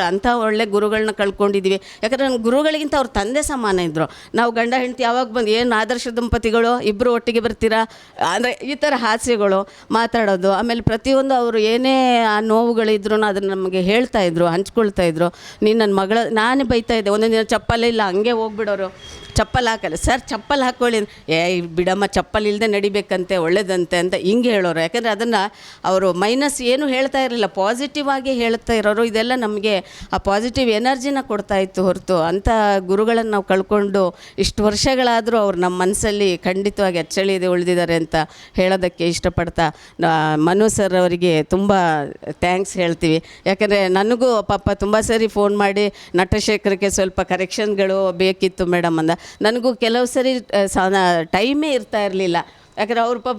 ಅಂಥ ಒಳ್ಳೆ ಗುರುಗಳನ್ನ ಕಳ್ಕೊಂಡಿದ್ದೀವಿ. ಯಾಕಂದರೆ ನನ್ನ ಗುರುಗಳಿಗಿಂತ ಅವ್ರ ತಂದೆ ಸಮಾನ ಇದ್ದರು. ನಾವು ಗಂಡ ಹೆಂಡತಿ ಯಾವಾಗ ಬಂದು ಏನು ಆದರ್ಶ ದಂಪತಿಗಳು, ಇಬ್ಬರು ಒಟ್ಟಿಗೆ ಬರ್ತೀರಾ ಅಂದರೆ ಈ ಥರ ಹಾಸ್ಯಗಳು ಮಾತಾಡೋದು. ಆಮೇಲೆ ಪ್ರತಿಯೊಂದು ಅವರು ಏನೇ ಆ ನೋವುಗಳಿದ್ರು ಅದನ್ನು ನಮಗೆ ಹೇಳ್ತಾಯಿದ್ರು, ಹಂಚ್ಕೊಳ್ತಾಯಿದ್ರು. ನೀನು ನನ್ನ ಮಗಳ, ನಾನೇ ಬೈತಾಯಿದ್ದೆ. ಒಂದೊಂದು ದಿನ ಚಪ್ಪಲೇ ಇಲ್ಲ, ಹಂಗೆ ಹೋಗ್ಬಿಡೋರು. ಚಪ್ಪಲ್ ಹಾಕಲ್ಲ ಸರ್, ಚಪ್ಪಲ್ ಹಾಕ್ಕೊಳ್ಳಿ, ಬಿಡಮ್ಮ ಚಪ್ಪಲ್ ಇಲ್ಲದೆ ನಡಿಬೇಕಂತೆ, ಒಳ್ಳೇದಂತೆ ಅಂತ ಹಿಂಗೆ ಹೇಳೋರು. ಯಾಕಂದರೆ ಅದನ್ನು ಅವರು ಮೈನಸ್ ಏನು ಹೇಳ್ತಾ ಇರಲಿಲ್ಲ, ಪಾಸಿಟಿವ್ ಆಗಿ ಹೇಳ್ತಾ ಇರೋರು. ಇದೆಲ್ಲ ನಮಗೆ ಆ ಪಾಸಿಟಿವ್ ಎನರ್ಜಿನ ಕೊಡ್ತಾಯಿತ್ತು ಹೊರತು ಅಂಥ ಗುರುಗಳನ್ನು ನಾವು ಕಳ್ಕೊಂಡು ಇಷ್ಟು ವರ್ಷಗಳಾದರೂ ಅವ್ರು ನಮ್ಮ ಮನಸ್ಸಲ್ಲಿ ಖಂಡಿತವಾಗಿ ಅಚ್ಚಳಿಯದೆ ಉಳಿದಿದ್ದಾರೆ ಅಂತ ಹೇಳೋದಕ್ಕೆ ಇಷ್ಟಪಡ್ತಾ ಮನು ಸರ್ ಅವರಿಗೆ ತುಂಬ ಥ್ಯಾಂಕ್ಸ್ ಹೇಳ್ತೀವಿ. ಯಾಕಂದರೆ ನನಗೂ ಪಾಪ ತುಂಬ ಸರಿ ಫೋನ್ ಮಾಡಿ ನಟಶೇಖರಕ್ಕೆ ಸ್ವಲ್ಪ ಕರೆಕ್ಷನ್ಗಳು ಬೇಕಿತ್ತು ಮೇಡಮ್ ಅಂದ. ನನಗೂ ಕೆಲವು ಸರಿ ಟೈಮೇ ಇರ್ತಾ ಇರಲಿಲ್ಲ. ಯಾಕಂದರೆ ಅವ್ರ ಪಾಪ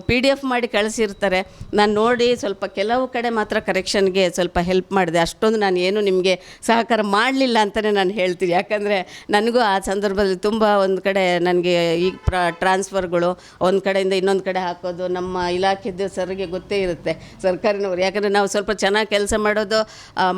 PDF ಮಾಡಿ ಕಳಿಸಿರ್ತಾರೆ. ನಾನು ನೋಡಿ ಸ್ವಲ್ಪ ಕೆಲವು ಕಡೆ ಮಾತ್ರ ಕರೆಕ್ಷನ್ಗೆ ಸ್ವಲ್ಪ ಹೆಲ್ಪ್ ಮಾಡಿದೆ. ಅಷ್ಟೊಂದು ನಾನು ಏನು ನಿಮಗೆ ಸಹಕಾರ ಮಾಡಲಿಲ್ಲ ಅಂತಲೇ ನಾನು ಹೇಳ್ತೀನಿ. ಯಾಕಂದರೆ ನನಗೂ ಆ ಸಂದರ್ಭದಲ್ಲಿ ತುಂಬ ಒಂದು ಕಡೆ ನನಗೆ ಈ ಟ್ರಾನ್ಸ್ಫರ್ಗಳು ಒಂದು ಕಡೆಯಿಂದ ಇನ್ನೊಂದು ಕಡೆ ಹಾಕೋದು ನಮ್ಮ ಇಲಾಖೆದ್ದು ಸರ್ಗೆ ಗೊತ್ತೇ ಇರುತ್ತೆ, ಸರ್ಕಾರಿನವ್ರು. ಯಾಕಂದರೆ ನಾವು ಸ್ವಲ್ಪ ಚೆನ್ನಾಗಿ ಕೆಲಸ ಮಾಡೋದು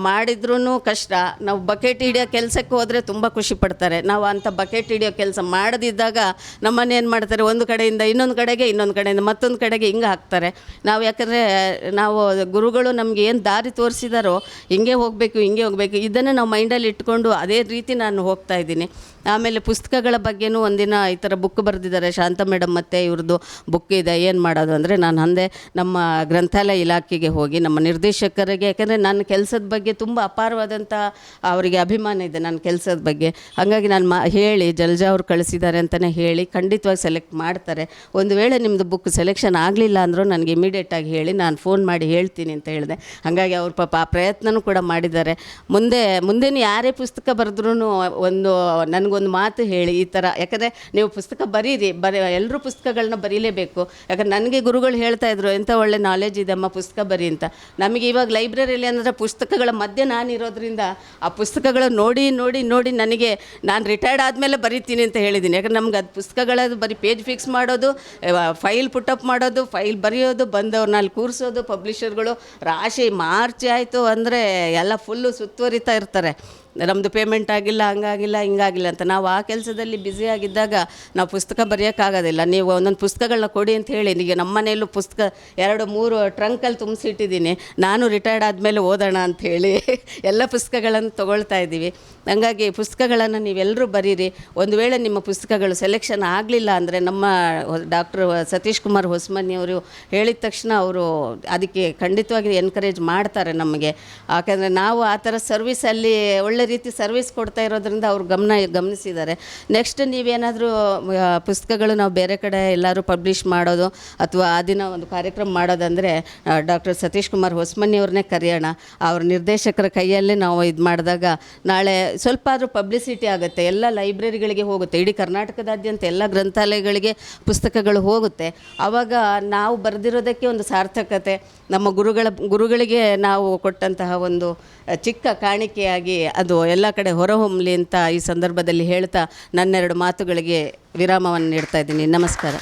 ಮಾಡಿದ್ರೂ ಕಷ್ಟ. ನಾವು ಬಕೆಟ್ ಹಿಡಿಯೋ ಕೆಲಸಕ್ಕೆ ಹೋದರೆ ತುಂಬ ಖುಷಿ ಪಡ್ತಾರೆ. ನಾವು ಅಂಥ ಬಕೆಟ್ ಹಿಡಿಯೋ ಕೆಲಸ ಮಾಡದಿದ್ದಾಗ ನಮ್ಮನ್ನೇನು ಮಾಡ್ತಾರೆ, ಒಂದು ಕಡೆಯಿಂದ ಇನ್ನೊಂದು ಕಡೆಯಿಂದ ಮತ್ತೊಂದು ಕಡೆಗೆ ಹಿಂಗೆ ಹಾಕ್ತಾರೆ. ನಾವು ಯಾಕಂದರೆ ನಾವು ಗುರುಗಳು ನಮಗೆ ಏನು ದಾರಿ ತೋರಿಸಿದಾರೋ ಹಿಂಗೆ ಹೋಗಬೇಕು ಇದನ್ನು ನಾವು ಮೈಂಡಲ್ಲಿ ಇಟ್ಕೊಂಡು ಅದೇ ರೀತಿ ನಾನು ಹೋಗ್ತಾ ಇದ್ದೀನಿ. ಆಮೇಲೆ ಪುಸ್ತಕಗಳ ಬಗ್ಗೆನೂ ಒಂದಿನ ಈ ಥರ ಬುಕ್ ಬರೆದಿದ್ದಾರೆ ಶಾಂತ ಮೇಡಮ್, ಮತ್ತು ಇವ್ರದ್ದು ಬುಕ್ ಇದೆ. ಏನು ಮಾಡೋದು ಅಂದರೆ ನಾನು ಅಂದೆ ನಮ್ಮ ಗ್ರಂಥಾಲಯ ಇಲಾಖೆಗೆ ಹೋಗಿ ನಮ್ಮ ನಿರ್ದೇಶಕರಿಗೆ, ಯಾಕೆಂದರೆ ನನ್ನ ಕೆಲಸದ ಬಗ್ಗೆ ತುಂಬ ಅಪಾರವಾದಂಥ ಅವರಿಗೆ ಅಭಿಮಾನ ಇದೆ ನನ್ನ ಕೆಲಸದ ಬಗ್ಗೆ. ಹಾಗಾಗಿ ನಾನು ಹೇಳಿ ಜಲ್ಜಾ ಅವ್ರು ಕಳಿಸಿದ್ದಾರೆ ಅಂತಲೇ ಹೇಳಿ ಖಂಡಿತವಾಗಿ ಸೆಲೆಕ್ಟ್ ಮಾಡ್ತಾರೆ. ಒಂದು ವೇಳೆ ನಿಮ್ಮದು ಬುಕ್ ಸೆಲೆಕ್ಷನ್ ಆಗಲಿಲ್ಲ ಅಂದರೂ ನನಗೆ ಇಮಿಡಿಯೇಟಾಗಿ ಹೇಳಿ, ನಾನು ಫೋನ್ ಮಾಡಿ ಹೇಳ್ತೀನಿ ಅಂತ ಹೇಳಿದೆ. ಹಾಗಾಗಿ ಅವ್ರ ಪಾಪ ಆ ಪ್ರಯತ್ನನೂ ಕೂಡ ಮಾಡಿದ್ದಾರೆ. ಮುಂದೇನು ಯಾರೇ ಪುಸ್ತಕ ಬರೆದ್ರೂ ನನಗೊಂದು ಮಾತು ಹೇಳಿ, ಈ ಥರ ಯಾಕಂದರೆ ನೀವು ಪುಸ್ತಕ ಬರೀರಿ, ಎಲ್ಲರೂ ಪುಸ್ತಕಗಳನ್ನ ಬರೀಲೇಬೇಕು. ಯಾಕಂದ್ರೆ ನನಗೆ ಗುರುಗಳು ಹೇಳ್ತಾಯಿದ್ರು, ಎಂಥ ಒಳ್ಳೆ ನಾಲೆಜ್ ಇದೆ ಅಮ್ಮ, ಪುಸ್ತಕ ಬರೀ ಅಂತ. ನಮಗೆ ಇವಾಗ ಲೈಬ್ರರಿಯಲ್ಲಿ ಅಂದರೆ ಪುಸ್ತಕಗಳ ಮಧ್ಯೆ ನಾನಿರೋದ್ರಿಂದ ಆ ಪುಸ್ತಕಗಳು ನೋಡಿ ನೋಡಿ ನೋಡಿ ನನಗೆ ನಾನು ರಿಟೈರ್ಡ್ ಆದಮೇಲೆ ಬರೀತೀನಿ ಅಂತ ಹೇಳಿದ್ದೀನಿ. ಯಾಕಂದ್ರೆ ನಮ್ಗೆ ಅದು ಪುಸ್ತಕಗಳದ್ದು ಬರೀ ಪೇಜ್ ಫಿಕ್ಸ್ ಮಾಡೋದು, ಫೈಲ್ ಪುಟಪ್ ಮಾಡೋದು, ಫೈಲ್ ಬರೆಯೋದು, ಬಂದವ್ರನ್ನ ಅಲ್ಲಿ ಕೂರಿಸೋದು, ಪಬ್ಲಿಷರ್ಗಳು ರಾಶಿ ಮಾರ್ಚ್ ಆಯಿತು ಅಂದರೆ ಎಲ್ಲ ಫುಲ್ಲು ಸುತ್ತುವರಿತಾ ಇರ್ತಾರೆ. ನಮ್ಮದು ಪೇಮೆಂಟ್ ಆಗಿಲ್ಲ, ಹಂಗಾಗಿಲ್ಲ ಹಿಂಗಾಗಿಲ್ಲ ಅಂತ. ನಾವು ಆ ಕೆಲಸದಲ್ಲಿ ಬ್ಯುಸಿಯಾಗಿದ್ದಾಗ ನಾವು ಪುಸ್ತಕ ಬರೆಯೋಕ್ಕಾಗೋದಿಲ್ಲ. ನೀವು ಒಂದೊಂದು ಪುಸ್ತಕಗಳನ್ನ ಕೊಡಿ ಅಂತ ಹೇಳಿ, ಈಗ ನಮ್ಮ ಮನೆಯಲ್ಲೂ ಪುಸ್ತಕ 2-3 ಟ್ರಂಕಲ್ಲಿ ತುಂಬಿಸಿಟ್ಟಿದ್ದೀನಿ. ನಾನು ರಿಟೈರ್ಡ್ ಆದಮೇಲೆ ಓದೋಣ ಅಂಥೇಳಿ ಎಲ್ಲ ಪುಸ್ತಕಗಳನ್ನು ತೊಗೊಳ್ತಾ ಇದ್ದೀವಿ. ಹಾಗಾಗಿ ಪುಸ್ತಕಗಳನ್ನು ನೀವೆಲ್ಲರೂ ಬರೀರಿ. ಒಂದು ವೇಳೆ ನಿಮ್ಮ ಪುಸ್ತಕಗಳು ಸೆಲೆಕ್ಷನ್ ಆಗಲಿಲ್ಲ ಅಂದರೆ ನಮ್ಮ ಡಾಕ್ಟರ್ ಸತೀಶ್ ಕುಮಾರ್ ಹೊಸಮನಿಯವರು ಹೇಳಿದ ತಕ್ಷಣ ಅವರು ಅದಕ್ಕೆ ಖಂಡಿತವಾಗಿ ಎನ್ಕರೇಜ್ ಮಾಡ್ತಾರೆ ನಮಗೆ. ಯಾಕೆಂದರೆ ನಾವು ಆ ಥರ ಸರ್ವಿಸಲ್ಲಿ ಒಳ್ಳೆ ರೀತಿ ಸರ್ವಿಸ್ ಕೊಡ್ತಾ ಇರೋದ್ರಿಂದ ಅವ್ರು ಗಮನಿಸಿದ್ದಾರೆ. ನೆಕ್ಸ್ಟ್ ನೀವೇನಾದರೂ ಪುಸ್ತಕಗಳು ನಾವು ಬೇರೆ ಕಡೆ ಎಲ್ಲರೂ ಪಬ್ಲಿಷ್ ಮಾಡೋದು ಅಥವಾ ಆ ದಿನ ಒಂದು ಕಾರ್ಯಕ್ರಮ ಮಾಡೋದಂದರೆ ಡಾಕ್ಟರ್ ಸತೀಶ್ ಕುಮಾರ್ ಹೊಸಮನಿಯವ್ರನ್ನೇ ಕರೆಯೋಣ. ಅವ್ರ ನಿರ್ದೇಶಕರ ಕೈಯಲ್ಲೇ ನಾವು ಇದು ಮಾಡಿದಾಗ ನಾಳೆ ಸ್ವಲ್ಪ ಆದರೂ ಪಬ್ಲಿಸಿಟಿ ಆಗುತ್ತೆ, ಎಲ್ಲ ಲೈಬ್ರರಿಗಳಿಗೆ ಹೋಗುತ್ತೆ, ಇಡೀ ಕರ್ನಾಟಕದಾದ್ಯಂತ ಎಲ್ಲ ಗ್ರಂಥಾಲಯಗಳಿಗೆ ಪುಸ್ತಕಗಳು ಹೋಗುತ್ತೆ. ಆವಾಗ ನಾವು ಬರೆದಿರೋದಕ್ಕೆ ಒಂದು ಸಾರ್ಥಕತೆ, ನಮ್ಮ ಗುರುಗಳಿಗೆ ನಾವು ಕೊಟ್ಟಂತಹ ಒಂದು ಚಿಕ್ಕ ಕಾಣಿಕೆಯಾಗಿ ಅದು ಎಲ್ಲ ಕಡೆ ಹೊರಹೊಮ್ಮಲಿ ಅಂತ ಈ ಸಂದರ್ಭದಲ್ಲಿ ಹೇಳ್ತಾ ನನ್ನೆರಡು ಮಾತುಗಳಿಗೆ ವಿರಾಮವನ್ನು ನೀಡ್ತಾ ಇದ್ದೀನಿ. ನಮಸ್ಕಾರ.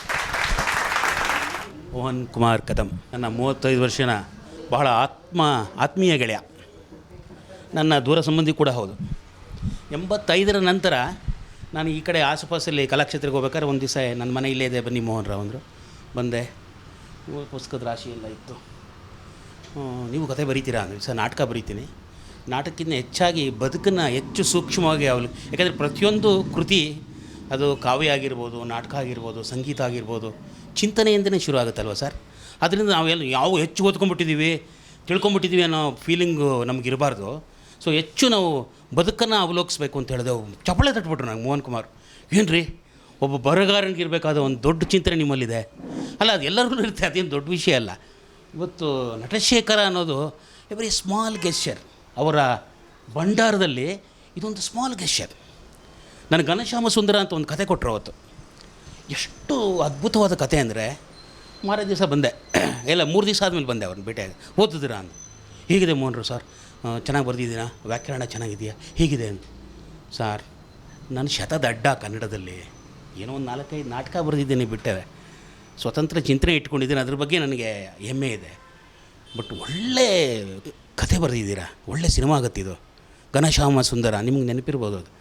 ಮೋಹನ್ ಕುಮಾರ್ ಕದಂ ನನ್ನ 35 ವರ್ಷನ ಬಹಳ ಆತ್ಮೀಯ ಗೆಳೆಯ, ನನ್ನ ದೂರ ಸಂಬಂಧಿ ಕೂಡ ಹೌದು. 85ರ ನಂತರ ನಾನು ಈ ಕಡೆ ಆಸುಪಾಸಲ್ಲಿ ಕಲಾಕ್ಷೇತ್ರಕ್ಕೆ ಹೋಗ್ಬೇಕಾದ್ರೆ ಒಂದು ದಿವಸ ನನ್ನ ಮನೆ ಇಲ್ಲೇ ಇದೆ, ಬನ್ನಿ ಮೋಹನ್ ರಾವ್ ಅಂದರು. ಬಂದೆ, ಪುಸ್ತಕದ ರಾಶಿ ಎಲ್ಲ ಇತ್ತು. ನೀವು ಕತೆ ಬರೀತೀರಾ ಅಂದರೆ, ಸರ್ ನಾಟಕ ಬರೀತೀನಿ, ನಾಟಕಕ್ಕಿಂತ ಹೆಚ್ಚಾಗಿ ಬದುಕನ್ನು ಹೆಚ್ಚು ಸೂಕ್ಷ್ಮವಾಗಿ ಯಾಕಂದರೆ ಪ್ರತಿಯೊಂದು ಕೃತಿ ಅದು ಕಾವ್ಯ ಆಗಿರ್ಬೋದು, ನಾಟಕ ಆಗಿರ್ಬೋದು, ಸಂಗೀತ ಆಗಿರ್ಬೋದು, ಚಿಂತನೆಯಿಂದನೇ ಶುರು ಆಗುತ್ತಲ್ವ ಸರ್. ಅದರಿಂದ ನಾವೆಲ್ಲ ಯಾವ ಹೆಚ್ಚು ಓದ್ಕೊಂಡ್ಬಿಟ್ಟಿದ್ದೀವಿ, ತಿಳ್ಕೊಂಬಿಟ್ಟಿದ್ದೀವಿ ಅನ್ನೋ ಫೀಲಿಂಗು ನಮಗಿರಬಾರ್ದು. ಸೊ ಹೆಚ್ಚು ನಾವು ಬದುಕನ್ನು ಅವಲೋಕಿಸ್ಬೇಕು ಅಂತ ಹೇಳಿದೆ. ಚಪ್ಪಳೆ ತಟ್ಬಿಟ್ರು ನಂಗೆ ಮೋಹನ್ ಕುಮಾರ್. ಏನು ರೀ, ಒಬ್ಬ ಬರಹಗಾರನಿಗಿರಬೇಕಾದ ಒಂದು ದೊಡ್ಡ ಚಿಂತನೆ ನಿಮ್ಮಲ್ಲಿದೆ ಅಲ್ಲ, ಅದು ಎಲ್ಲರಿಗೂ ಇರುತ್ತೆ, ಅದೇನು ದೊಡ್ಡ ವಿಷಯ ಅಲ್ಲ. ಇವತ್ತು ನಟಶೇಖರ ಅನ್ನೋದು ಎವ್ರಿ ಸ್ಮಾಲ್ ಗೆಸ್ಚರ್, ಅವರ ಭಂಡಾರದಲ್ಲಿ ಇದೊಂದು ಸ್ಮಾಲ್ ಗೆಸ್ಚರ್. ನನಗೆ ಘನಶ್ಯಾಮ ಸುಂದರ ಅಂತ ಒಂದು ಕತೆ ಕೊಟ್ಟರು ಅವತ್ತು. ಎಷ್ಟು ಅದ್ಭುತವಾದ ಕತೆ ಅಂದರೆ, ಮಾರೇ ದಿವಸ ಬಂದೆ, ಎಲ್ಲ 3 ದಿವಸ ಆದಮೇಲೆ ಬಂದೆ ಅವ್ರನ್ನ ಭೇಟಿಯಾಗಿ. ಓದಿದ್ದೀರಾ ಅಂದು. ಹೀಗಿದೆ ಮೋಹನ್ರು ಸರ್, ಚೆನ್ನಾಗಿ ಬರೆದಿದ್ದೀರಾ, ವ್ಯಾಕರಣ ಚೆನ್ನಾಗಿದೆಯಾ, ಹೀಗಿದೆ ಅಂತ. ಸರ್ ನಾನು ಶತದಡ್ಡ ಕನ್ನಡದಲ್ಲಿ ಏನೋ ಒಂದು 4-5 ನಾಟಕ ಬರೆದಿದ್ದೀನಿ ಬಿಟ್ಟೆ, ಸ್ವತಂತ್ರ ಚಿಂತನೆ ಇಟ್ಕೊಂಡಿದ್ದೀನಿ, ಅದ್ರ ಬಗ್ಗೆ ನನಗೆ ಹೆಮ್ಮೆ ಇದೆ. ಬಟ್ ಒಳ್ಳೆ ಕತೆ ಬರೆದಿದ್ದೀರಾ, ಒಳ್ಳೆ ಸಿನಿಮಾ ಆಗುತ್ತಿದ್ದು ಘನಶ್ಯಾಮ ಸುಂದರ, ನಿಮ್ಗೆ ನೆನಪಿರ್ಬೋದು, ಅದು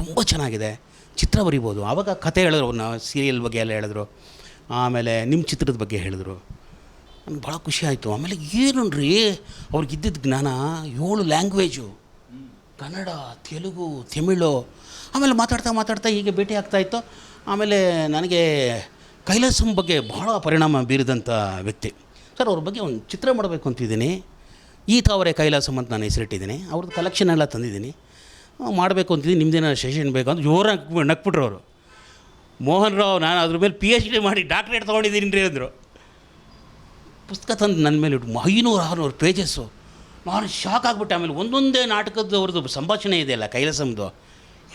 ತುಂಬ ಚೆನ್ನಾಗಿದೆ, ಚಿತ್ರ ಬರಿಬೋದು. ಆವಾಗ ಕತೆ ಹೇಳಿದ್ರು, ಅವ್ರನ್ನ ಸೀರಿಯಲ್ ಬಗ್ಗೆ ಎಲ್ಲ ಹೇಳಿದ್ರು, ಆಮೇಲೆ ನಿಮ್ಮ ಚಿತ್ರದ ಬಗ್ಗೆ ಹೇಳಿದ್ರು. ನನಗೆ ಭಾಳ ಖುಷಿ ಆಯಿತು. ಆಮೇಲೆ ಏನು ರೀ ಅವ್ರಿಗಿದ್ದಿದ್ದ ಜ್ಞಾನ, 7 ಲ್ಯಾಂಗ್ವೇಜು, ಕನ್ನಡ, ತೆಲುಗು, ತಮಿಳು. ಆಮೇಲೆ ಮಾತಾಡ್ತಾ ಹೀಗೆ ಭೇಟಿ ಆಗ್ತಾಯಿತ್ತು. ಆಮೇಲೆ ನನಗೆ ಕೈಲಾಸಂ ಬಗ್ಗೆ ಭಾಳ ಪರಿಣಾಮ ಬೀರಿದಂಥ ವ್ಯಕ್ತಿ. ಸರ್ ಅವ್ರ ಬಗ್ಗೆ ಒಂದು ಚಿತ್ರ ಮಾಡಬೇಕು ಅಂತಿದ್ದೀನಿ, ಅವರೇ ಕೈಲಾಸಂ ಅಂತ ನಾನು ಹೆಸರಿಟ್ಟಿದ್ದೀನಿ. ಅವ್ರದ್ದು ಕಲೆಕ್ಷನ್ ಎಲ್ಲ ತಂದಿದ್ದೀನಿ, ಮಾಡಬೇಕು ಅಂತಿದ್ದೀನಿ, ನಿಮ್ಮದೇನೋ ಸೆಷನ್ ಬೇಕು ಅಂತ ಜೋರಾಗಿ ನಕ್ಬಿಟ್ರು ಅವರು. ಮೋಹನ್ ರಾವ್, ನಾನು ಅದ್ರ ಮೇಲೆ PhD ಮಾಡಿ ಡಾಕ್ಟ್ರೇಟ್ ತೊಗೊಂಡಿದ್ದೀನಿ ರೀ ಅಂದರು. ಪುಸ್ತಕ ತಂದು ನನ್ನ ಮೇಲೆ 500-600 ಪೇಜಸ್ಸು. ನಾನು ಶಾಕ್ ಆಗಿಬಿಟ್ಟೆ. ಆಮೇಲೆ ಒಂದೊಂದೇ ನಾಟಕದ್ದು ಅವ್ರದ್ದು ಸಂಭಾಷಣೆ ಇದೆಯಲ್ಲ ಕೈಲಾಸಂದು,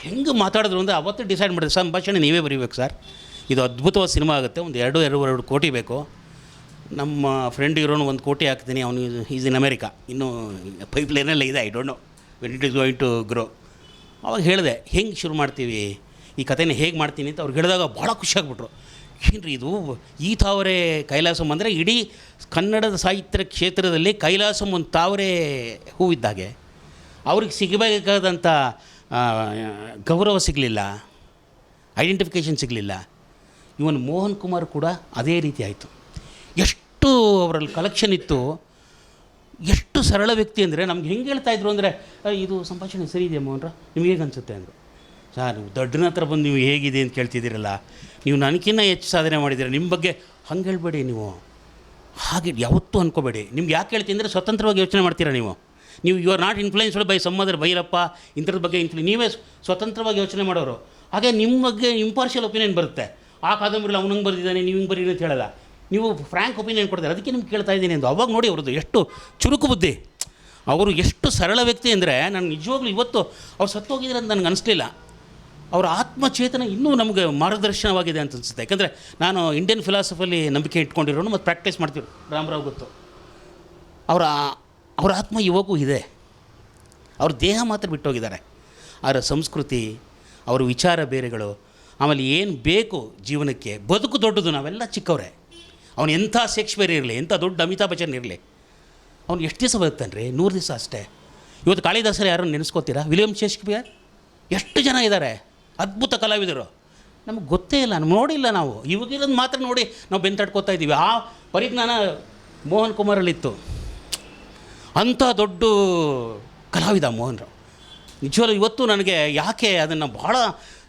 ಹೆಂಗೆ ಮಾತಾಡಿದ್ರು ಅಂದರೆ ಅವತ್ತು ಡಿಸೈಡ್ ಮಾಡಿದೆ, ಸಂಭಾಷಣೆ ನೀವೇ ಬರೀಬೇಕು ಸರ್, ಇದು ಅದ್ಭುತವಾದ ಸಿನಿಮಾ ಆಗುತ್ತೆ, ಒಂದು 2-2.5 ಕೋಟಿ ಬೇಕು. ನಮ್ಮ ಫ್ರೆಂಡ್ ಇರೋನು 1 ಕೋಟಿ ಹಾಕ್ತೀನಿ, ಅವನು ಈಸ್ ಇನ್ ಅಮೇರಿಕಾ, ಇನ್ನೂ ಪೈಪ್ಲೈನಲ್ಲೇ ಇದೆ, I don't know when it is going to grow. ಅವಾಗ ಹೇಳಿದೆ ಹೆಂಗೆ ಶುರು ಮಾಡ್ತೀವಿ, ಈ ಕಥೆನ ಹೇಗೆ ಮಾಡ್ತೀನಿ ಅಂತ ಅವ್ರು ಹೇಳಿದಾಗ ಭಾಳ ಖುಷಿಯಾಗ್ಬಿಟ್ರು. ಏನು ರೀ ಇದು, ತಾವರೆ ಕೈಲಾಸಂ ಅಂದರೆ ಇಡೀ ಕನ್ನಡದ ಸಾಹಿತ್ಯ ಕ್ಷೇತ್ರದಲ್ಲಿ ಕೈಲಾಸಂ ಒಂದು ತಾವರೆ ಹೂವಿದ್ದಾಗೆ. ಅವ್ರಿಗೆ ಸಿಗಬೇಕಾದಂಥ ಗೌರವ ಸಿಗಲಿಲ್ಲ, ಐಡೆಂಟಿಫಿಕೇಷನ್ ಸಿಗಲಿಲ್ಲ. ಇವನು ಮೋಹನ್ ಕುಮಾರ್ ಕೂಡ ಅದೇ ರೀತಿ ಆಯಿತು. ಎಷ್ಟು ಅವರಲ್ಲಿ ಕಲೆಕ್ಷನ್ ಇತ್ತು, ಎಷ್ಟು ಸರಳ ವ್ಯಕ್ತಿ ಅಂದರೆ ನಮ್ಗೆ ಹೆಂಗೆ ಹೇಳ್ತಾಯಿದ್ರು ಅಂದರೆ, ಇದು ಸಂಭಾಷಣೆ ಸರಿ ಇದೆಯಾ ಮೋಹನ್ರ, ನಿಮ್ಗೆ ಹೇಗೆ ಅನಿಸುತ್ತೆ ಅಂದರು. ಸರ್ ನೀವು ದೊಡ್ಡನ ಹತ್ರ ಬಂದು ನೀವು ಹೇಗಿದೆ ಅಂತ ಕೇಳ್ತಿದ್ದೀರಲ್ಲ, ನೀವು ನನಗಿನ್ನ ಹೆಚ್ಚು ಸಾಧನೆ ಮಾಡಿದ್ದೀರ, ನಿಮ್ಮ ಬಗ್ಗೆ ಹಂಗೆ ಹೇಳ್ಬೇಡಿ, ನೀವು ಹಾಗೆ ಯಾವತ್ತೂ ಅಂದ್ಕೋಬೇಡಿ. ನಿಮ್ಗೆ ಯಾಕೆ ಹೇಳ್ತೀನಿ ಅಂದರೆ ಸ್ವತಂತ್ರವಾಗಿ ಯೋಚನೆ ಮಾಡ್ತೀರಾ ನೀವು you are not influenced by some other Bhyrappa ಇಂಥದ್ರ ಬಗ್ಗೆ ನೀವೇ ಸ್ವತಂತ್ರವಾಗಿ ಯೋಚನೆ ಮಾಡೋರು. ಹಾಗೆ ನಿಮ್ಮ ಬಗ್ಗೆ ಇಂಪಾರ್ಷಿಯಲ್ ಒಪಿನಿಯನ್ ಬರುತ್ತೆ. ಆ ಕಾದಂಬರಿಲಿ ಅವ್ನು ಹಂಗೆ ಬರೆದಿದ್ದಾನೆ, ನೀವು ಹಿಂಗೆ ಬರೀರಿ ಅಂತ ಹೇಳಲ್ಲ, ನೀವು ಫ್ರ್ಯಾಂಕ್ ಒಪಿನಿಯನ್ ಕೊಡ್ತಾರೆ. ಅದಕ್ಕೆ ನಿಮ್ಗೆ ಕೇಳ್ತಾ ಇದ್ದೀನಿ ಎಂದು. ಅವಾಗ ನೋಡಿ ಅವ್ರದ್ದು ಎಷ್ಟು ಚುರುಕು ಬುದ್ಧಿ, ಅವರು ಎಷ್ಟು ಸರಳ ವ್ಯಕ್ತಿ ಅಂದರೆ, ನಾನು ನಿಜವಾಗ್ಲೂ ಇವತ್ತು ಅವ್ರು ಸತ್ತೋಗಿದ್ರೆ ಅಂತ ನನಗೆ ಅನಿಸ್ಲಿಲ್ಲ. ಅವರ ಆತ್ಮಚೇತನ ಇನ್ನೂ ನಮಗೆ ಮಾರ್ಗದರ್ಶನವಾಗಿದೆ ಅಂತ ಅನಿಸುತ್ತೆ. ಯಾಕಂದರೆ ನಾನು ಇಂಡಿಯನ್ ಫಿಲಾಸಫಲ್ಲಿ ನಂಬಿಕೆ ಇಟ್ಕೊಂಡಿರೋನು ಮತ್ತು ಪ್ರಾಕ್ಟೀಸ್ ಮಾಡ್ತೀವಿ, ರಾಮರಾವ್ ಗೊತ್ತು. ಅವರ ಆತ್ಮ ಇವಾಗೂ ಇದೆ, ಅವ್ರ ದೇಹ ಮಾತ್ರ ಬಿಟ್ಟೋಗಿದ್ದಾರೆ. ಅವರ ಸಂಸ್ಕೃತಿ, ಅವ್ರ ವಿಚಾರ ಬೇರೆಗಳು, ಆಮೇಲೆ ಏನು ಬೇಕು ಜೀವನಕ್ಕೆ, ಬದುಕು ದೊಡ್ಡದು, ನಾವೆಲ್ಲ ಚಿಕ್ಕವರೇ. ಅವನು ಎಂಥ ಶೇಕ್ಸ್ಪಿಯರ್ ಇರಲಿ, ಎಂಥ ದೊಡ್ಡ ಅಮಿತಾಬ್ ಬಚ್ಚನ್ ಇರಲಿ, ಅವ್ನು ಎಷ್ಟು ದಿವಸ ಬದುಕ್ತಾನೆ ರೀ? 100 ದಿವಸ ಅಷ್ಟೇ. ಇವತ್ತು ಕಾಳಿದಾಸರು ಯಾರನ್ನು ನೆನೆಸ್ಕೋತೀರಾ? ವಿಲಿಯಂ ಶೇಕ್ಸ್ಪಿಯರ್, ಎಷ್ಟು ಜನ ಇದ್ದಾರೆ ಅದ್ಭುತ ಕಲಾವಿದರು, ನಮಗೆ ಗೊತ್ತೇ ಇಲ್ಲ, ನೋಡಿಲ್ಲ ನಾವು. ಇವಾಗಿರೋದು ಮಾತ್ರ ನೋಡಿ ನಾವು ಬೆಂತಟ್ಕೋತಾ ಇದ್ದೀವಿ. ಆ ಪರಿಜ್ಞಾನ ಮೋಹನ್ ಕುಮಾರಲ್ಲಿತ್ತು. ಅಂಥ ದೊಡ್ಡ ಕಲಾವಿದ ಮೋಹನ್ ರಾವ್. ನಿಜವಾಗ್ಲೂ ಇವತ್ತು ನನಗೆ ಯಾಕೆ ಅದನ್ನು ಭಾಳ,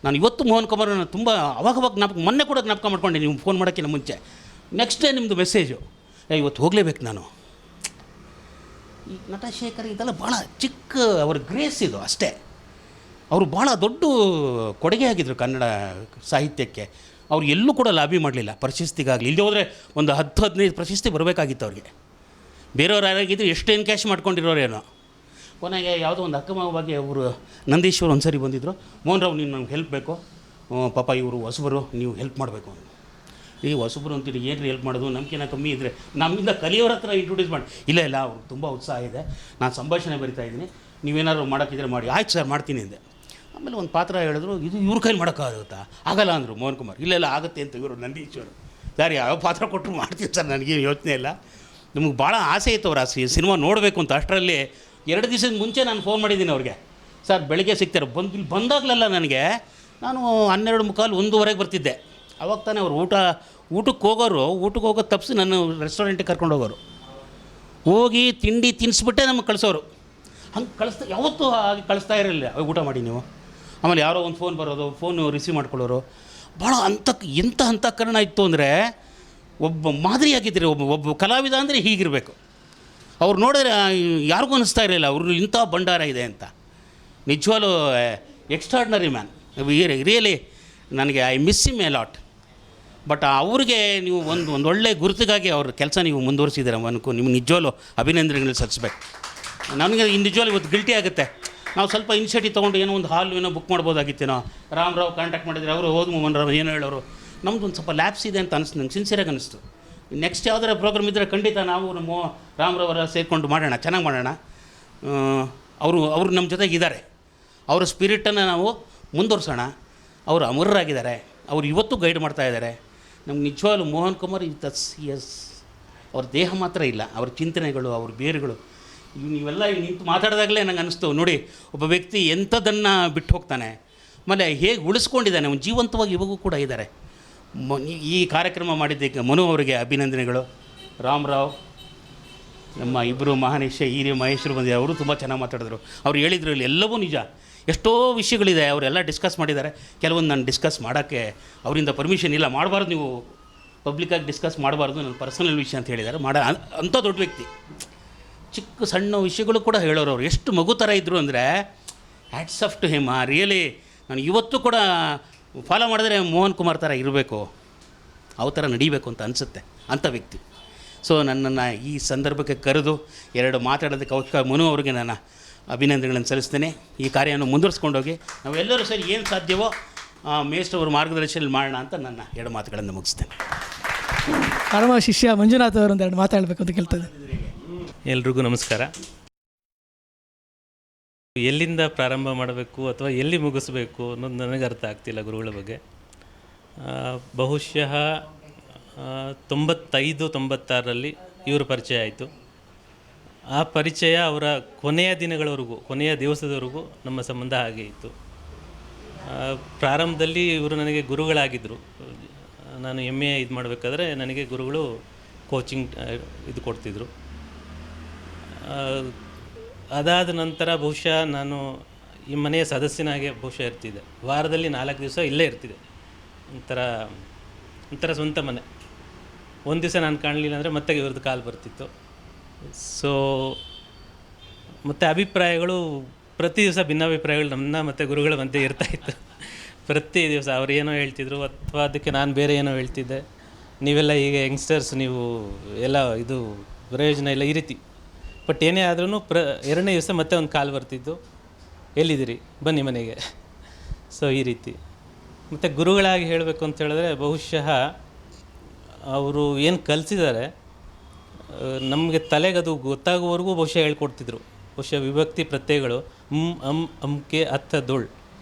ನಾನು ಇವತ್ತು ಮೋಹನ್ ಕುಮಾರನ್ನು ತುಂಬ ಅವಾಗವಾಗ ಮೊನ್ನೆ ಕೂಡ ಜ್ಞಾಪಕ ಮಾಡ್ಕೊಂಡೆ, ನೀವು ಫೋನ್ ಮಾಡೋಕ್ಕಿಂತ ಮುಂಚೆ. ನೆಕ್ಸ್ಟ್ ಡೇ ನಿಮ್ಮದು ಮೆಸೇಜು, ಇವತ್ತು ಹೋಗಲೇಬೇಕು ನಾನು. ಈ ನಟಶೇಖರ್ ಇದೆಲ್ಲ ಭಾಳ ಚಿಕ್ಕ ಅವ್ರ ಗ್ರೇಸ್ ಇದು ಅಷ್ಟೇ. ಅವರು ಭಾಳ ದೊಡ್ಡ ಕೊಡುಗೆ ಆಗಿದ್ದರು ಕನ್ನಡ ಸಾಹಿತ್ಯಕ್ಕೆ. ಅವ್ರು ಎಲ್ಲೂ ಕೂಡ ಲಾಬಿ ಮಾಡಲಿಲ್ಲ ಪ್ರಶಸ್ತಿಗಾಗಲಿ. ಇಲ್ಲಿ ಹೋದರೆ ಒಂದು 10-15 ಪ್ರಶಸ್ತಿ ಬರಬೇಕಾಗಿತ್ತು ಅವ್ರಿಗೆ. ಬೇರೆಯವ್ರು ಯಾರಾಗಿದ್ದರು ಎಷ್ಟೇನು ಕ್ಯಾಶ್ ಮಾಡ್ಕೊಂಡಿರೋರೇನೋ. ಕೊನೆಗೆ ಯಾವುದೋ ಒಂದು ಅಕ್ಕಮವಾಗಿ ಅವರು ನಂದೀಶ್ವರ್ ಒಂದು ಸರಿ ಬಂದಿದ್ದರು. ಮೋಹನ್ ರಾವ್, ನೀನು ನಮ್ಗೆ ಹೆಲ್ಪ್ ಬೇಕು, ಪಾಪ ಇವರು ಹೊಸಬರು, ನೀವು ಹೆಲ್ಪ್ ಮಾಡಬೇಕು ಅಂತ. ಈ ಹೊಸಬರು ಅಂತೀರಿ, ಏನು ಹೆಲ್ಪ್ ಮಾಡೋದು, ನಮ್ಗಿನ್ನ ಕಮ್ಮಿ ಇದ್ದರೆ ನಮ್ಮಿಂದ ಕಲಿಯೋರ ಹತ್ರ ಇಂಟ್ರೊಡ್ಯೂಸ್ ಮಾಡಿ. ಇಲ್ಲ ಅವ್ರು ತುಂಬ ಉತ್ಸಾಹ ಇದೆ, ನಾನು ಸಂಭಾಷಣೆ ಬರಿತಾ ಇದ್ದೀನಿ, ನೀವೇನಾದ್ರು ಮಾಡೋಕ್ಕಿದ್ರೆ ಮಾಡಿ. ಆಯ್ತು ಸರ್ ಮಾಡ್ತೀನಿ ಅಂದೆ. ಆಮೇಲೆ ಒಂದು ಪಾತ್ರ ಹೇಳಿದ್ರು, ಇದು ಇವ್ರ ಕೈಲಿ ಮಾಡೋಕ್ಕಾಗುತ್ತಾ? ಆಗಲ್ಲ ಅಂದರು ಮೋಹನ್ ಕುಮಾರ್. ಇಲ್ಲ ಆಗುತ್ತೆ ಅಂತ ಇವರು ನಂದೀಶ್ವರು. ಸರ್ ಯಾವ ಪಾತ್ರ ಕೊಟ್ಟರು ಮಾಡ್ತೀವಿ ಸರ್, ನನಗೇನು ಯೋಚನೆ ಇಲ್ಲ. ನಮಗೆ ಭಾಳ ಆಸೆ ಇತ್ತು ಅವ್ರು ಆ ಸಿನಿಮಾ ನೋಡಬೇಕು ಅಂತ. ಅಷ್ಟರಲ್ಲಿ 2 ದಿವಸದ ಮುಂಚೆ ನಾನು ಫೋನ್ ಮಾಡಿದ್ದೀನಿ ಅವ್ರಿಗೆ, ಸರ್ ಬೆಳಗ್ಗೆ ಸಿಗ್ತಾರೆ. ಇಲ್ಲಿ ಬಂದಾಗಲೆಲ್ಲ ನನಗೆ, ನಾನು 12:45, 1:00 ಬರ್ತಿದ್ದೆ. ಅವಾಗ ತಾನೇ ಅವ್ರು ಊಟಕ್ಕೆ ಹೋಗೋದು ತಪ್ಪಿಸಿ ನನ್ನ ರೆಸ್ಟೋರೆಂಟಿಗೆ ಕರ್ಕೊಂಡು ಹೋಗೋರು. ಹೋಗಿ ತಿಂಡಿ ತಿನ್ನಿಸ್ಬಿಟ್ಟೆ ನಮಗೆ ಕಳಿಸೋರು. ಹಂಗೆ ಯಾವತ್ತೂ ಹಾಗೆ ಕಳಿಸ್ತಾ ಇರಲಿಲ್ಲ. ಊಟ ಮಾಡಿ ನೀವು. ಆಮೇಲೆ ಯಾರೋ ಒಂದು ಫೋನ್ ಬರೋದು, ಫೋನು ರಿಸೀವ್ ಮಾಡ್ಕೊಳ್ಳೋರು. ಭಾಳ ಎಂಥ ಅಂತಃಕರಣ ಇತ್ತು ಅಂದರೆ, ಒಬ್ಬ ಮಾದರಿಯಾಗಿದ್ದರೆ ಒಬ್ಬ ಕಲಾವಿದ ಅಂದರೆ ಹೀಗಿರಬೇಕು. ಅವ್ರು ನೋಡಿದ್ರೆ ಯಾರಿಗೂ ಅನ್ನಿಸ್ತಾ ಇರಲಿಲ್ಲ ಅವ್ರು ಇಂಥ ಭಂಡಾರ ಇದೆ ಅಂತ. ನಿಜವಾಗ್ಲೂ ಎಕ್ಸ್ಟ್ರಾರ್ಡ್ನರಿ ಮ್ಯಾನ್. ರಿಯಲಿ ನನಗೆ I miss him A lot. But ಅವ್ರಿಗೆ ನೀವು ಒಂದು ಒಳ್ಳೆ ಗುರುತಿಗಾಗಿ ಅವ್ರ ಕೆಲಸ ನೀವು ಮುಂದುವರಿಸಿದ್ದೀರ ನಿಮ್ಗೆ ನಿಜವಾಗ್ಲೂ ಅಭಿನಂದನೆಗಳು ಸಲ್ಲಿಸ್ಬೇಕು. ನನಗೆ ನಿಜವಾಗ್ಲೂ ಇವತ್ತು ಗಿಲ್ಟಿ ಆಗುತ್ತೆ. ನಾವು ಸ್ವಲ್ಪ ಇನಿಷಿಯೇಟಿವ್ ತೊಗೊಂಡು ಏನೋ ಒಂದು ಹಾಲ್ ಏನೋ ಬುಕ್ ಮಾಡ್ಬೋದಾಗಿತ್ತೇನೋ. ರಾಮರಾವ್ ಕಾಂಟ್ಯಾಕ್ಟ್ ಮಾಡಿದರೆ ಅವರು ಮೋಹನ್ ರಾವ್ ಏನು ಹೇಳೋರು. ನಮ್ಮದು ಒಂದು ಸ್ವಲ್ಪ ಲ್ಯಾಬ್ಸ್ ಇದೆ ಅಂತ ಅನಿಸ್ತು, ನಂಗೆ ಸಿನ್ಸಿಯರಾಗಿ ಅನ್ನಿಸ್ತು. ನೆಕ್ಸ್ಟ್ ಯಾವುದಾರ ಪ್ರೋಗ್ರಾಮ್ ಇದ್ದರೆ ಖಂಡಿತ ನಾವು ರಾಮರವರ ಸೇರಿಕೊಂಡು ಮಾಡೋಣ, ಚೆನ್ನಾಗಿ ಮಾಡೋಣ. ಅವರು ನಮ್ಮ ಜೊತೆಗೆ ಇದ್ದಾರೆ. ಅವರ ಸ್ಪಿರಿಟನ್ನು ನಾವು ಮುಂದುವರ್ಸೋಣ. ಅವರು ಅಮರರಾಗಿದ್ದಾರೆ, ಅವರು ಇವತ್ತು ಗೈಡ್ ಮಾಡ್ತಾ ಇದ್ದಾರೆ. ನಮ್ಗೆ ನಿಜವಾಗ್ಲೂ ಮೋಹನ್ ಕುಮಾರ್ ಎಸ್ ಅವ್ರ ದೇಹ ಮಾತ್ರ ಇಲ್ಲ, ಅವ್ರ ಚಿಂತನೆಗಳು, ಅವ್ರ ಬೇರುಗಳು ನೀವೆಲ್ಲ ನಿಂತು ಮಾತಾಡಿದಾಗಲೇ ನಂಗೆ ಅನ್ನಿಸ್ತು, ನೋಡಿ ಒಬ್ಬ ವ್ಯಕ್ತಿ ಎಂಥದನ್ನು ಬಿಟ್ಟು ಹೋಗ್ತಾನೆ, ಆಮೇಲೆ ಹೇಗೆ ಉಳಿಸ್ಕೊಂಡಿದ್ದಾನೆ, ಅವ್ನು ಜೀವಂತವಾಗಿ ಇವಾಗೂ ಕೂಡ ಇದ್ದಾರೆ. ಈ ಕಾರ್ಯಕ್ರಮ ಮಾಡಿದ್ದಕ್ಕೆ ಮನು ಅವರಿಗೆ ಅಭಿನಂದನೆಗಳು. ರಾಮರಾವ್, ನಮ್ಮ ಇಬ್ಬರು ಮಹಾನಿಷ್ಯ ಹಿರಿಯ ಮಹೇಶ್ವರು ಬಂದಿದ್ದಾರೆ, ಅವರು ತುಂಬ ಚೆನ್ನಾಗಿ ಮಾತಾಡಿದ್ರು. ಅವ್ರು ಹೇಳಿದ್ರು ಇಲ್ಲಿ ಎಲ್ಲವೂ ನಿಜ, ಎಷ್ಟೋ ವಿಷಯಗಳಿದೆ ಅವರೆಲ್ಲ ಡಿಸ್ಕಸ್ ಮಾಡಿದ್ದಾರೆ. ಕೆಲವೊಂದು ನಾನು ಡಿಸ್ಕಸ್ ಮಾಡೋಕ್ಕೆ ಅವರಿಂದ ಪರ್ಮಿಷನ್ ಇಲ್ಲ, ಮಾಡಬಾರ್ದು, ನೀವು ಪಬ್ಲಿಕ್ಕಾಗಿ ಡಿಸ್ಕಸ್ ಮಾಡಬಾರ್ದು, ನನ್ನ ಪರ್ಸನಲ್ ವಿಷಯ ಅಂತ ಹೇಳಿದ್ದಾರೆ. ಅಂಥ ದೊಡ್ಡ ವ್ಯಕ್ತಿ. ಚಿಕ್ಕ ಸಣ್ಣ ವಿಷಯಗಳು ಕೂಡ ಹೇಳೋರು. ಅವರು ಎಷ್ಟು ಮಗು ಥರ ಇದ್ದರು ಅಂದರೆ, hats off to him. Really ನಾನು ಇವತ್ತು ಕೂಡ ಫಾಲೋ ಮಾಡಿದ್ರೆ ಮೋಹನ್ ಕುಮಾರ್ ಥರ ಇರಬೇಕು, ಅವ ಥರ ನಡೀಬೇಕು ಅಂತ ಅನಿಸುತ್ತೆ, ಅಂಥ ವ್ಯಕ್ತಿ. ಸೊ ನನ್ನನ್ನು ಈ ಸಂದರ್ಭಕ್ಕೆ ಕರೆದು 2 ಮಾತಾಡೋದಕ್ಕೆ ಅವಕಾಶ ಮನು ಅವರಿಗೆ ನಾನು ಅಭಿನಂದನೆಗಳನ್ನು ಸಲ್ಲಿಸ್ತೇನೆ. ಈ ಕಾರ್ಯವನ್ನು ಮುಂದುವರಿಸ್ಕೊಂಡೋಗಿ ನಾವೆಲ್ಲರೂ ಸರಿ ಏನು ಸಾಧ್ಯವೋ ಮೇಷ್ಟ್ರ ಅವ್ರ ಮಾರ್ಗದರ್ಶನದಲ್ಲಿ ಮಾಡೋಣ ಅಂತ ನನ್ನ 2 ಮಾತುಗಳನ್ನು ಮುಗಿಸ್ತೇನೆ. ಪರಮ ಶಿಷ್ಯ ಮಂಜುನಾಥ್ ಅವರು 2 ಮಾತಾಡಬೇಕು ಅಂತ ಕೇಳ್ತದೆ. ಎಲ್ರಿಗೂ ನಮಸ್ಕಾರ. ಎಲ್ಲಿಂದ ಪ್ರಾರಂಭ ಮಾಡಬೇಕು ಅಥವಾ ಎಲ್ಲಿ ಮುಗಿಸ್ಬೇಕು ಅನ್ನೋದು ನನಗೆ ಅರ್ಥ ಆಗ್ತಿಲ್ಲ ಗುರುಗಳ ಬಗ್ಗೆ. ಬಹುಶಃ 95-96ರಲ್ಲಿ ಇವರು ಪರಿಚಯ ಆಯಿತು. ಆ ಪರಿಚಯ ಅವರ ಕೊನೆಯ ದಿನಗಳವರೆಗೂ, ಕೊನೆಯ ದಿವಸದವರೆಗೂ ನಮ್ಮ ಸಂಬಂಧ ಹಾಗೆ ಇತ್ತು. ಪ್ರಾರಂಭದಲ್ಲಿ ಇವರು ನನಗೆ ಗುರುಗಳಾಗಿದ್ದರು. ನಾನು MA ಇದು ಮಾಡಬೇಕಾದ್ರೆ ನನಗೆ ಗುರುಗಳು ಕೋಚಿಂಗ್ ಇದು ಕೊಡ್ತಿದ್ರು. ಅದಾದ ನಂತರ ಬಹುಶಃ ನಾನು ಈ ಮನೆಯ ಸದಸ್ಯನಾಗೆ ಬಹುಶಃ ಇರ್ತಿದ್ದೆ. ವಾರದಲ್ಲಿ 4 ದಿವಸ ಇಲ್ಲೇ ಇರ್ತಿದ್ದೆ. ಒಂಥರ ಸ್ವಂತ ಮನೆ. ಒಂದು ದಿವಸ ನಾನು ಕಾಣಲಿಲ್ಲ ಅಂದರೆ ಮತ್ತೆ ಇವ್ರದ್ದು ಕಾಲ್ ಬರ್ತಿತ್ತು. ಸೊ ಮತ್ತು ಅಭಿಪ್ರಾಯಗಳು ಪ್ರತಿ ದಿವಸ ಭಿನ್ನಾಭಿಪ್ರಾಯಗಳು ನನ್ನ ಮತ್ತು ಗುರುಗಳ ಮಧ್ಯೆ ಇರ್ತಾಯಿತ್ತು. ಪ್ರತಿ ದಿವಸ ಅವ್ರು ಏನೋ ಹೇಳ್ತಿದ್ರು ಅಥವಾ ಅದಕ್ಕೆ ನಾನು ಬೇರೆ ಏನೋ ಹೇಳ್ತಿದ್ದೆ. ನೀವೆಲ್ಲ ಈಗ ಯಂಗ್ಸ್ಟರ್ಸ್, ನೀವು ಎಲ್ಲ ಇದು ಪ್ರಯೋಜನ ಇಲ್ಲ, ಈ ರೀತಿ. ಬಟ್ ಏನೇ ಆದ್ರೂ 2ನೇ ದಿವಸ ಮತ್ತೆ ಒಂದು ಕಾಲ್ ಬರ್ತಿದ್ದು, ಎಲ್ಲಿದ್ದೀರಿ ಬನ್ನಿ ಮನೆಗೆ. ಸೊ ಈ ರೀತಿ. ಮತ್ತು ಗುರುಗಳಾಗಿ ಹೇಳಬೇಕು ಅಂತ ಹೇಳಿದ್ರೆ ಬಹುಶಃ ಅವರು ಏನು ಕಲಿಸಿದ್ದಾರೆ ನಮಗೆ ತಲೆಗದು ಗೊತ್ತಾಗುವವರೆಗೂ ಬಹುಶಃ ಹೇಳ್ಕೊಡ್ತಿದ್ರು. ಬಹುಶಃ ವಿಭಕ್ತಿ ಪ್ರತ್ಯಯಗಳು ಅಮ್ಕೆ ಅತ್ತ ದೋಳ್,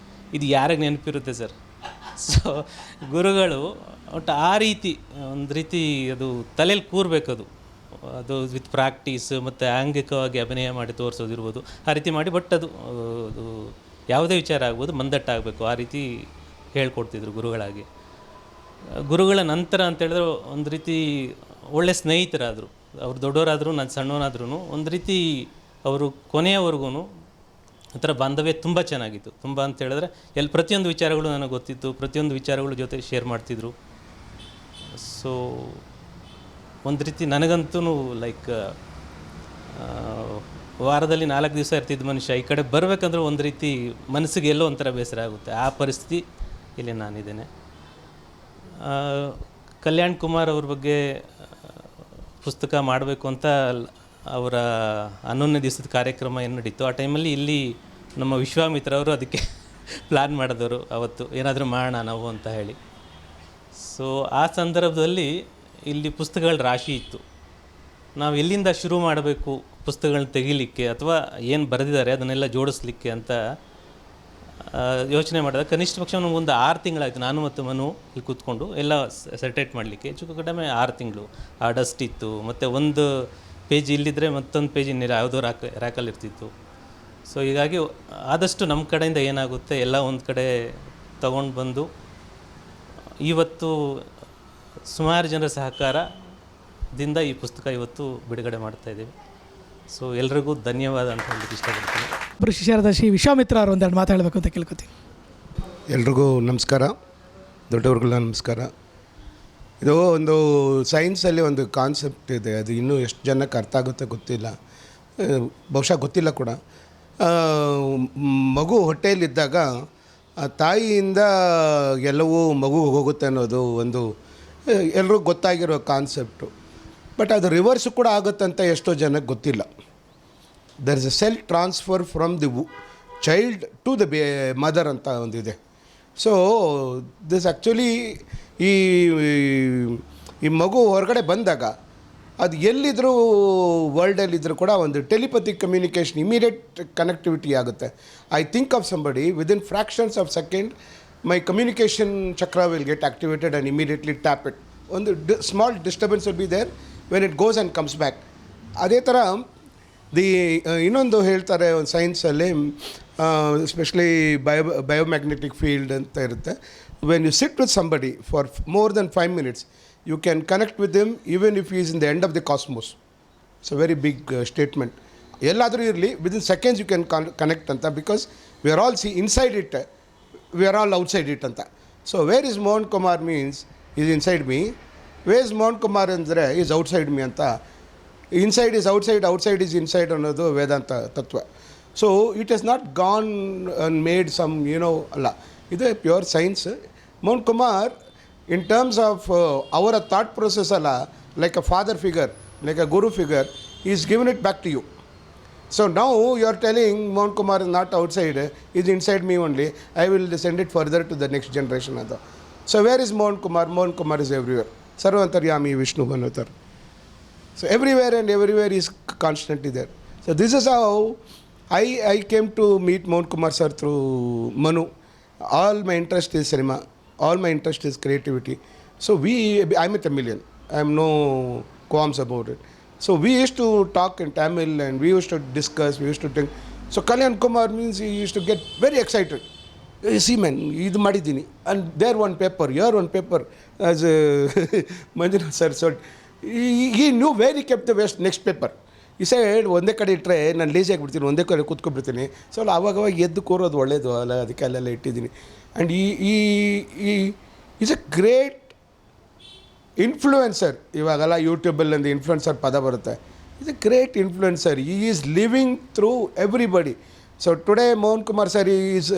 ಇದು ಯಾರಿಗೆ ನೆನಪಿರುತ್ತೆ ಸರ್? ಸೊ ಗುರುಗಳು ಒಟ್ಟು ಆ ರೀತಿ ಒಂದು ರೀತಿ ಅದು ತಲೆಯಲ್ಲಿ ಕೂರಬೇಕದು. ಅದು ವಿತ್ ಪ್ರಾಕ್ಟೀಸ್ ಮತ್ತು ಆಂಗಿಕವಾಗಿ ಅಭಿನಯ ಮಾಡಿ ತೋರಿಸೋದಿರ್ಬೋದು, ಆ ರೀತಿ ಮಾಡಿ. ಬಟ್ ಅದು ಯಾವುದೇ ವಿಚಾರ ಆಗ್ಬೋದು, ಮಂದಟ್ಟಾಗಬೇಕು, ಆ ರೀತಿ ಹೇಳ್ಕೊಡ್ತಿದ್ರು ಗುರುಗಳಾಗಿ. ಗುರುಗಳ ನಂತರ ಅಂತೇಳಿದ್ರೆ ಒಂದು ರೀತಿ ಒಳ್ಳೆ ಸ್ನೇಹಿತರಾದರು. ಅವ್ರು ದೊಡ್ಡವರಾದರೂ ನಾನು ಸಣ್ಣವನಾದ್ರೂ ಒಂದು ರೀತಿ ಅವರು ಕೊನೆಯವರೆಗೂ ಒಂಥರ ಬಾಂಧವ್ಯ ತುಂಬ ಚೆನ್ನಾಗಿತ್ತು. ತುಂಬ ಅಂತ ಹೇಳಿದ್ರೆ ಪ್ರತಿಯೊಂದು ವಿಚಾರಗಳು ನನಗೆ ಗೊತ್ತಿತ್ತು, ಪ್ರತಿಯೊಂದು ವಿಚಾರಗಳ ಜೊತೆ ಶೇರ್ ಮಾಡ್ತಿದ್ರು. ಸೊ ಒಂದು ರೀತಿ ನನಗಂತೂ ಲೈಕ್ ವಾರದಲ್ಲಿ 4 ದಿವಸ ಇರ್ತಿದ್ದ ಮನುಷ್ಯ ಈ ಕಡೆ ಬರಬೇಕಂದ್ರೆ ಒಂದು ರೀತಿ ಮನಸ್ಸಿಗೆ ಎಲ್ಲೋ ಒಂಥರ ಬೇಸರ ಆಗುತ್ತೆ. ಆ ಪರಿಸ್ಥಿತಿ ಇಲ್ಲಿ ನಾನಿದ್ದೇನೆ. ಕಲ್ಯಾಣ್ ಕುಮಾರ್ ಅವ್ರ ಬಗ್ಗೆ ಪುಸ್ತಕ ಮಾಡಬೇಕು ಅಂತ ಅವರ 11ನೇ ದಿವಸದ ಕಾರ್ಯಕ್ರಮ ಏನು ನಡೀತು, ಆ ಟೈಮಲ್ಲಿ ಇಲ್ಲಿ ನಮ್ಮ ವಿಶ್ವಾಮಿತ್ರ ಅವರು ಅದಕ್ಕೆ ಪ್ಲ್ಯಾನ್ ಮಾಡಿದವರು, ಅವತ್ತು ಏನಾದರೂ ಮಾಡೋಣ ನಾವು ಅಂತ ಹೇಳಿ. ಸೊ ಆ ಸಂದರ್ಭದಲ್ಲಿ ಇಲ್ಲಿ ಪುಸ್ತಕಗಳ ರಾಶಿ ಇತ್ತು. ನಾವು ಎಲ್ಲಿಂದ ಶುರು ಮಾಡಬೇಕು ಪುಸ್ತಕಗಳನ್ನ ತೆಗಿಲಿಕ್ಕೆ ಅಥವಾ ಏನು ಬರೆದಿದ್ದಾರೆ ಅದನ್ನೆಲ್ಲ ಜೋಡಿಸ್ಲಿಕ್ಕೆ ಅಂತ ಯೋಚನೆ ಮಾಡಿದಾಗ ಕನಿಷ್ಠ ಪಕ್ಷ ನಮಗೊಂದು 6 ತಿಂಗಳಾಯಿತು. ನಾನು ಮತ್ತು ಮನು ಇಲ್ಲಿ ಕೂತ್ಕೊಂಡು ಎಲ್ಲ ಸೆಟೇಟ್ ಮಾಡಲಿಕ್ಕೆ. ಹೆಚ್ಚು ಕಡಿಮೆ 6 ತಿಂಗಳು. ಆ ಡಸ್ಟ್ ಇತ್ತು, ಮತ್ತು ಒಂದು ಪೇಜ್ ಇಲ್ಲಿದ್ದರೆ ಮತ್ತೊಂದು ಪೇಜ್ ಇನ್ನಿಲ್ಲ, ಯಾವುದೋ ರ್ಯಾಕಲ್ಲಿ ಇರ್ತಿತ್ತು. ಸೊ ಹೀಗಾಗಿ ಆದಷ್ಟು ನಮ್ಮ ಕಡೆಯಿಂದ ಏನಾಗುತ್ತೆ ಎಲ್ಲ ಒಂದು ಕಡೆ ತಗೊಂಡು ಬಂದು ಇವತ್ತು ಸುಮಾರು ಜನರ ಸಹಕಾರದಿಂದ ಈ ಪುಸ್ತಕ ಇವತ್ತು ಬಿಡುಗಡೆ ಮಾಡ್ತಾಯಿದ್ದೀವಿ. ಸೊ ಎಲ್ರಿಗೂ ಧನ್ಯವಾದ ಅಂತ ಹೇಳಲಿಕ್ಕೆ ಇಷ್ಟಪಡ್ತೀನಿ. ಒಬ್ಬರು ಶಿಷ್ಯರಾದ ಶ್ರೀ ವಿಶ್ವಾಮಿತ್ರ ಅವರು ಒಂದೆರಡು ಮಾತಾಡಬೇಕು ಅಂತ ಕೇಳ್ಕೊತೀನಿ. ಎಲ್ರಿಗೂ ನಮಸ್ಕಾರ, ದೊಡ್ಡವ್ರಿಗೆಲ್ಲ ನಮಸ್ಕಾರ. ಇದು ಒಂದು ಸೈನ್ಸಲ್ಲಿ ಒಂದು ಕಾನ್ಸೆಪ್ಟ್ ಇದೆ, ಅದು ಇನ್ನೂ ಎಷ್ಟು ಜನಕ್ಕೆ ಅರ್ಥ ಆಗುತ್ತೆ ಗೊತ್ತಿಲ್ಲ, ಬಹುಶಃ ಗೊತ್ತಿಲ್ಲ ಕೂಡ. ಮಗು ಹೊಟ್ಟೆಯಲ್ಲಿದ್ದಾಗ ಆ ತಾಯಿಯಿಂದ ಎಲ್ಲವೂ ಮಗುಗೆ ಹೋಗುತ್ತೆ ಅನ್ನೋದು ಒಂದು ಎಲ್ರಿಗೂ ಗೊತ್ತಾಗಿರೋ ಕಾನ್ಸೆಪ್ಟು. ಬಟ್ ಅದು ರಿವರ್ಸು ಕೂಡ ಆಗುತ್ತಂತ ಎಷ್ಟೋ ಜನಕ್ಕೆ ಗೊತ್ತಿಲ್ಲ. There is a cell transfer from the child to the mother ಅಂತ ಒಂದಿದೆ. ಸೊ ದಿಸ್ ಆ್ಯಕ್ಚುಲಿ ಈ ಮಗು ಹೊರಗಡೆ ಬಂದಾಗ ಅದು ಎಲ್ಲಿದ್ದರೂ ವರ್ಲ್ಡಲ್ಲಿದ್ದರೂ ಕೂಡ ಒಂದು ಟೆಲಿಪತಿಕ್ ಕಮ್ಯುನಿಕೇಷನ್, ಇಮಿಡಿಯೇಟ್ ಕನೆಕ್ಟಿವಿಟಿ ಆಗುತ್ತೆ. I think of somebody within fractions of second my communication chakra will get activated and immediately tap it. ಒಂದು small disturbance will be there when it goes and comes back. ಅದೇ ಥರ ಇನ್ನೊಂದು ಹೇಳ್ತಾರೆ ಒಂದು ಸೈನ್ಸಲ್ಲಿ, ಎಸ್ಪೆಷಲಿ ಬಯೋಮ್ಯಾಗ್ನೆಟಿಕ್ ಫೀಲ್ಡ್ ಅಂತ ಇರುತ್ತೆ. When you sit with somebody for more than 5 minutes, you can connect with him even if he is in the end of the cosmos. It's a very big statement. Elladru irli, within seconds you can connect anta, because we are all inside it, we are all outside it anta. So where is Mohan Kumar means is inside me, where is Mohan Kumar andre is outside me anta. Inside is outside, outside is inside ಅನ್ನೋದು ವೇದಾಂತ ತತ್ವ. So it has not gone and made some ಅಲ್ಲ, ಇದು pure science. Mohan Kumar in terms of our thought process like a father figure, like a guru figure, he is given it back to you. So now you are telling Mohan Kumar is not outside, he is inside me only, I will send it further to the next generation. So where is Mohan Kumar? Mohan Kumar is everywhere. Sarvantaryami Vishnu Bhanatar. So everywhere and everywhere he is constantly there. So this is how I came to meet Mohan Kumar sir through Manu. All my interest is cinema. All my interest is creativity. So I'm a Tamilian. I have no qualms about it. So we used to talk in Tamil and we used to discuss, we used to think. So Kalyan Kumar means he used to get very excited. You see man, idu madidini. And there one paper, here one paper. As Manjunath sir said, he knew where he kept the next paper. He said, ಒಂದೇ ಕಡೆ ಇಟ್ಟರೆ ನಾನು ಲೇಜಿ ಆಗಿಬಿಡ್ತೀನಿ, ಒಂದೇ ಕಡೆ ಕೂತ್ಕೊಬಿಡ್ತೀನಿ. ಸೊ ಅವಾಗ ಎದ್ದು ಕೂರೋದು ಒಳ್ಳೇದು ಅಲ್ಲ, ಅದಕ್ಕೆ ಅಲ್ಲೆಲ್ಲ ಇಟ್ಟಿದ್ದೀನಿ. ಆ್ಯಂಡ್ ಈ ಈಸ್ ಅ ಗ್ರೇಟ್ ಇನ್ಫ್ಲೂಯೆನ್ಸರ್. ಇವಾಗೆಲ್ಲ ಯೂಟ್ಯೂಬಲ್ಲಿ ಒಂದು ಇನ್ಫ್ಲುಯೆನ್ಸರ್ ಪದ ಬರುತ್ತೆ. Is a great influencer. He is living through everybody. So today Mohan Kumar sir is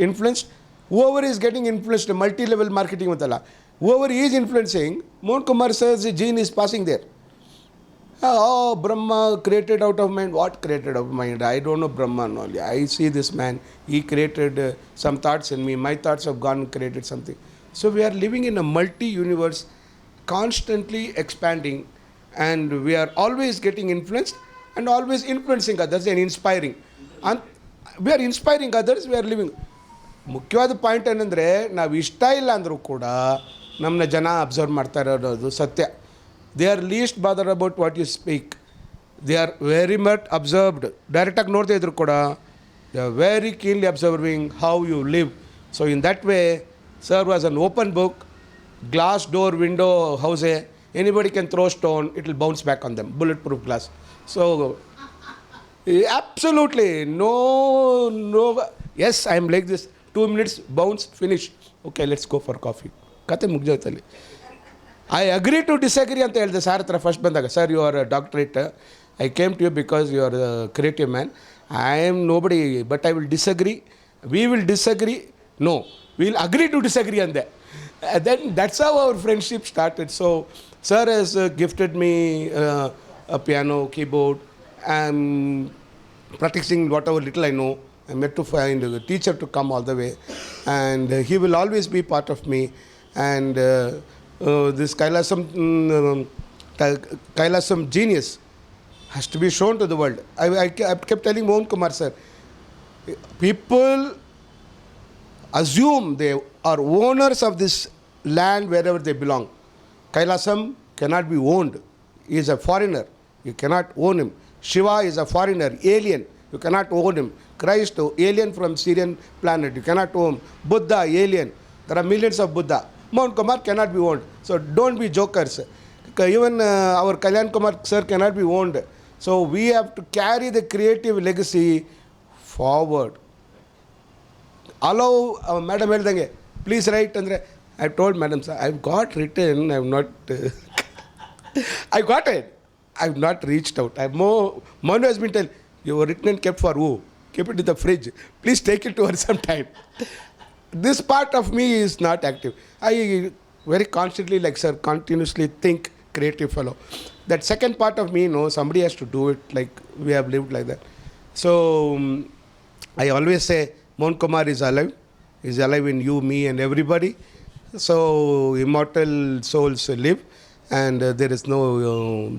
influenced. whoever is getting influenced, multi-level marketing ಅಂತಲ್ಲ, whoever is influencing, Mohan Kumar sir's gene is passing there. Oh, Brahma created out of mind. What created out of mind? I don't know Brahman only. I see this man. He created some thoughts in me. My thoughts have gone and created something. So we are living in a multi-universe, constantly expanding, and we are always getting influenced and always influencing others and inspiring. And we are inspiring others, we are living. ಮುಖ್ಯವಾದ ಪಾಯಿಂಟ್ ಏನಂದರೆ, ನಾವು ಇಷ್ಟ ಇಲ್ಲ ಅಂದರೂ ಕೂಡ ನಮ್ಮನ್ನ ಜನ ಅಬ್ಸರ್ವ್ ಮಾಡ್ತಾ ಇರೋದು ಸತ್ಯ. They are least bother about what you speak. They are very much observed. ಡೈರೆಕ್ಟಾಗಿ ನೋಡ್ತಾ ಇದ್ರು ಕೂಡ they are very keenly observing how you live. So in that way sir was an open book, glass door window ಹೌಸೆ. Anybody can throw stone, it will bounce back on them. Bulletproof glass. So absolutely no, yes, I am like this. 2 minutes, bounce, finish. Okay, let's go for coffee. ಕತೆ ಮುಗ್ದೋಯ್ತಲ್ಲಿ. ಐ ಅಗ್ರಿ ಟು ಡಿಸ್ಅಗ್ರಿ ಅಂತ ಹೇಳಿದೆ ಸರ್ ಹತ್ರ ಫಸ್ಟ್ ಬಂದಾಗ. Sir you are doctorate, I came to you because you are a creative man. I am nobody, but I will disagree. We will disagree. No, we will agree to disagree on that. And then that's how our friendship started. So, sir has gifted me a piano, keyboard. I'm practicing whatever little I know. I'm yet to find a teacher to come all the way. And he will always be part of me. And this Kailasam genius has to be shown to the world. I kept telling Mohan Kumar sir, people assume they are owners of this land wherever they belong. Kailasam cannot be owned. He is a foreigner. You cannot own him. Shiva is a foreigner, alien. You cannot own him. Christ, alien from Syrian planet. You cannot own. Buddha, alien. There are millions of Buddha. Mohan Kumar cannot be owned. So don't be jokers. Even our Kalyan Kumar sir cannot be owned. So we have to carry the creative legacy forward. Allow madam ಹೇಳ್ದಂಗೆ please write ಅಂದರೆ I told madam sir I've got written, I've not I got it. I've not reached out. Manu has been telling you were written and kept for who? Keep it in the fridge. Please take it to her sometime. This part of me is not active. I very constantly, like sir, continuously think creative fellow. That second part of me, somebody has to do it, like we have lived like that. So I always say Mohan Kumar is alive. He's alive in you, me and everybody. So immortal souls live and there is no,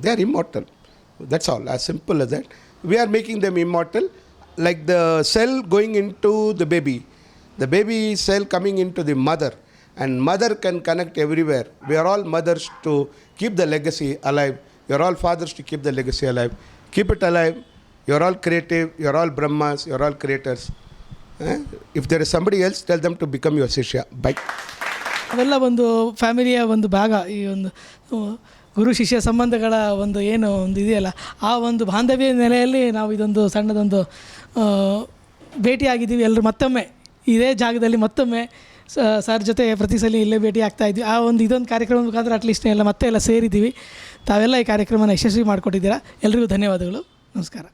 they are immortal. That's all, as simple as that. We are making them immortal, like the cell going into the baby cell coming into the mother, and mother can connect everywhere. We are all mothers to keep the legacy alive. You are all fathers to keep the legacy alive. Keep it alive. You are all creative. You are all Brahmas. You are all creators. If there is somebody else, tell them to become your Shishya. Bye. ಅವೆಲ್ಲ ಒಂದು ಫ್ಯಾಮಿಲಿಯ ಒಂದು ಭಾಗ. ಈ ಒಂದು ಗುರು ಶಿಷ್ಯ ಸಂಬಂಧಗಳ ಒಂದು ಏನು ಒಂದು ಇದೆಯಲ್ಲ, ಆ ಒಂದು ಬಾಂಧವ್ಯ ನೆಲೆಯಲ್ಲಿ ನಾವು ಇದೊಂದು ಸಣ್ಣದೊಂದು ಭೇಟಿಯಾಗಿದ್ದೀವಿ. ಎಲ್ಲರೂ ಮತ್ತೊಮ್ಮೆ ಇದೇ ಜಾಗದಲ್ಲಿ ಮತ್ತೊಮ್ಮೆ ಸರ್ ಜೊತೆ ಪ್ರತಿ ಸಲ ಇಲ್ಲೇ ಭೇಟಿ ಆಗ್ತಾಯಿದ್ವಿ. ಆ ಒಂದು ಇದೊಂದು ಕಾರ್ಯಕ್ರಮದ ಮುಖಾಂತರ ಅಟ್ಲೀಸ್ಟ್ ಮತ್ತೆ ಎಲ್ಲ ಸೇರಿದ್ದೀವಿ. ತಾವೆಲ್ಲ ಈ ಕಾರ್ಯಕ್ರಮನ ಯಶಸ್ವಿ ಮಾಡಿಕೊಟ್ಟಿದ್ದೀರಾ. ಎಲ್ರಿಗೂ ಧನ್ಯವಾದಗಳು. ನಮಸ್ಕಾರ.